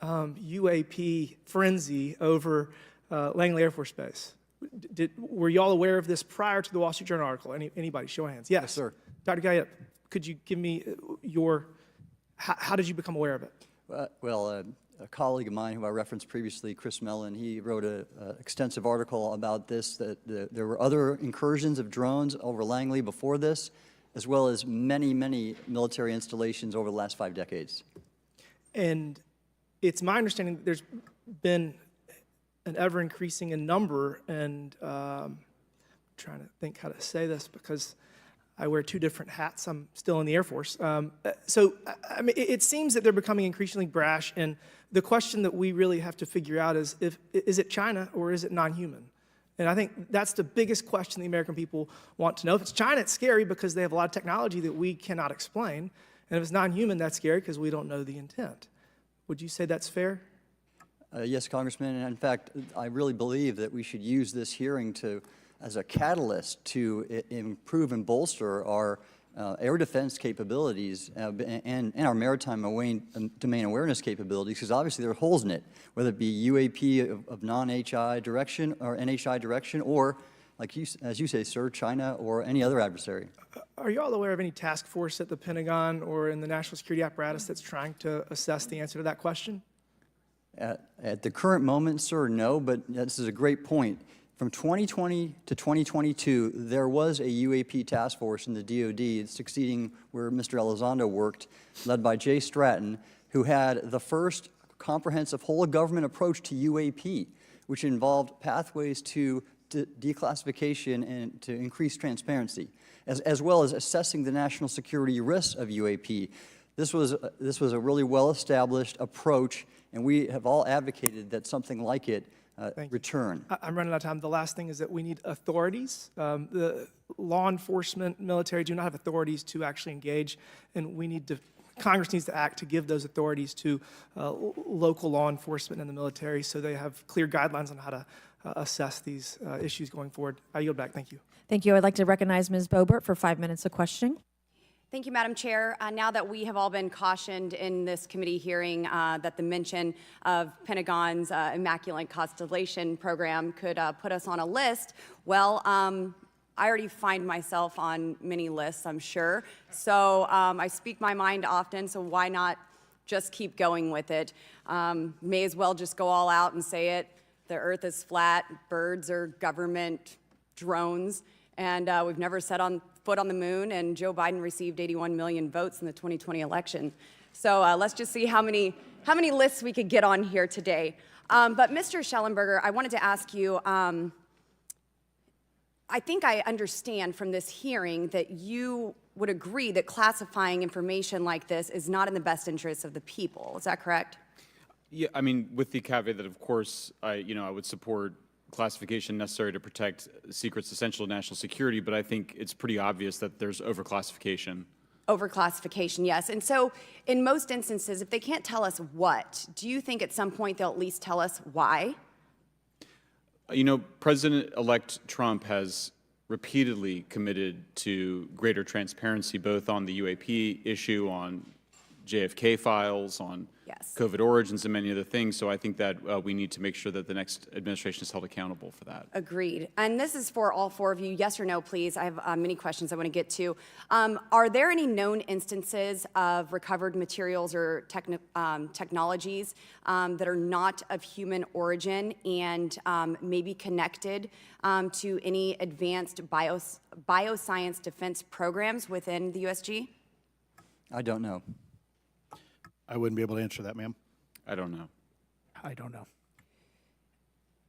UAP frenzy over Langley Air Force Base? Were y'all aware of this prior to the Wall Street Journal article? Anybody, show of hands. Yes, sir. Dr. Gallaudet, could you give me how did you become aware of it? A colleague of mine who I referenced previously, Chris Mellon, he wrote an extensive article about this, that there were other incursions of drones over Langley before this, as well as many, many military installations over the last 5 decades. And it's my understanding that there's been an ever-increasing in number, and I'm trying to think how to say this because I wear 2 different hats. I'm still in the Air Force. So, I mean, it seems that they're becoming increasingly brash, and the question that we really have to figure out is it China or is it non-human? And I think that's the biggest question the American people want to know. If it's China, it's scary because they have a lot of technology that we cannot explain. And if it's non-human, that's scary because we don't know the intent. Would you say that's fair? Yes, Congressman. And in fact, I really believe that we should use this hearing as a catalyst to improve and bolster our air defense capabilities and our maritime domain awareness capabilities, because obviously there are holes in it, whether it be UAP of non-HI direction or NHI direction, or, as you say, sir, China or any other adversary. Are you all aware of any task force at the Pentagon or in the national security apparatus that's trying to assess the answer to that question? At the current moment, sir, no, but this is a great point. From 2020 to 2022, there was a UAP task force in the DoD succeeding where Mr. Elizondo worked, led by Jay Stratton, who had the first comprehensive whole-of-government approach to UAP, which involved pathways to declassification and to increase transparency, as well as assessing the national security risks of UAP. This was a really well-established approach, and we have all advocated that something like it return. I'm running out of time. The last thing is that we need authorities. The law enforcement, military do not have authorities to actually engage, and Congress needs to act to give those authorities to local law enforcement and the military so they have clear guidelines on how to assess these issues going forward. I yield back. Thank you. Thank you. I'd like to recognize Ms. Boebert for 5 minutes of questioning. Thank you, Madam Chair. Now that we have all been cautioned in this committee hearing that the mention of Pentagon's Immaculate Constellation program could put us on a list, well, I already find myself on many lists, I'm sure. So I speak my mind often, so why not just keep going with it? May as well just go all out and say it. The Earth is flat, birds are government drones, and we've never set foot on the moon, and Joe Biden received 81 million votes in the 2020 election. So let's just see how many lists we could get on here today. But Mr. Shellenberger, I wanted to ask you, I think I understand from this hearing that you would agree that classifying information like this is not in the best interest of the people. Is that correct? Yeah, I mean, with the caveat that, of course, I would support classification necessary to protect secrets essential to national security, but I think it's pretty obvious that there's overclassification. Overclassification, yes. And so in most instances, if they can't tell us what, do you think at some point they'll at least tell us why? President-elect Trump has repeatedly committed to greater transparency, both on the UAP issue, on JFK files, on COVID origins, and many other things. So I think that we need to make sure that the next administration is held accountable for that. Agreed. And this is for all four of you. Yes or no, please. I have many questions I want to get to. Are there any known instances of recovered materials or technologies that are not of human origin and maybe connected to any advanced bioscience defense programs within the USG? I don't know. I wouldn't be able to answer that, ma'am. I don't know. I don't know.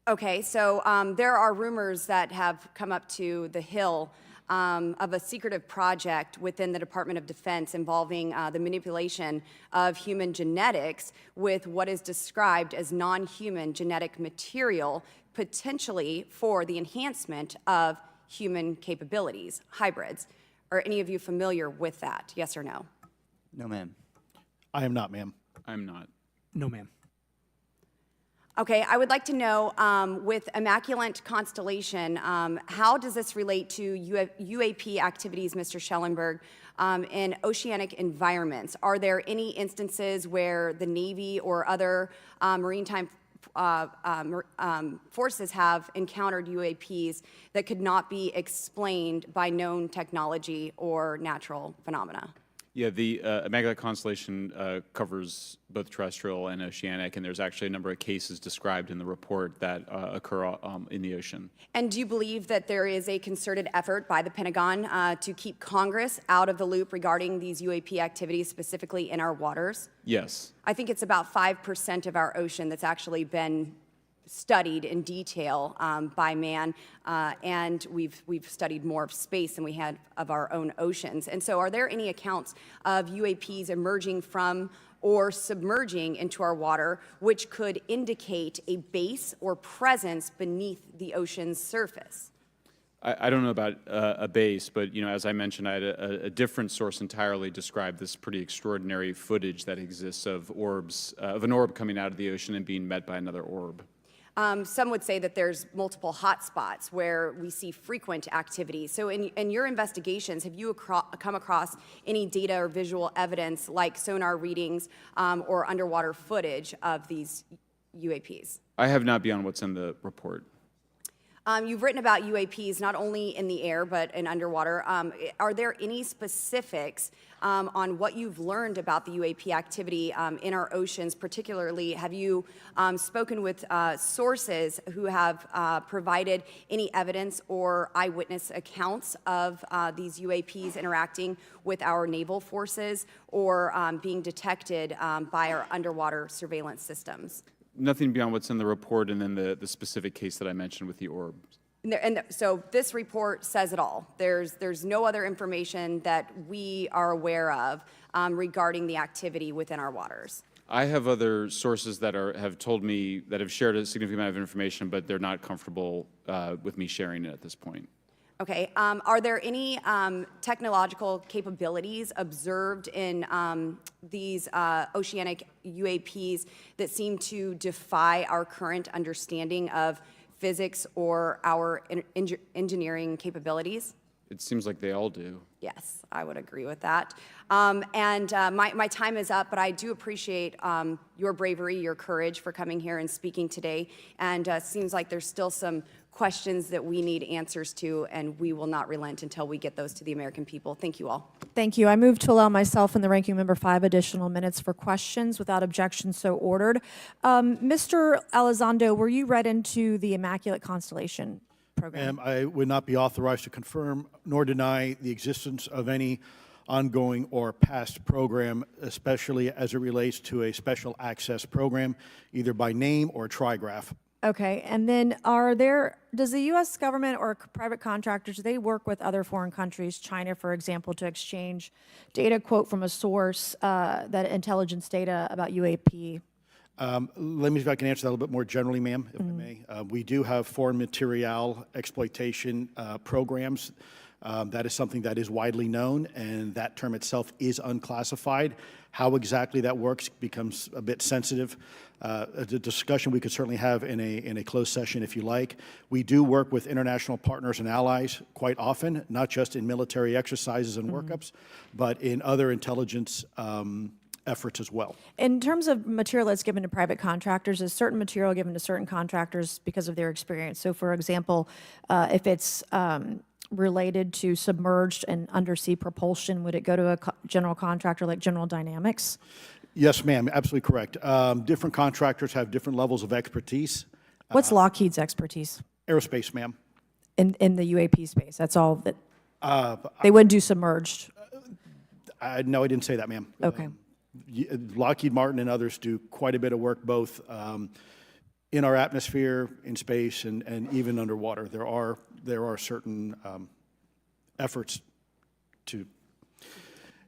Okay, so there are rumors that have come up to the Hill of a secretive project within the Department of Defense involving the manipulation of human genetics with what is described as non-human genetic material, potentially for the enhancement of human capabilities, hybrids. Are any of you familiar with that, yes or no? No, ma'am. I am not, ma'am. I'm not. No, ma'am. Okay, I would like to know, with Immaculate Constellation, how does this relate to UAP activities, Mr. Schellenberg, in oceanic environments? Are there any instances where the Navy or other maritime forces have encountered UAPs that could not be explained by known technology or natural phenomena? Yeah, the Immaculate Constellation covers both terrestrial and oceanic, and there's actually a number of cases described in the report that occur in the ocean. And do you believe that there is a concerted effort by the Pentagon to keep Congress out of the loop regarding these UAP activities, specifically in our waters? Yes. I think it's about 5% of our ocean that's actually been studied in detail by man, and we've studied more of space than we had of our own oceans. And so are there any accounts of UAPs emerging from or submerging into our water which could indicate a base or presence beneath the ocean's surface? I don't know about a base, but as I mentioned, I had a different source entirely describe this pretty extraordinary footage that exists of orbs, of an orb coming out of the ocean and being met by another orb. Some would say that there's multiple hotspots where we see frequent activity. So in your investigations, have you come across any data or visual evidence like sonar readings or underwater footage of these UAPs? I have not beyond what's in the report. You've written about UAPs not only in the air but in underwater. Are there any specifics on what you've learned about the UAP activity in our oceans? Particularly, have you spoken with sources who have provided any evidence or eyewitness accounts of these UAPs interacting with our naval forces or being detected by our underwater surveillance systems? Nothing beyond what's in the report and then the specific case that I mentioned with the orbs. So this report says it all. There's no other information that we are aware of regarding the activity within our waters. I have other sources that have told me that have shared a significant amount of information, but they're not comfortable with me sharing it at this point. Okay. Are there any technological capabilities observed in these oceanic UAPs that seem to defy our current understanding of physics or our engineering capabilities? It seems like they all do. Yes, I would agree with that. My time is up, but I do appreciate your bravery, your courage for coming here and speaking today. And it seems like there's still some questions that we need answers to, and we will not relent until we get those to the American people. Thank you all. Thank you. I move to allow myself and the ranking member 5 additional minutes for questions without objection, so ordered. Mr. Elizondo, were you read into the Immaculate Constellation program? I would not be authorized to confirm nor deny the existence of any ongoing or past program, especially as it relates to a special access program, either by name or trigraph. Okay, and then does the U.S. government or private contractors, do they work with other foreign countries, China, for example, to exchange data, quote from a source, that intelligence data about UAP? Let me see if I can answer that a little bit more generally, ma'am, if I may. We do have foreign material exploitation programs. That is something that is widely known, and that term itself is unclassified. How exactly that works becomes a bit sensitive. A discussion we could certainly have in a closed session if you like. We do work with international partners and allies quite often, not just in military exercises and workups, but in other intelligence efforts as well. In terms of material that's given to private contractors, is certain material given to certain contractors because of their experience? So, for example, if it's related to submerged and undersea propulsion, would it go to a general contractor like General Dynamics? Yes, ma'am, absolutely correct. Different contractors have different levels of expertise. What's Lockheed's expertise? Aerospace, ma'am. In the UAP space, that's all that they would do submerged? No, I didn't say that, ma'am. Okay. Lockheed Martin and others do quite a bit of work both in our atmosphere, in space, and even underwater. There are certain efforts to.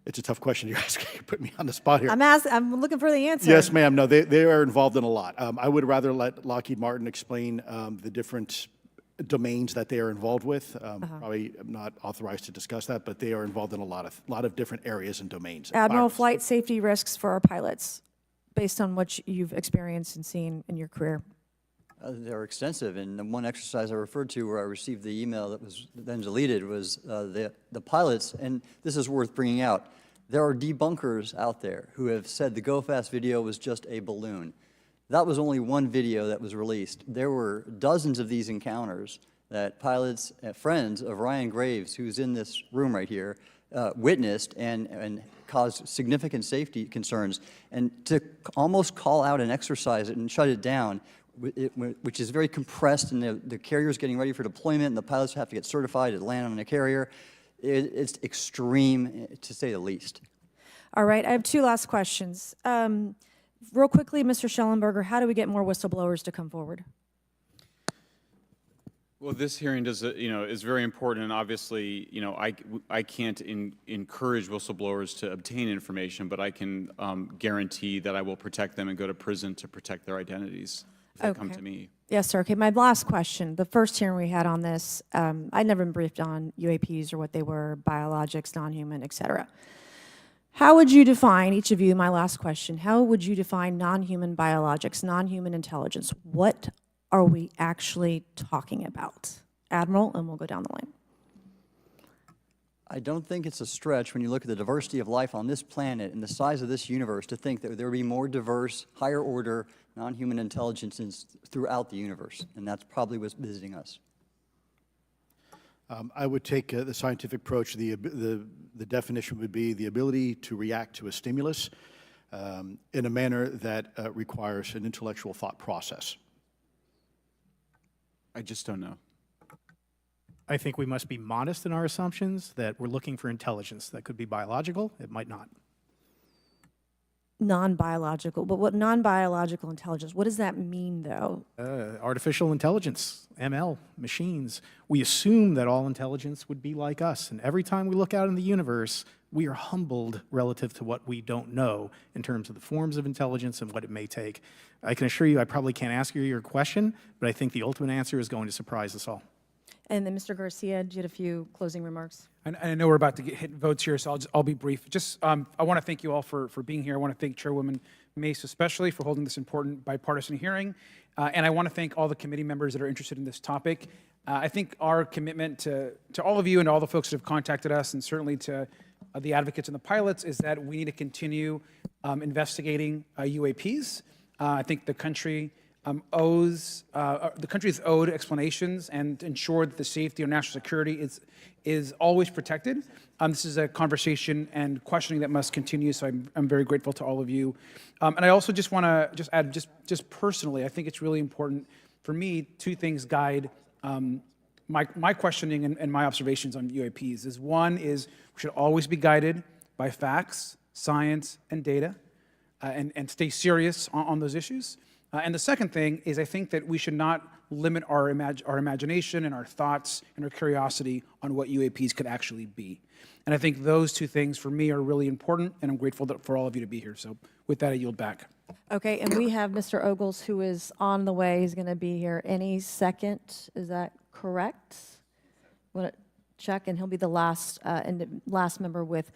It's a tough question you're asking. You put me on the spot here. I'm looking for the answer. Yes, ma'am. No, they are involved in a lot. I would rather let Lockheed Martin explain the different domains that they are involved with. Probably am not authorized to discuss that, but they are involved in a lot of different areas and domains. Admiral, flight safety risks for our pilots, based on what you've experienced and seen in your career. They're extensive, and the one exercise I referred to where I received the email that was then deleted was the pilots, and this is worth bringing out. There are debunkers out there who have said the Go Fast video was just a balloon. That was only one video that was released. There were dozens of these encounters that pilots, friends of Ryan Graves, who's in this room right here, witnessed and caused significant safety concerns. And to almost call out an exercise and shut it down, which is very compressed, and the carrier's getting ready for deployment, and the pilots have to get certified to land on a carrier, it's extreme, to say the least. All right, I have two last questions. Real quickly, Mr. Shellenberger, how do we get more whistleblowers to come forward? Well, this hearing is very important, and obviously, I can't encourage whistleblowers to obtain information, but I can guarantee that I will protect them and go to prison to protect their identities. that come to me. Yes, sir. Okay, my last question. The first hearing we had on this, I'd never been briefed on UAPs or what they were, biologics, non-human, et cetera. How would you define, each of you, my last question, how would you define non-human biologics, non-human intelligence? What are we actually talking about? Admiral, and we'll go down the line. I don't think it's a stretch when you look at the diversity of life on this planet and the size of this universe to think that there would be more diverse, higher order, non-human intelligences throughout the universe, and that's probably what's visiting us. I would take the scientific approach. The definition would be the ability to react to a stimulus in a manner that requires an intellectual thought process. I just don't know. I think we must be modest in our assumptions that we're looking for intelligence. That could be biological, it might not. Non-biological, but what non-biological intelligence, what does that mean, though? Artificial intelligence, ML, machines. We assume that all intelligence would be like us, and every time we look out in the universe, we are humbled relative to what we don't know in terms of the forms of intelligence and what it may take. I can assure you I probably can't ask you your question, but I think the ultimate answer is going to surprise us all. And then Mr. Garcia, you had a few closing remarks. I know we're about to hit votes here, so I'll be brief. Just, I want to thank you all for being here. I want to thank Chairwoman Mace especially for holding this important bipartisan hearing. And I want to thank all the committee members that are interested in this topic. I think our commitment to all of you and all the folks that have contacted us, and certainly to the advocates and the pilots, is that we need to continue investigating UAPs. I think the country the country is owed explanations and ensure that the safety or national security is always protected. This is a conversation and questioning that must continue, so I'm very grateful to all of you. And I also just want to add, just personally, I think it's really important for me, two things guide my questioning and my observations on UAPs. One is we should always be guided by facts, science, and data, and stay serious on those issues. And the second thing is I think that we should not limit our imagination and our thoughts and our curiosity on what UAPs could actually be. And I think those two things for me are really important, and I'm grateful for all of you to be here. So with that, I yield back. Okay, and we have Mr. Ogles, who is on the way. He's going to be here any second. Is that correct? Want to check, and he'll be the last member with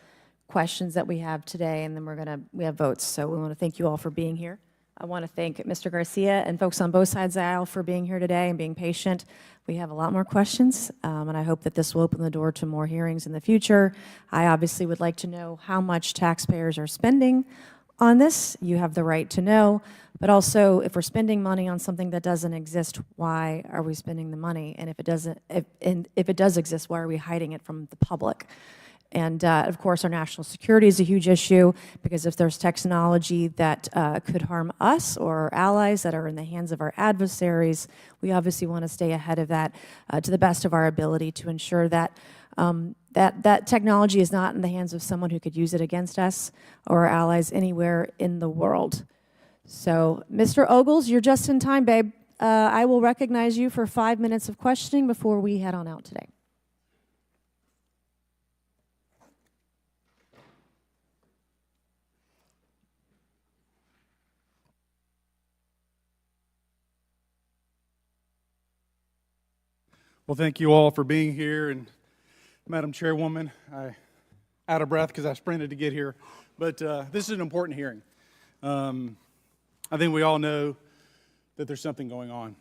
questions that we have today, and then we have votes. So we want to thank you all for being here. I want to thank Mr. Garcia and folks on both sides of the aisle for being here today and being patient. We have a lot more questions, and I hope that this will open the door to more hearings in the future. I obviously would like to know how much taxpayers are spending on this. You have the right to know, but also if we're spending money on something that doesn't exist, why are we spending the money? And if it does exist, why are we hiding it from the public? And of course, our national security is a huge issue, because if there's technology that could harm us or our allies that are in the hands of our adversaries, we obviously want to stay ahead of that to the best of our ability to ensure that that technology is not in the hands of someone who could use it against us or our allies anywhere in the world. So, Mr. Ogles, you're just in time, babe. I will recognize you for 5 minutes of questioning before we head on out today. Well, thank you all for being here, and Madam Chairwoman, I'm out of breath because I sprinted to get here, but this is an important hearing. I think we all know that there's something going on.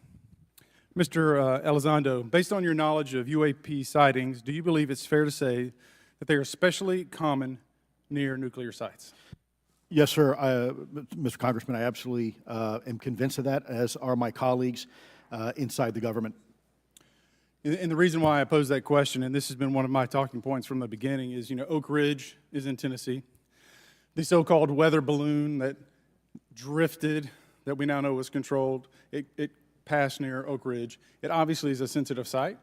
Mr. Elizondo, based on your knowledge of UAP sightings, do you believe it's fair to say that they are especially common near nuclear sites? Yes, sir. Mr. Congressman, I absolutely am convinced of that, as are my colleagues inside the government. And the reason why I pose that question, and this has been one of my talking points from the beginning, is, Oak Ridge is in Tennessee. The so-called weather balloon that drifted, that we now know was controlled, it passed near Oak Ridge. It obviously is a sensitive site,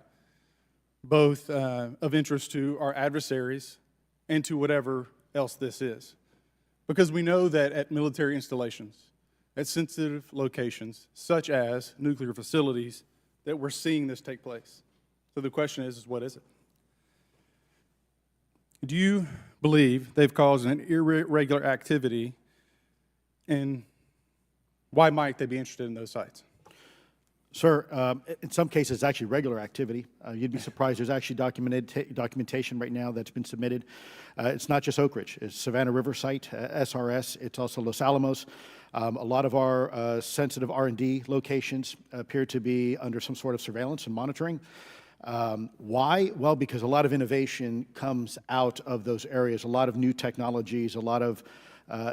both of interest to our adversaries and to whatever else this is. Because we know that at military installations, at sensitive locations, such as nuclear facilities, that we're seeing this take place. So the question is what is it? Do you believe they've caused an irregular activity, and why might they be interested in those sites? Sir, in some cases, it's actually regular activity. You'd be surprised. There's actually documentation right now that's been submitted. It's not just Oak Ridge. It's Savannah River Site, SRS. It's also Los Alamos. A lot of our sensitive R&D locations appear to be under some sort of surveillance and monitoring. Why? Well, because a lot of innovation comes out of those areas, a lot of new technologies, a lot of,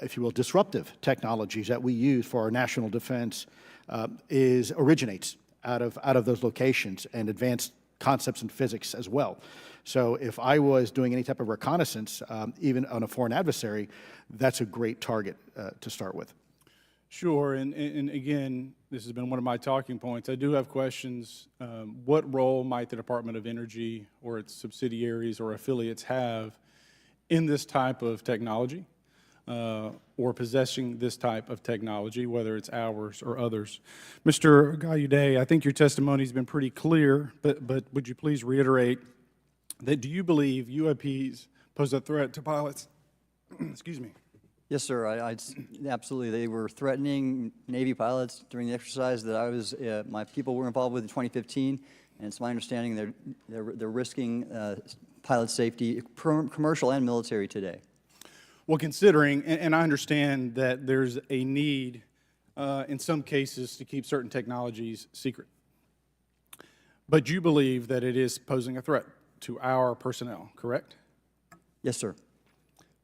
if you will, disruptive technologies that we use for our national defense originates out of those locations, and advanced concepts in physics as well. So if I was doing any type of reconnaissance, even on a foreign adversary, that's a great target to start with. Sure, and again, this has been one of my talking points. I do have questions. What role might the Department of Energy or its subsidiaries or affiliates have in this type of technology, or possessing this type of technology, whether it's ours or others? Mr. Gallaudet, I think your testimony has been pretty clear, but would you please reiterate that do you believe UAPs pose a threat to pilots? Excuse me. Yes, sir. Absolutely. They were threatening Navy pilots during the exercise that my people were involved with in 2015, and it's my understanding they're risking pilot safety, commercial and military, today. Well, considering, and I understand that there's a need in some cases to keep certain technologies secret, but you believe that it is posing a threat to our personnel, correct? Yes, sir.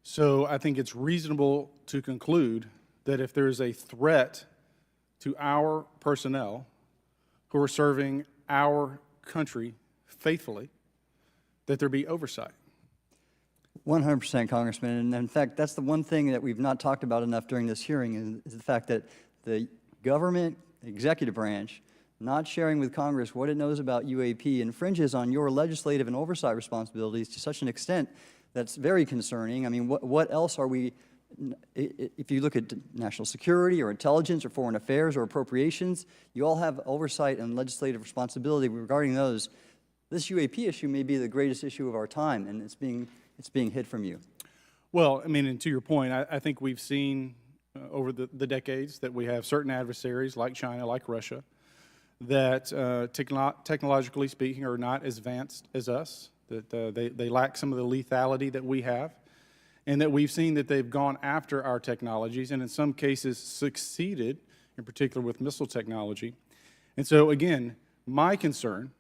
So I think it's reasonable to conclude that if there is a threat to our personnel who are serving our country faithfully, that there be oversight. 100%, Congressman. And in fact, that's the one thing that we've not talked about enough during this hearing is the fact that the government, executive branch, not sharing with Congress what it knows about UAP infringes on your legislative and oversight responsibilities to such an extent that's very concerning. I mean, what else are we, if you look at national security or intelligence or foreign affairs or appropriations, you all have oversight and legislative responsibility regarding those. This UAP issue may be the greatest issue of our time, and it's being hid from you. Well, I mean, and to your point, I think we've seen over the decades that we have certain adversaries like China, like Russia, that technologically speaking are not as advanced as us, that they lack some of the lethality that we have, and that we've seen that they've gone after our technologies and in some cases succeeded, in particular with missile technology. And so again, my concern,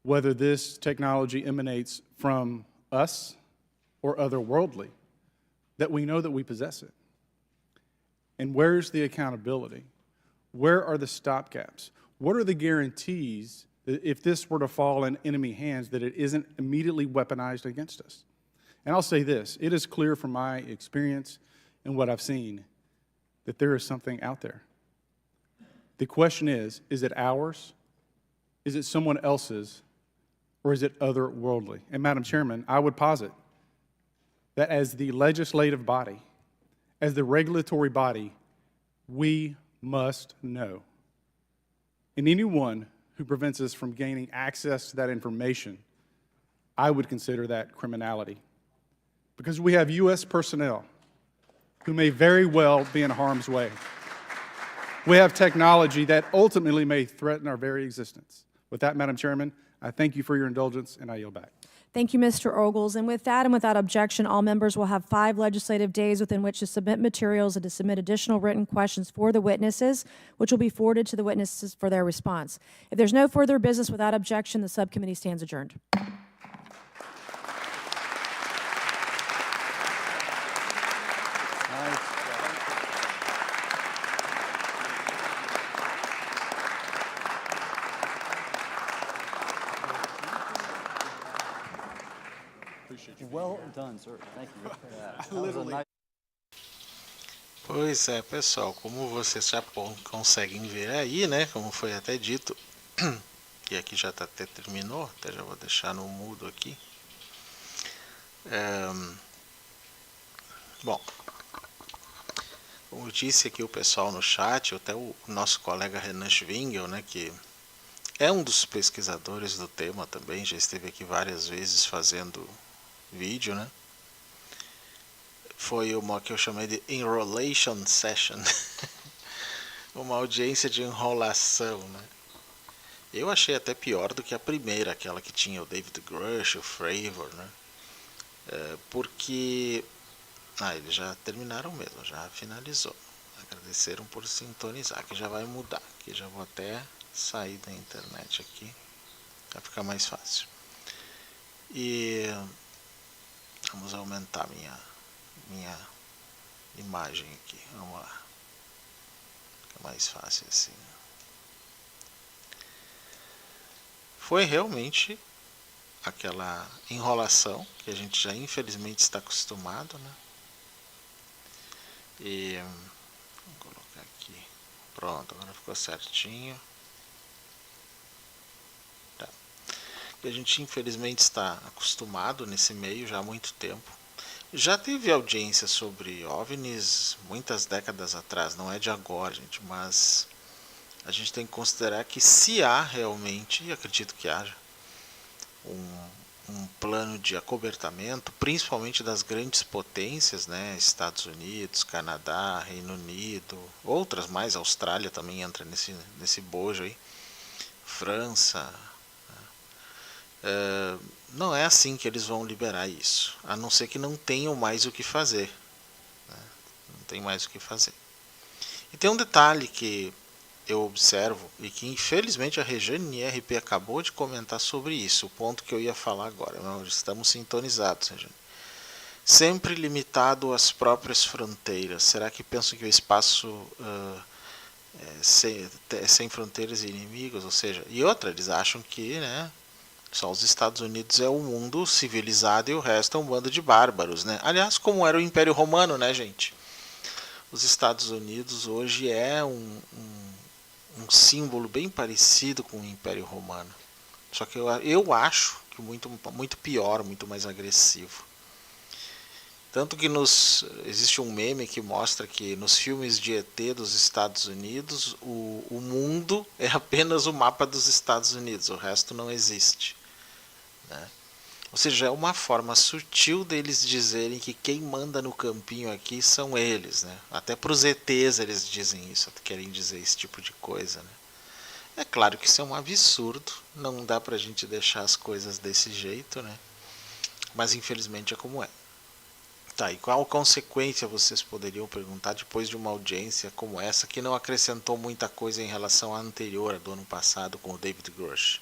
whether this technology emanates from us or otherworldly, that we know that we possess it. And where's the accountability? Where are the stopgaps? What are the guarantees that if this were to fall in enemy hands, that it isn't immediately weaponized against us? And I'll say this, it is clear from my experience and what I've seen that there is something out there. The question is it ours? Is it someone else's? Or is it otherworldly? And Madam Chairman, I would posit that as the legislative body, as the regulatory body, we must know. And anyone who prevents us from gaining access to that information, I would consider that criminality. Because we have U.S. personnel who may very well be in harm's way. We have technology that ultimately may threaten our very existence. With that, Madam Chairman, I thank you for your indulgence, and I yield back. Thank you, Mr. Ogles. And with that and without objection, all members will have 5 legislative days within which to submit materials and to submit additional written questions for the witnesses, which will be forwarded to the witnesses for their response. If there's no further business without objection, the subcommittee stands adjourned. Well done, sir. Thank you. That was a nice... Pois é, pessoal, como vocês já conseguem ver aí, né, como foi até dito, e aqui já até terminou, até já vou deixar no mudo aqui. Bom, como disse aqui o pessoal no chat, até o nosso colega Renan Schwingel, né, que é um dos pesquisadores do tema também, já esteve aqui várias vezes fazendo vídeo, né? Foi uma que eu chamei de Enrolation Session. uma audiência de enrolação, né? Eu achei até pior do que a primeira, aquela que tinha o David Grush, o Fravor, né? Porque eles já terminaram mesmo, já finalizou. Agradeceram por sintonizar, que já vai mudar, que já vou até sair da internet aqui, para ficar mais fácil. E vamos aumentar minha imagem aqui, vamos lá. Fica mais fácil assim. Foi realmente aquela enrolação que a gente já infelizmente está acostumado, né? E vou colocar aqui. Pronto, agora ficou certinho. Tá. E a gente infelizmente está acostumado nesse meio já há muito tempo. Já teve audiência sobre OVNIs muitas décadas atrás, não é de agora, gente, mas a gente tem que considerar que se há realmente, e acredito que haja, um plano de acobertamento, principalmente das grandes potências, né, Estados Unidos, Canadá, Reino Unido, outras mais, Austrália também entra nesse bojo aí, França, não é assim que eles vão liberar isso, a não ser que não tenham mais o que fazer, né? Não tem mais o que fazer. E tem um detalhe que eu observo, e que infelizmente a Regiane IRP acabou de comentar sobre isso, o ponto que eu ia falar agora. Nós estamos sintonizados, Regiane. Sempre limitado às próprias fronteiras. Será que pensam que o espaço sem fronteiras e inimigos? Ou seja, e outra, eles acham que, né, só os Estados Unidos é o mundo civilizado e o resto é um bando de bárbaros, né? Aliás, como era o Império Romano, né, gente? Os Estados Unidos hoje é um símbolo bem parecido com o Império Romano. Só que eu acho que muito pior, muito mais agressivo. Tanto que existe um meme que mostra que nos filmes de ET dos Estados Unidos, o mundo é apenas o mapa dos Estados Unidos, o resto não existe, né? Ou seja, é uma forma sutil deles dizerem que quem manda no campinho aqui são eles, né? Até para os ETs eles dizem isso, querem dizer esse tipo de coisa, né? É claro que isso é um absurdo, não dá para a gente deixar as coisas desse jeito, né? Mas infelizmente é como é. Tá, e qual consequência vocês poderiam perguntar depois de uma audiência como essa, que não acrescentou muita coisa em relação à anterior, a do ano passado, com o David Grush?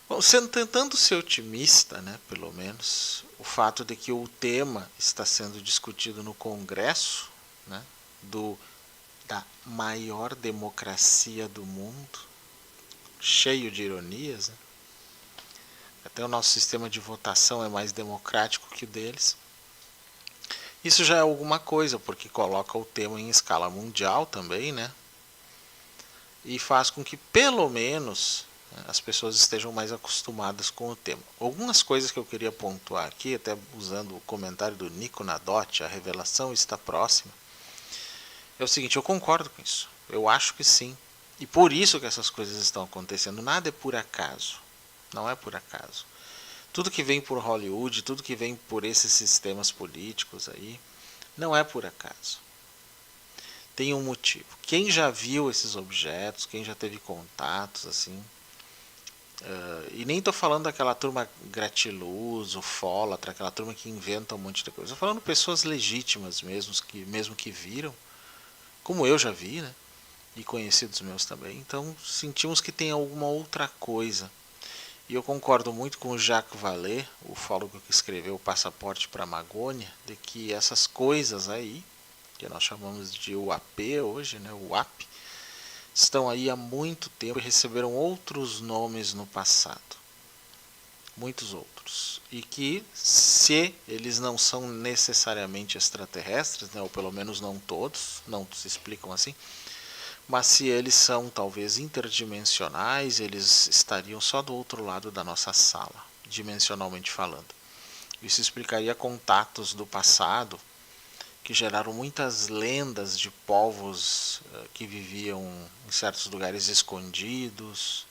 Bom, tentando ser otimista, né, pelo menos, o fato de que o tema está sendo discutido no Congresso, né, da maior democracia do mundo, cheio de ironias, né? Até o nosso sistema de votação é mais democrático que o deles. Isso já é alguma coisa, porque coloca o tema em escala mundial também, né? E faz com que, pelo menos, as pessoas estejam mais acostumadas com o tema. Algumas coisas que eu queria pontuar aqui, até usando o comentário do Nico Nadotti, a revelação está próxima, é o seguinte: eu concordo com isso. Eu acho que sim. E por isso que essas coisas estão acontecendo. Nada é por acaso. Não é por acaso. Tudo que vem por Hollywood, tudo que vem por esses sistemas políticos aí, não é por acaso. Tem um motivo. Quem já viu esses objetos, quem já teve contatos, assim, e nem estou falando daquela turma gratiluz, ufólatra, aquela turma que inventa um monte de coisa. Estou falando de pessoas legítimas mesmo que viram, como eu já vi, né? E conhecidos meus também. Então sentimos que tem alguma outra coisa. E eu concordo muito com o Jacques Vallée, o ufólogo que escreveu O Passaporte para a Amazônia, de que essas coisas aí, que nós chamamos de UAP hoje, né, UAP, estão aí há muito tempo e receberam outros nomes no passado. Muitos outros. E que, se eles não são necessariamente extraterrestres, né, ou pelo menos não todos, não se explicam assim, mas se eles são talvez interdimensionais, eles estariam só do outro lado da nossa sala, dimensionalmente falando. Isso explicaria contatos do passado que geraram muitas lendas de povos que viviam em certos lugares escondidos,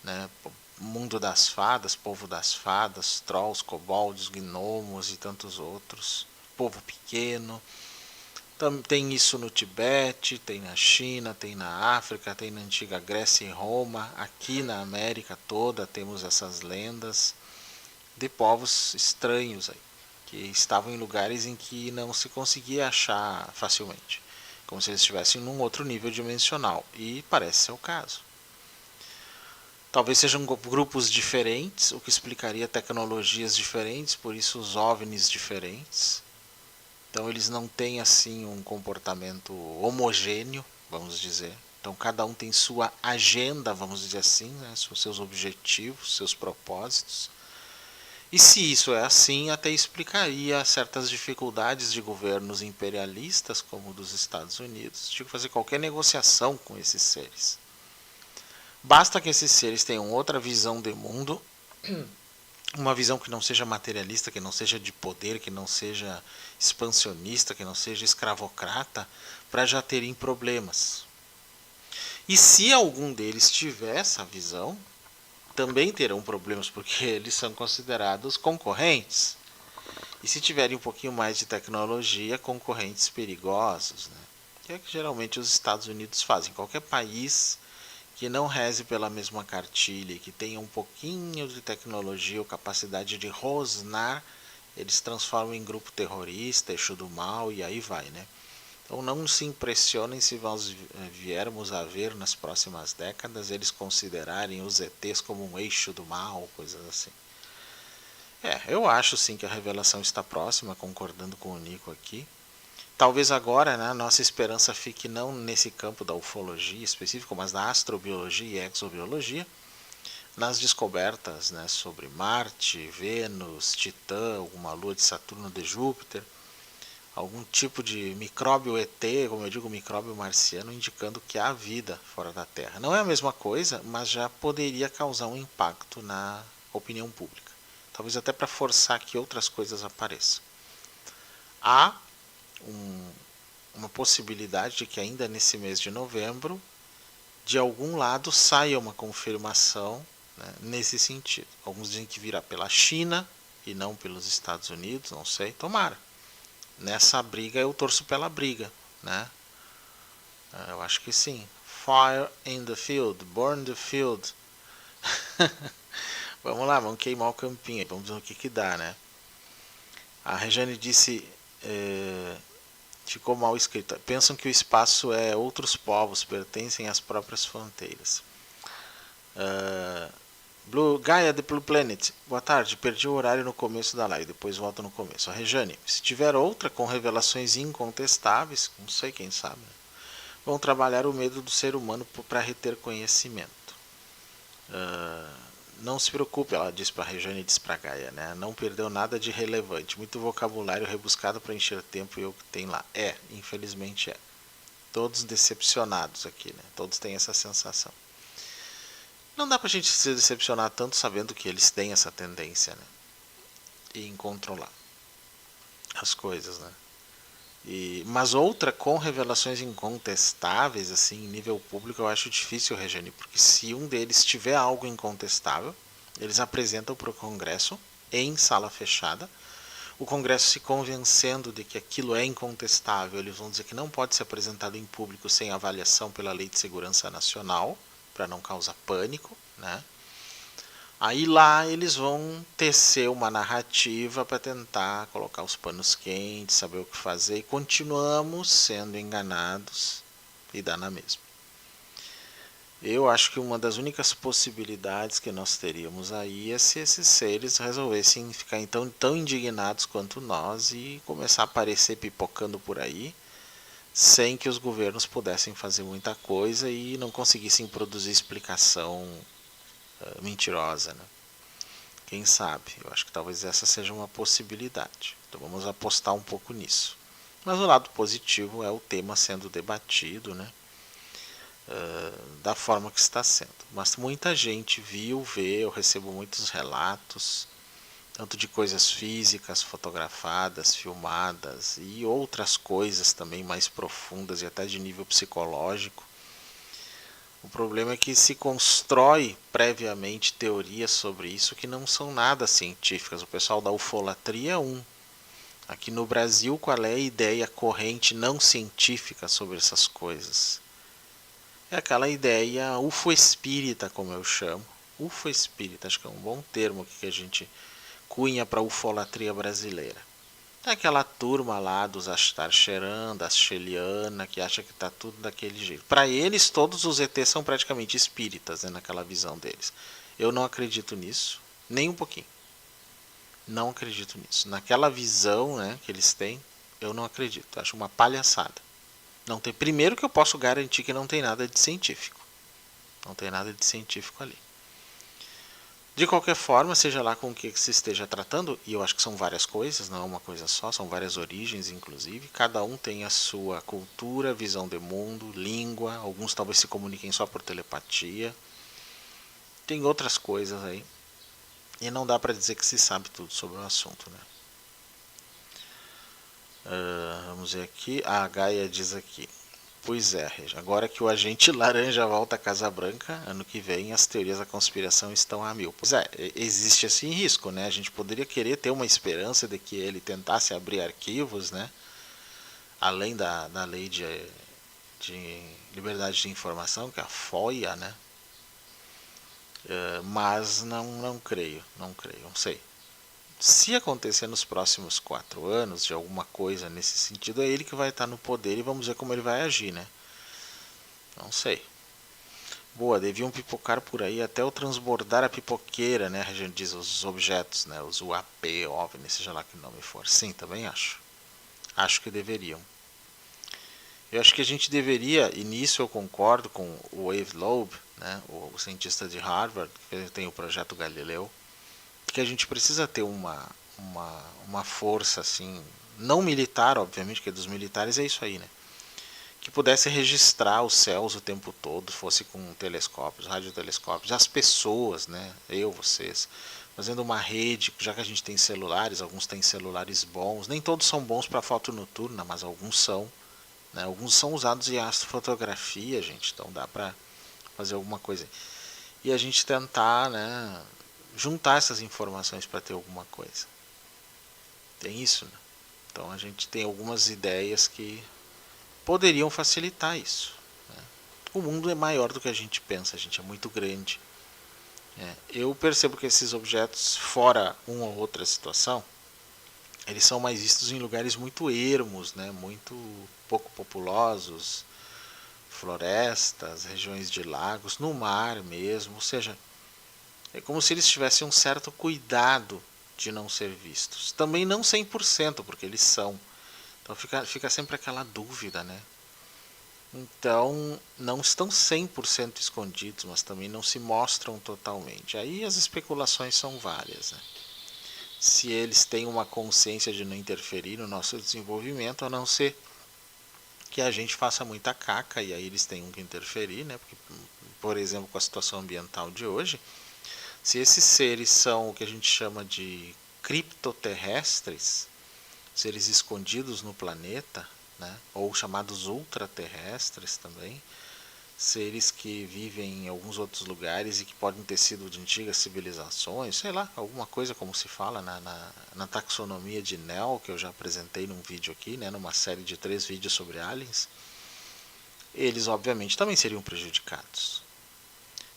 né? Mundo das fadas, povo das fadas, trolls, kobolds, gnomos e tantos outros, povo pequeno. Tem isso no Tibete, tem na China, tem na África, tem na antiga Grécia e Roma. Aqui na América toda temos essas lendas de povos estranhos aí, que estavam em lugares em que não se conseguia achar facilmente, como se eles estivessem num outro nível dimensional, e parece ser o caso. Talvez sejam grupos diferentes, o que explicaria tecnologias diferentes, por isso os OVNIs diferentes. Então eles não têm assim um comportamento homogêneo, vamos dizer. Então cada um tem sua agenda, vamos dizer assim, né? Seus objetivos, seus propósitos. E se isso é assim, até explicaria certas dificuldades de governos imperialistas, como o dos Estados Unidos, de fazer qualquer negociação com esses seres. Basta que esses seres tenham outra visão de mundo, uma visão que não seja materialista, que não seja de poder, que não seja expansionista, que não seja escravocrata, para já terem problemas. E se algum deles tiver essa visão, também terão problemas, porque eles são considerados concorrentes. E se tiverem um pouquinho mais de tecnologia, concorrentes perigosos, né? Que é que geralmente os Estados Unidos fazem. Qualquer país que não reze pela mesma cartilha e que tenha um pouquinho de tecnologia ou capacidade de rosnar, eles transformam em grupo terrorista, eixo do mal, e aí vai, né? Então não se impressionem se nós viermos a ver nas próximas décadas eles considerarem os ETs como um eixo do mal, coisas assim. Eu acho sim que a revelação está próxima, concordando com o Nico aqui. Talvez agora, né, a nossa esperança fique não nesse campo da ufologia específico, mas da astrobiologia e exobiologia, nas descobertas, né, sobre Marte, Vênus, Titã, alguma lua de Saturno, de Júpiter, algum tipo de micróbio ET, como eu digo, micróbio marciano, indicando que há vida fora da Terra. Não é a mesma coisa, mas já poderia causar um impacto na opinião pública. Talvez até para forçar que outras coisas apareçam. Há uma possibilidade de que ainda nesse mês de novembro, de algum lado saia uma confirmação, né, nesse sentido. Alguns dizem que virá pela China e não pelos Estados Unidos, não sei, tomara. Nessa briga eu torço pela briga, né? Eu acho que sim. Fire in the field, burn the field. Vamos lá, vamos queimar o campinho, vamos ver o que dá, né? A Regiane disse, ficou mal escrita, pensam que o espaço é outros povos, pertencem às próprias fronteiras. Gaia, The Blue Planet, boa tarde, perdi o horário no começo da live, depois volto no começo. A Rejane, se tiver outra com revelações incontestáveis, não sei, quem sabe, né? Vão trabalhar o medo do ser humano para reter conhecimento. Não se preocupe, ela diz para a Rejane e diz para a Gaia, né? Não perdeu nada de relevante, muito vocabulário rebuscado para encher tempo e o que tem lá. Infelizmente é. Todos decepcionados aqui, né? Todos têm essa sensação. Não dá pra gente se decepcionar tanto sabendo que eles têm essa tendência, né? Em controlar as coisas, né? Mas outra com revelações incontestáveis, assim, em nível público, eu acho difícil, Regiane, porque se um deles tiver algo incontestável, eles apresentam para o Congresso em sala fechada. O Congresso se convencendo de que aquilo é incontestável, eles vão dizer que não pode ser apresentado em público sem avaliação pela Lei de Segurança Nacional, para não causar pânico, né? Aí lá eles vão tecer uma narrativa para tentar colocar os panos quentes, saber o que fazer, e continuamos sendo enganados e dá na mesma. Eu acho que uma das únicas possibilidades que nós teríamos aí é se esses seres resolvessem ficar então tão indignados quanto nós e começar a aparecer pipocando por aí, sem que os governos pudessem fazer muita coisa e não conseguissem produzir explicação mentirosa, né? Quem sabe? Eu acho que talvez essa seja uma possibilidade. Então vamos apostar um pouco nisso. Mas o lado positivo é o tema sendo debatido, né? Da forma que está sendo. Mas muita gente vê, eu recebo muitos relatos, tanto de coisas físicas, fotografadas, filmadas, e outras coisas também mais profundas e até de nível psicológico. O problema é que se constrói previamente teorias sobre isso que não são nada científicas. O pessoal da ufolatria é um. Aqui no Brasil, qual é a ideia corrente não científica sobre essas coisas? É aquela ideia UFO espírita, como eu chamo. UFO espírita, acho que é um bom termo que a gente cunha para a ufolatria brasileira. É aquela turma lá dos Ashtar Sheran, das Sheliana, que acha que está tudo daquele jeito. Para eles, todos os ETs são praticamente espíritas, né, naquela visão deles. Eu não acredito nisso, nem um pouquinho. Não acredito nisso. Naquela visão, né, que eles têm, eu não acredito. Acho uma palhaçada. Não tem, primeiro que eu posso garantir que não tem nada de científico. Não tem nada de científico ali. De qualquer forma, seja lá com o que se esteja tratando, e eu acho que são várias coisas, não é uma coisa só, são várias origens, inclusive. Cada um tem a sua cultura, visão de mundo, língua. Alguns talvez se comuniquem só por telepatia. Tem outras coisas aí. E não dá para dizer que se sabe tudo sobre o assunto, né? Vamos ver aqui. A Gaia diz aqui. Pois é, agora que o agente laranja volta à Casa Branca, ano que vem as teorias da conspiração estão a mil. Pois é, existe esse risco, né? A gente poderia querer ter uma esperança de que ele tentasse abrir arquivos, né? Além da lei de liberdade de informação, que é a FOIA, né? Mas não creio, não sei. Se acontecer nos próximos 4 anos, de alguma coisa nesse sentido, é ele que vai estar no poder e vamos ver como ele vai agir, né? Não sei. Boa, deviam pipocar por aí até o transbordar a pipoqueira, né? A gente diz os objetos, né? Os UAP, OVNI, seja lá que nome for. Sim, também acho. Acho que deveriam. Eu acho que a gente deveria, e nisso eu concordo com o Wave Loeb, né? O cientista de Harvard, que tem o projeto Galileu, que a gente precisa ter uma força assim, não militar, obviamente, porque dos militares é isso aí, né? Que pudesse registrar os céus o tempo todo, fosse com telescópios, radiotelescópios, as pessoas, né? Vocês, fazendo uma rede, já que a gente tem celulares, alguns têm celulares bons, nem todos são bons para foto noturna, mas alguns são, né? Alguns são usados em astrofotografia, gente, então dá para fazer alguma coisa. E a gente tentar, né, juntar essas informações para ter alguma coisa. Tem isso, né? Então a gente tem algumas ideias que poderiam facilitar isso, né? O mundo é maior do que a gente pensa, a gente é muito grande. Eu percebo que esses objetos, fora uma ou outra situação, eles são mais vistos em lugares muito ermos, né? Muito pouco populosos, florestas, regiões de lagos, no mar mesmo, ou seja, é como se eles tivessem um certo cuidado de não ser vistos. Também não 100%, porque eles são. Então fica sempre aquela dúvida, né? Então, não estão 100% escondidos, mas também não se mostram totalmente. Aí as especulações são várias, né? Se eles têm uma consciência de não interferir no nosso desenvolvimento, a não ser que a gente faça muita caca, e aí eles têm que interferir, né? Porque, por exemplo, com a situação ambiental de hoje, se esses seres são o que a gente chama de criptoterrestres, seres escondidos no planeta, né, ou chamados ultraterrestres também, seres que vivem em alguns outros lugares e que podem ter sido de antigas civilizações, sei lá, alguma coisa como se fala na taxonomia de Nell, que eu já apresentei num vídeo aqui, né, numa série de 3 vídeos sobre aliens, eles obviamente também seriam prejudicados.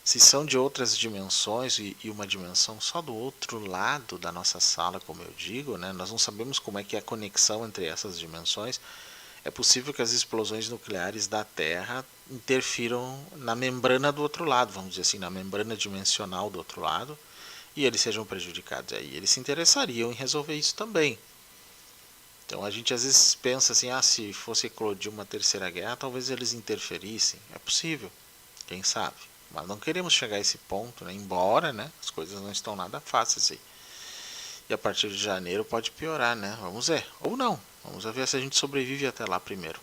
Se são de outras dimensões e uma dimensão só do outro lado da nossa sala, como eu digo, né, nós não sabemos como é que é a conexão entre essas dimensões. É possível que as explosões nucleares da Terra interfiram na membrana do outro lado, vamos dizer assim, na membrana dimensional do outro lado, e eles sejam prejudicados. Aí eles se interessariam em resolver isso também. Então a gente às vezes pensa assim, se fosse eclodir uma terceira guerra, talvez eles interferissem. É possível, quem sabe. Mas não queremos chegar a esse ponto, né? Embora, né, as coisas não estão nada fáceis aí. E a partir de janeiro pode piorar, né? Vamos ver. Ou não. Vamos ver se a gente sobrevive até lá primeiro.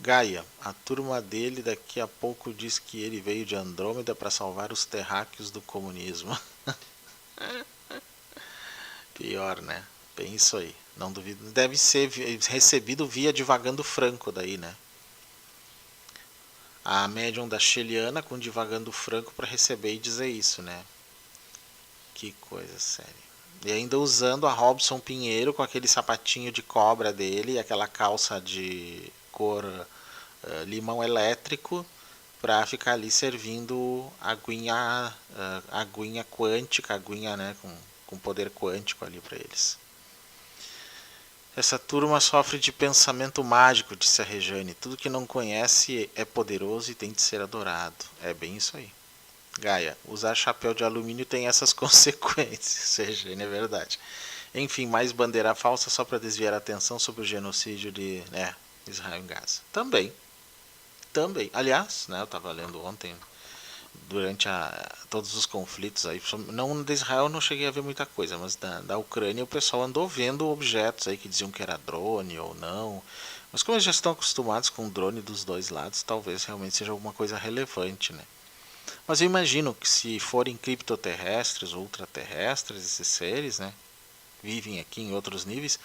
Gaia, a turma dele daqui a pouco diz que ele veio de Andrômeda para salvar os terráqueos do comunismo. Pior, né? Bem isso aí. Não duvido. Deve ser recebido via Divagando Franco daí, né? A médium da Sheliana com Divagando Franco para receber e dizer isso, né? Que coisa séria. E ainda usando a Robson Pinheiro com aquele sapatinho de cobra dele, aquela calça de cor limão elétrico, para ficar ali servindo aguinha quântica, aguinha, né, com poder quântico ali para eles. Essa turma sofre de pensamento mágico, disse a Rejane. Tudo que não conhece é poderoso e tem de ser adorado. É bem isso aí. Gaia, usar chapéu de alumínio tem essas consequências. Rejane, é verdade. Enfim, mais bandeira falsa só para desviar a atenção sobre o genocídio de Israel em Gaza. Também. Aliás, né, eu estava lendo ontem, durante todos os conflitos aí, não de Israel eu não cheguei a ver muita coisa, mas da Ucrânia o pessoal andou vendo objetos aí que diziam que era drone ou não, mas como eles já estão acostumados com drone dos dois lados, talvez realmente seja alguma coisa relevante, né? Mas eu imagino que se forem criptoterrestres ou ultraterrestres, esses seres, né, vivem aqui em outros níveis,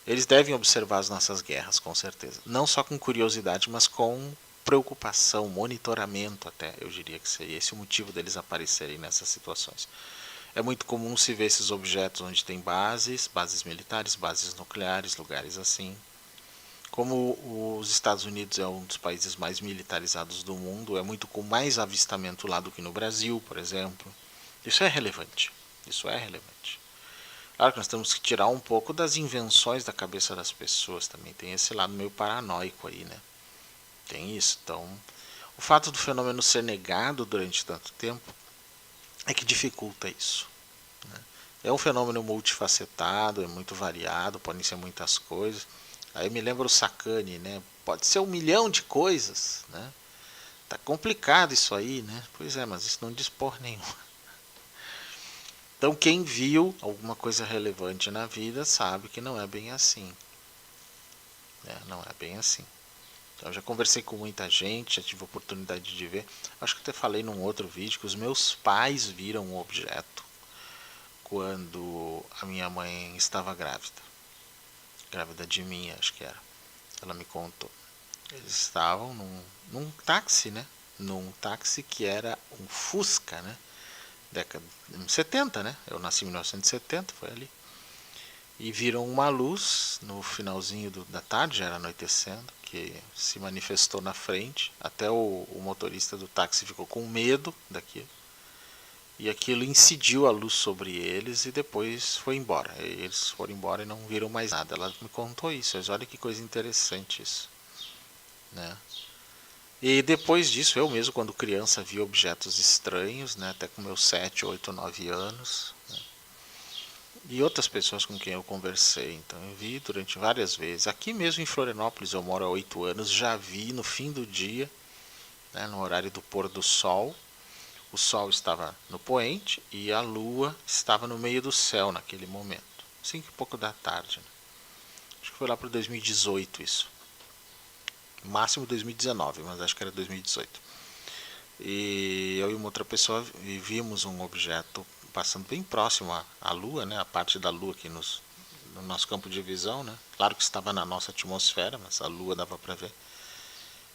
eles devem observar as nossas guerras, com certeza, não só com curiosidade, mas com preocupação, monitoramento até, eu diria que seria esse o motivo deles aparecerem nessas situações. É muito comum se ver esses objetos onde tem bases militares, bases nucleares, lugares assim. Como os Estados Unidos é um dos países mais militarizados do mundo, é muito com mais avistamento lá do que no Brasil, por exemplo. Isso é relevante. Claro que nós temos que tirar um pouco das invenções da cabeça das pessoas também. Tem esse lado meio paranoico aí, né? Tem isso. Então, o fato do fenômeno ser negado durante tanto tempo é que dificulta isso, né? É um fenômeno multifacetado, é muito variado, podem ser muitas coisas. Aí me lembra o Sacani, né? Pode ser 1 milhão de coisas, né? Tá complicado isso aí, né? Pois é, mas isso não diz porra nenhuma. Então quem viu alguma coisa relevante na vida sabe que não é bem assim, né? Não é bem assim. Eu já conversei com muita gente, já tive a oportunidade de ver. Acho que até falei num outro vídeo que os meus pais viram um objeto quando a minha mãe estava grávida. Grávida de mim, acho que era. Ela me contou. Eles estavam num táxi, né? Num táxi que era um Fusca, né? Década de 70, né? Eu nasci em 1970, foi ali. E viram uma luz no finalzinho da tarde, já era anoitecendo, que se manifestou na frente. Até o motorista do táxi ficou com medo daquilo. E aquilo incidiu a luz sobre eles e depois foi embora. Eles foram embora e não viram mais nada. Ela me contou isso. Mas olha que coisa interessante isso, né? E depois disso, eu mesmo, quando criança, vi objetos estranhos, né? Até com meus 7, 8, 9 anos, né? E outras pessoas com quem eu conversei. Então eu vi durante várias vezes. Aqui mesmo em Florianópolis, eu moro há 8 anos, já vi no fim do dia, né, no horário do pôr do sol. O sol estava no poente e a lua estava no meio do céu naquele momento. 5 e pouco da tarde, né? Acho que foi lá para 2018 isso. Máximo 2019, mas acho que era 2018. E eu e uma outra pessoa vimos um objeto passando bem próximo à Lua, né? A parte da Lua aqui no nosso campo de visão, né? Claro que estava na nossa atmosfera, mas a Lua dava para ver.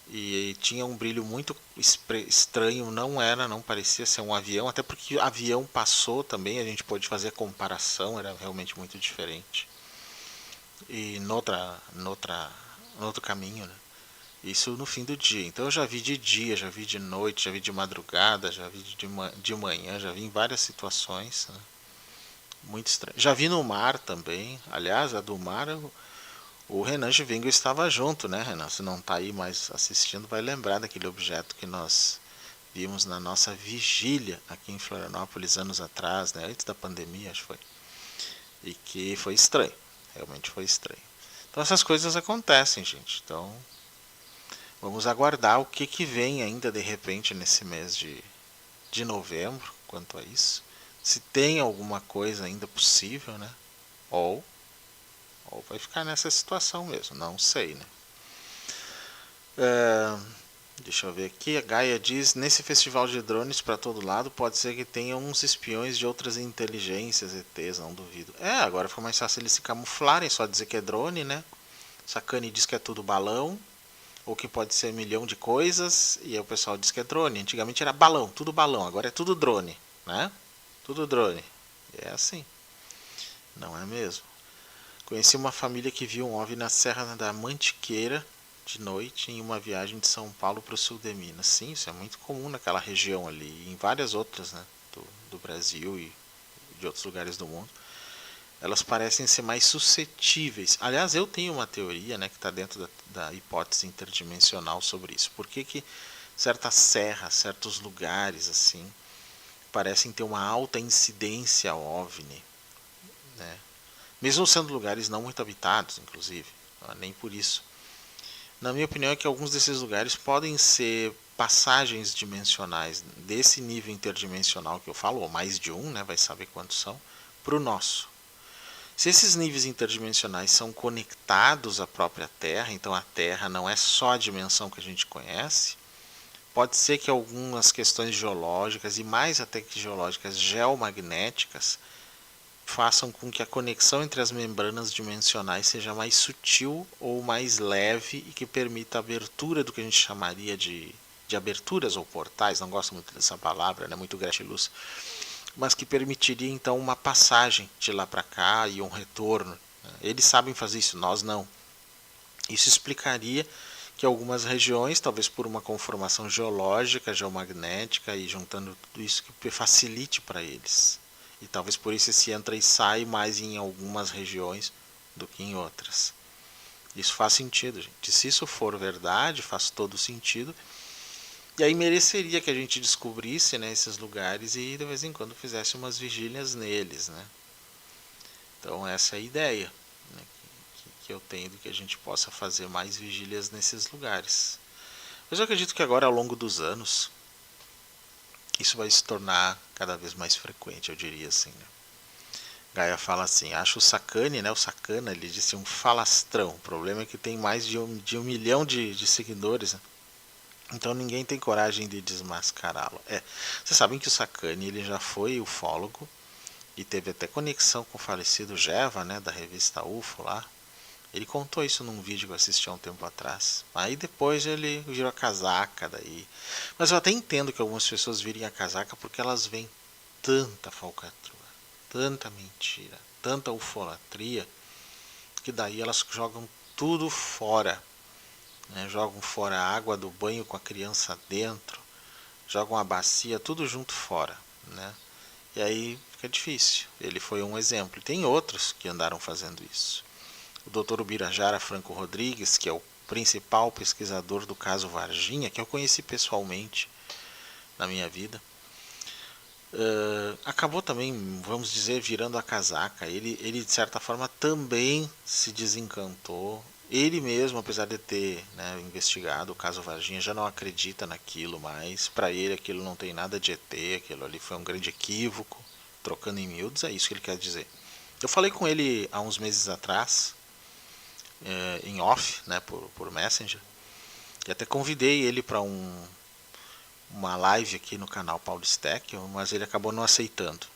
E tinha um brilho muito estranho, não parecia ser um avião, até porque o avião passou também, a gente pôde fazer a comparação, era realmente muito diferente. E no outro caminho, né? Isso no fim do dia. Então eu já vi de dia, já vi de noite, já vi de madrugada, já vi de manhã, já vi em várias situações, né? Muito estranho. Já vi no mar também. Aliás, a do mar, o Renan Givingo estava junto, né, Renan? Se não está aí mais assistindo, vai lembrar daquele objeto que nós vimos na nossa vigília aqui em Florianópolis anos atrás, né? Antes da pandemia, acho que foi. E que foi estranho. Realmente foi estranho. Então essas coisas acontecem, gente. Então vamos aguardar o que vem ainda de repente nesse mês de novembro quanto a isso. Se tem alguma coisa ainda possível, né? Ou vai ficar nessa situação mesmo, não sei, né? Deixa eu ver aqui, a Gaia diz, nesse festival de drones para todo lado, pode ser que tenha uns espiões de outras inteligências, ETs, não duvido. Agora fica mais fácil eles se camuflarem, só dizer que é drone, né? Sacani diz que é tudo balão, ou que pode ser 1 milhão de coisas, e aí o pessoal diz que é drone. Antigamente era balão, agora é tudo drone, né? Tudo drone. É assim. Não é mesmo? Conheci uma família que viu um OVNI na Serra da Mantiqueira de noite em uma viagem de São Paulo para o sul de Minas. Sim, isso é muito comum naquela região ali, e em várias outras, né, do Brasil e de outros lugares do mundo. Elas parecem ser mais suscetíveis. Aliás, eu tenho uma teoria, né, que está dentro da hipótese interdimensional sobre isso. Por que certas serras, certos lugares assim, parecem ter uma alta incidência OVNI, né? Mesmo sendo lugares não muito habitados, inclusive, nem por isso. Na minha opinião é que alguns desses lugares podem ser passagens dimensionais desse nível interdimensional que eu falo, ou mais de um, né, vai saber quantos são, para o nosso. Se esses níveis interdimensionais são conectados à própria Terra, então a Terra não é só a dimensão que a gente conhece, pode ser que algumas questões geológicas, e mais até que geológicas, geomagnéticas, façam com que a conexão entre as membranas dimensionais seja mais sutil ou mais leve e que permita a abertura do que a gente chamaria de aberturas ou portais, não gosto muito dessa palavra, né, muito gratiluz, mas que permitiria então uma passagem de lá para cá e um retorno. Eles sabem fazer isso, nós não. Isso explicaria que algumas regiões, talvez por uma conformação geológica, geomagnética e juntando tudo isso, que facilite para eles. E talvez por isso esse entra e sai mais em algumas regiões do que em outras. Isso faz sentido, gente. Se isso for verdade, faz todo sentido. E aí mereceria que a gente descobrisse, né, esses lugares e de vez em quando fizesse umas vigílias neles, né? Então essa é a ideia, né, que eu tenho de que a gente possa fazer mais vigílias nesses lugares. Mas eu acredito que agora, ao longo dos anos, isso vai se tornar cada vez mais frequente, eu diria assim, né? Gaia fala assim, acho o sacane, né, o sacana, ele disse um falastrão. O problema é que tem mais de um milhão de seguidores, né? Então ninguém tem coragem de desmascará-lo. Vocês sabem que o Sacani ele já foi ufólogo e teve até conexão com o falecido Geva, né, da revista UFO lá. Ele contou isso num vídeo que eu assisti há um tempo atrás. Aí depois ele virou a casaca daí. Mas eu até entendo que algumas pessoas virem a casaca porque elas veem tanta falcatrua, tanta mentira, tanta ufolatria, que daí elas jogam tudo fora. Né, jogam fora a água do banho com a criança dentro, jogam a bacia, tudo junto fora, né? E aí fica difícil. Ele foi um exemplo. Tem outros que andaram fazendo isso. O Dr. Ubirajara Franco Rodrigues, que é o principal pesquisador do caso Varginha, que eu conheci pessoalmente na minha vida, acabou também, vamos dizer, virando a casaca. Ele de certa forma também se desencantou. Ele mesmo, apesar de ter, né, investigado o caso Varginha, já não acredita naquilo mais. Para ele aquilo não tem nada de ET, aquilo ali foi um grande equívoco, trocando em miúdos, é isso que ele quer dizer. Eu falei com ele há uns meses atrás, em off, né, por Messenger, e até convidei ele para uma live aqui no canal Paulo Stekel, mas ele acabou não aceitando.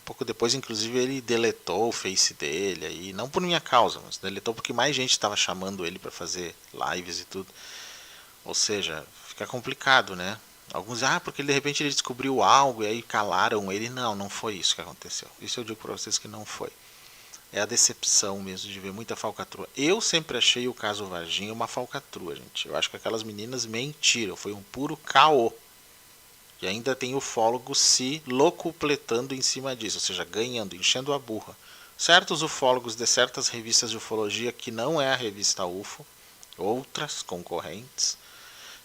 Pouco depois, inclusive, ele deletou o Face dele, aí, não por minha causa, mas deletou porque mais gente estava chamando ele para fazer lives e tudo. Ou seja, fica complicado, né? Alguns dizem, porque de repente ele descobriu algo e aí calaram ele. Não foi isso que aconteceu. Isso eu digo para vocês que não foi. É a decepção mesmo de ver muita falcatrua. Eu sempre achei o caso Varginha uma falcatrua, gente. Eu acho que aquelas meninas mentiram, foi um puro caô. E ainda tem ufólogos se locupletando em cima disso, ou seja, ganhando, enchendo a burra. Certos ufólogos de certas revistas de ufologia, que não é a revista UFO, outras concorrentes,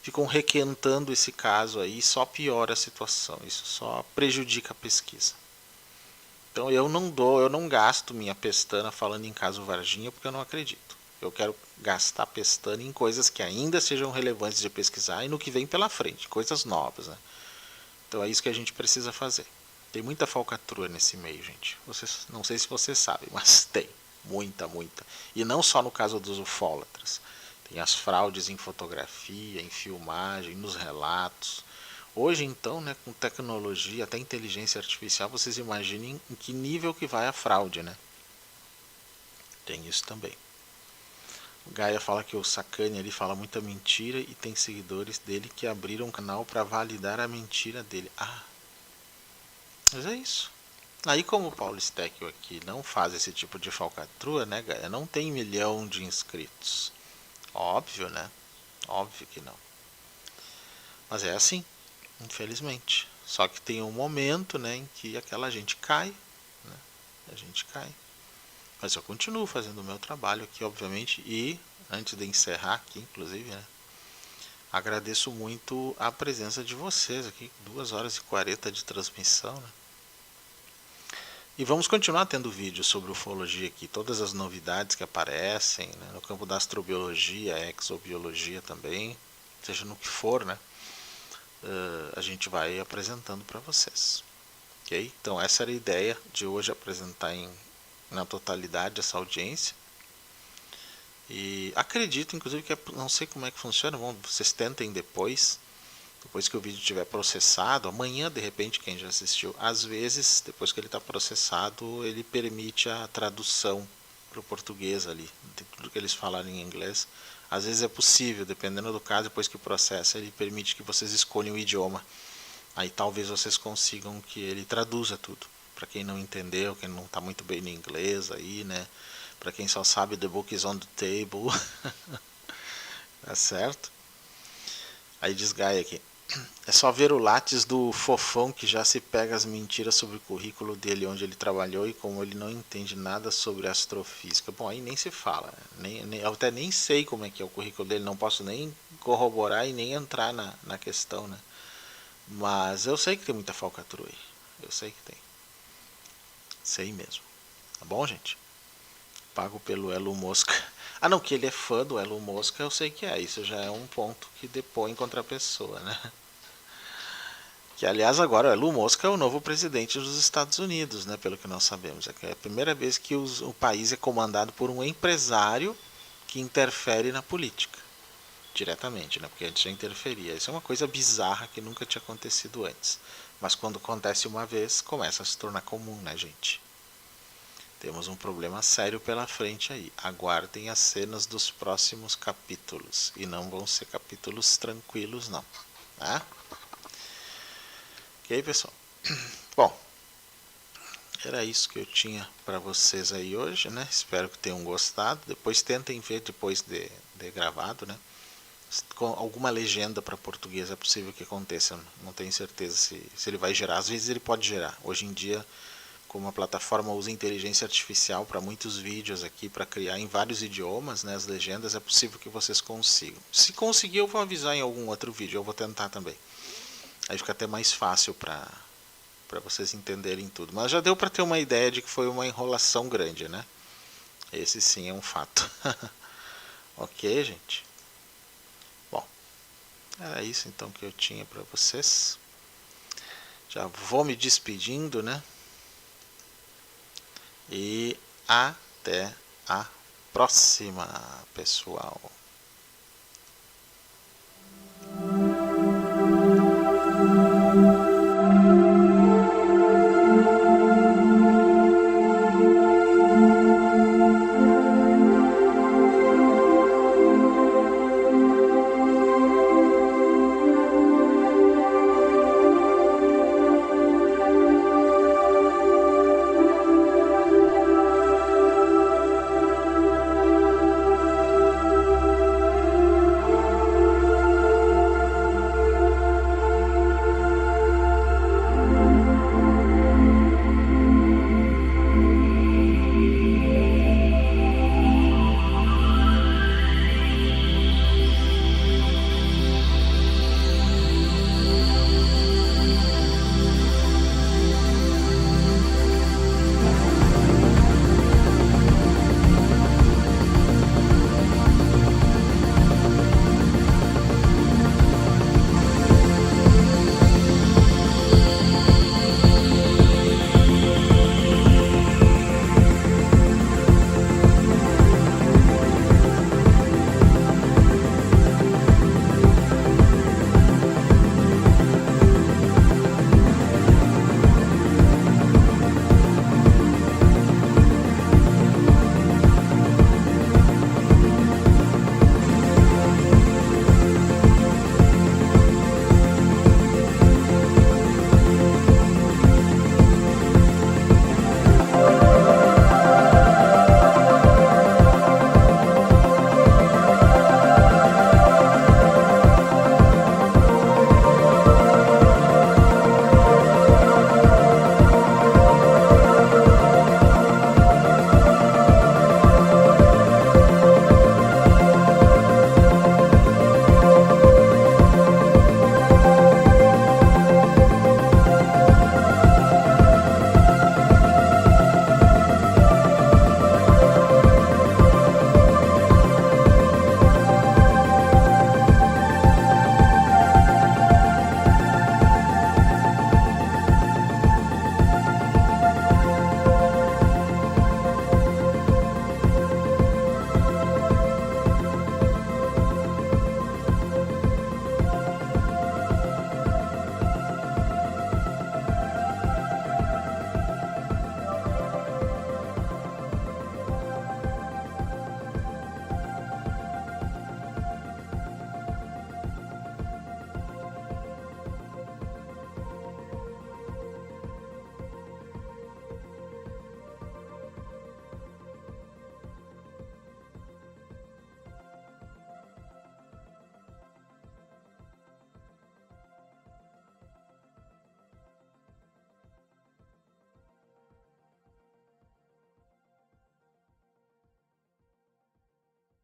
ficam requentando esse caso aí e só piora a situação, isso só prejudica a pesquisa. Então eu não gasto minha pestana falando em caso Varginha porque eu não acredito. Eu quero gastar pestana em coisas que ainda sejam relevantes de pesquisar e no que vem pela frente, coisas novas, né? Então é isso que a gente precisa fazer. Tem muita falcatrua nesse meio, gente. Não sei se vocês sabem, mas tem. Muita. E não só no caso dos ufólatras. Tem as fraudes em fotografia, em filmagem, nos relatos. Hoje, então, né, com tecnologia, até inteligência artificial, vocês imaginem em que nível que vai a fraude, né? Tem isso também. O Gaia fala que o Sacani ali fala muita mentira e tem seguidores dele que abriram um canal para validar a mentira dele. Mas é isso. Aí, como o Paulo Stekel aqui não faz esse tipo de falcatrua, né, galera? Não tem 1 milhão de inscritos. Óbvio, né? Óbvio que não. Mas é assim, infelizmente. Só que tem um momento, né, em que aquela gente cai, né? A gente cai. Mas eu continuo fazendo o meu trabalho aqui, obviamente, e antes de encerrar aqui, inclusive, né, agradeço muito a presença de vocês aqui, 2h40 de transmissão, né? E vamos continuar tendo vídeos sobre ufologia aqui, todas as novidades que aparecem, né, no campo da astrobiologia, exobiologia também, seja no que for, né, a gente vai apresentando para vocês. Ok? Então essa era a ideia de hoje, apresentar na totalidade essa audiência. E acredito, inclusive, que não sei como é que funciona, vocês tentem depois que o vídeo estiver processado, amanhã de repente quem já assistiu, às vezes depois que ele está processado, ele permite a tradução para o português ali, de tudo que eles falarem em inglês. Às vezes é possível, dependendo do caso, depois que processa, ele permite que vocês escolham o idioma. Aí talvez vocês consigam que ele traduza tudo. Para quem não entendeu, quem não está muito bem no inglês aí, né? Para quem só sabe the book is on the table. Tá certo? Aí diz Gaia aqui. É só ver o látis do fofão que já se pega as mentiras sobre o currículo dele, onde ele trabalhou, e como ele não entende nada sobre astrofísica. Bom, aí nem se fala. Eu até nem sei como é que é o currículo dele, não posso nem corroborar e nem entrar na questão, né? Mas eu sei que tem muita falcatrua aí. Eu sei que tem. Sei mesmo. Tá bom, gente? Pago pelo Elon Musk. Ah, não, que ele é fã do Elon Musk, eu sei que é. Isso já é um ponto que depõe contra a pessoa, né? Que, aliás, agora o Elon Musk é o novo presidente dos Estados Unidos, né? Pelo que nós sabemos. É a primeira vez que o país é comandado por um empresário que interfere na política. Diretamente, né? Porque antes já interferia. Isso é uma coisa bizarra que nunca tinha acontecido antes. Mas quando acontece uma vez, começa a se tornar comum, né, gente? Temos um problema sério pela frente aí. Aguardem as cenas dos próximos capítulos. E não vão ser capítulos tranquilos, não. Tá? Ok, pessoal? Bom, era isso que eu tinha para vocês aí hoje, né? Espero que tenham gostado. Depois tentem ver depois de gravado, né? Com alguma legenda para português é possível que aconteça. Não tenho certeza se ele vai gerar. Às vezes ele pode gerar. Hoje em dia, como a plataforma usa inteligência artificial para muitos vídeos aqui, para criar em vários idiomas, né, as legendas, é possível que vocês consigam. Se conseguir, eu vou avisar em algum outro vídeo, eu vou tentar também. Aí fica até mais fácil para vocês entenderem tudo. Mas já deu para ter uma ideia de que foi uma enrolação grande, né? Esse sim é um fato. Ok, gente? Bom, era isso então que eu tinha para vocês. Já vou me despedindo, né? E até a próxima, pessoal.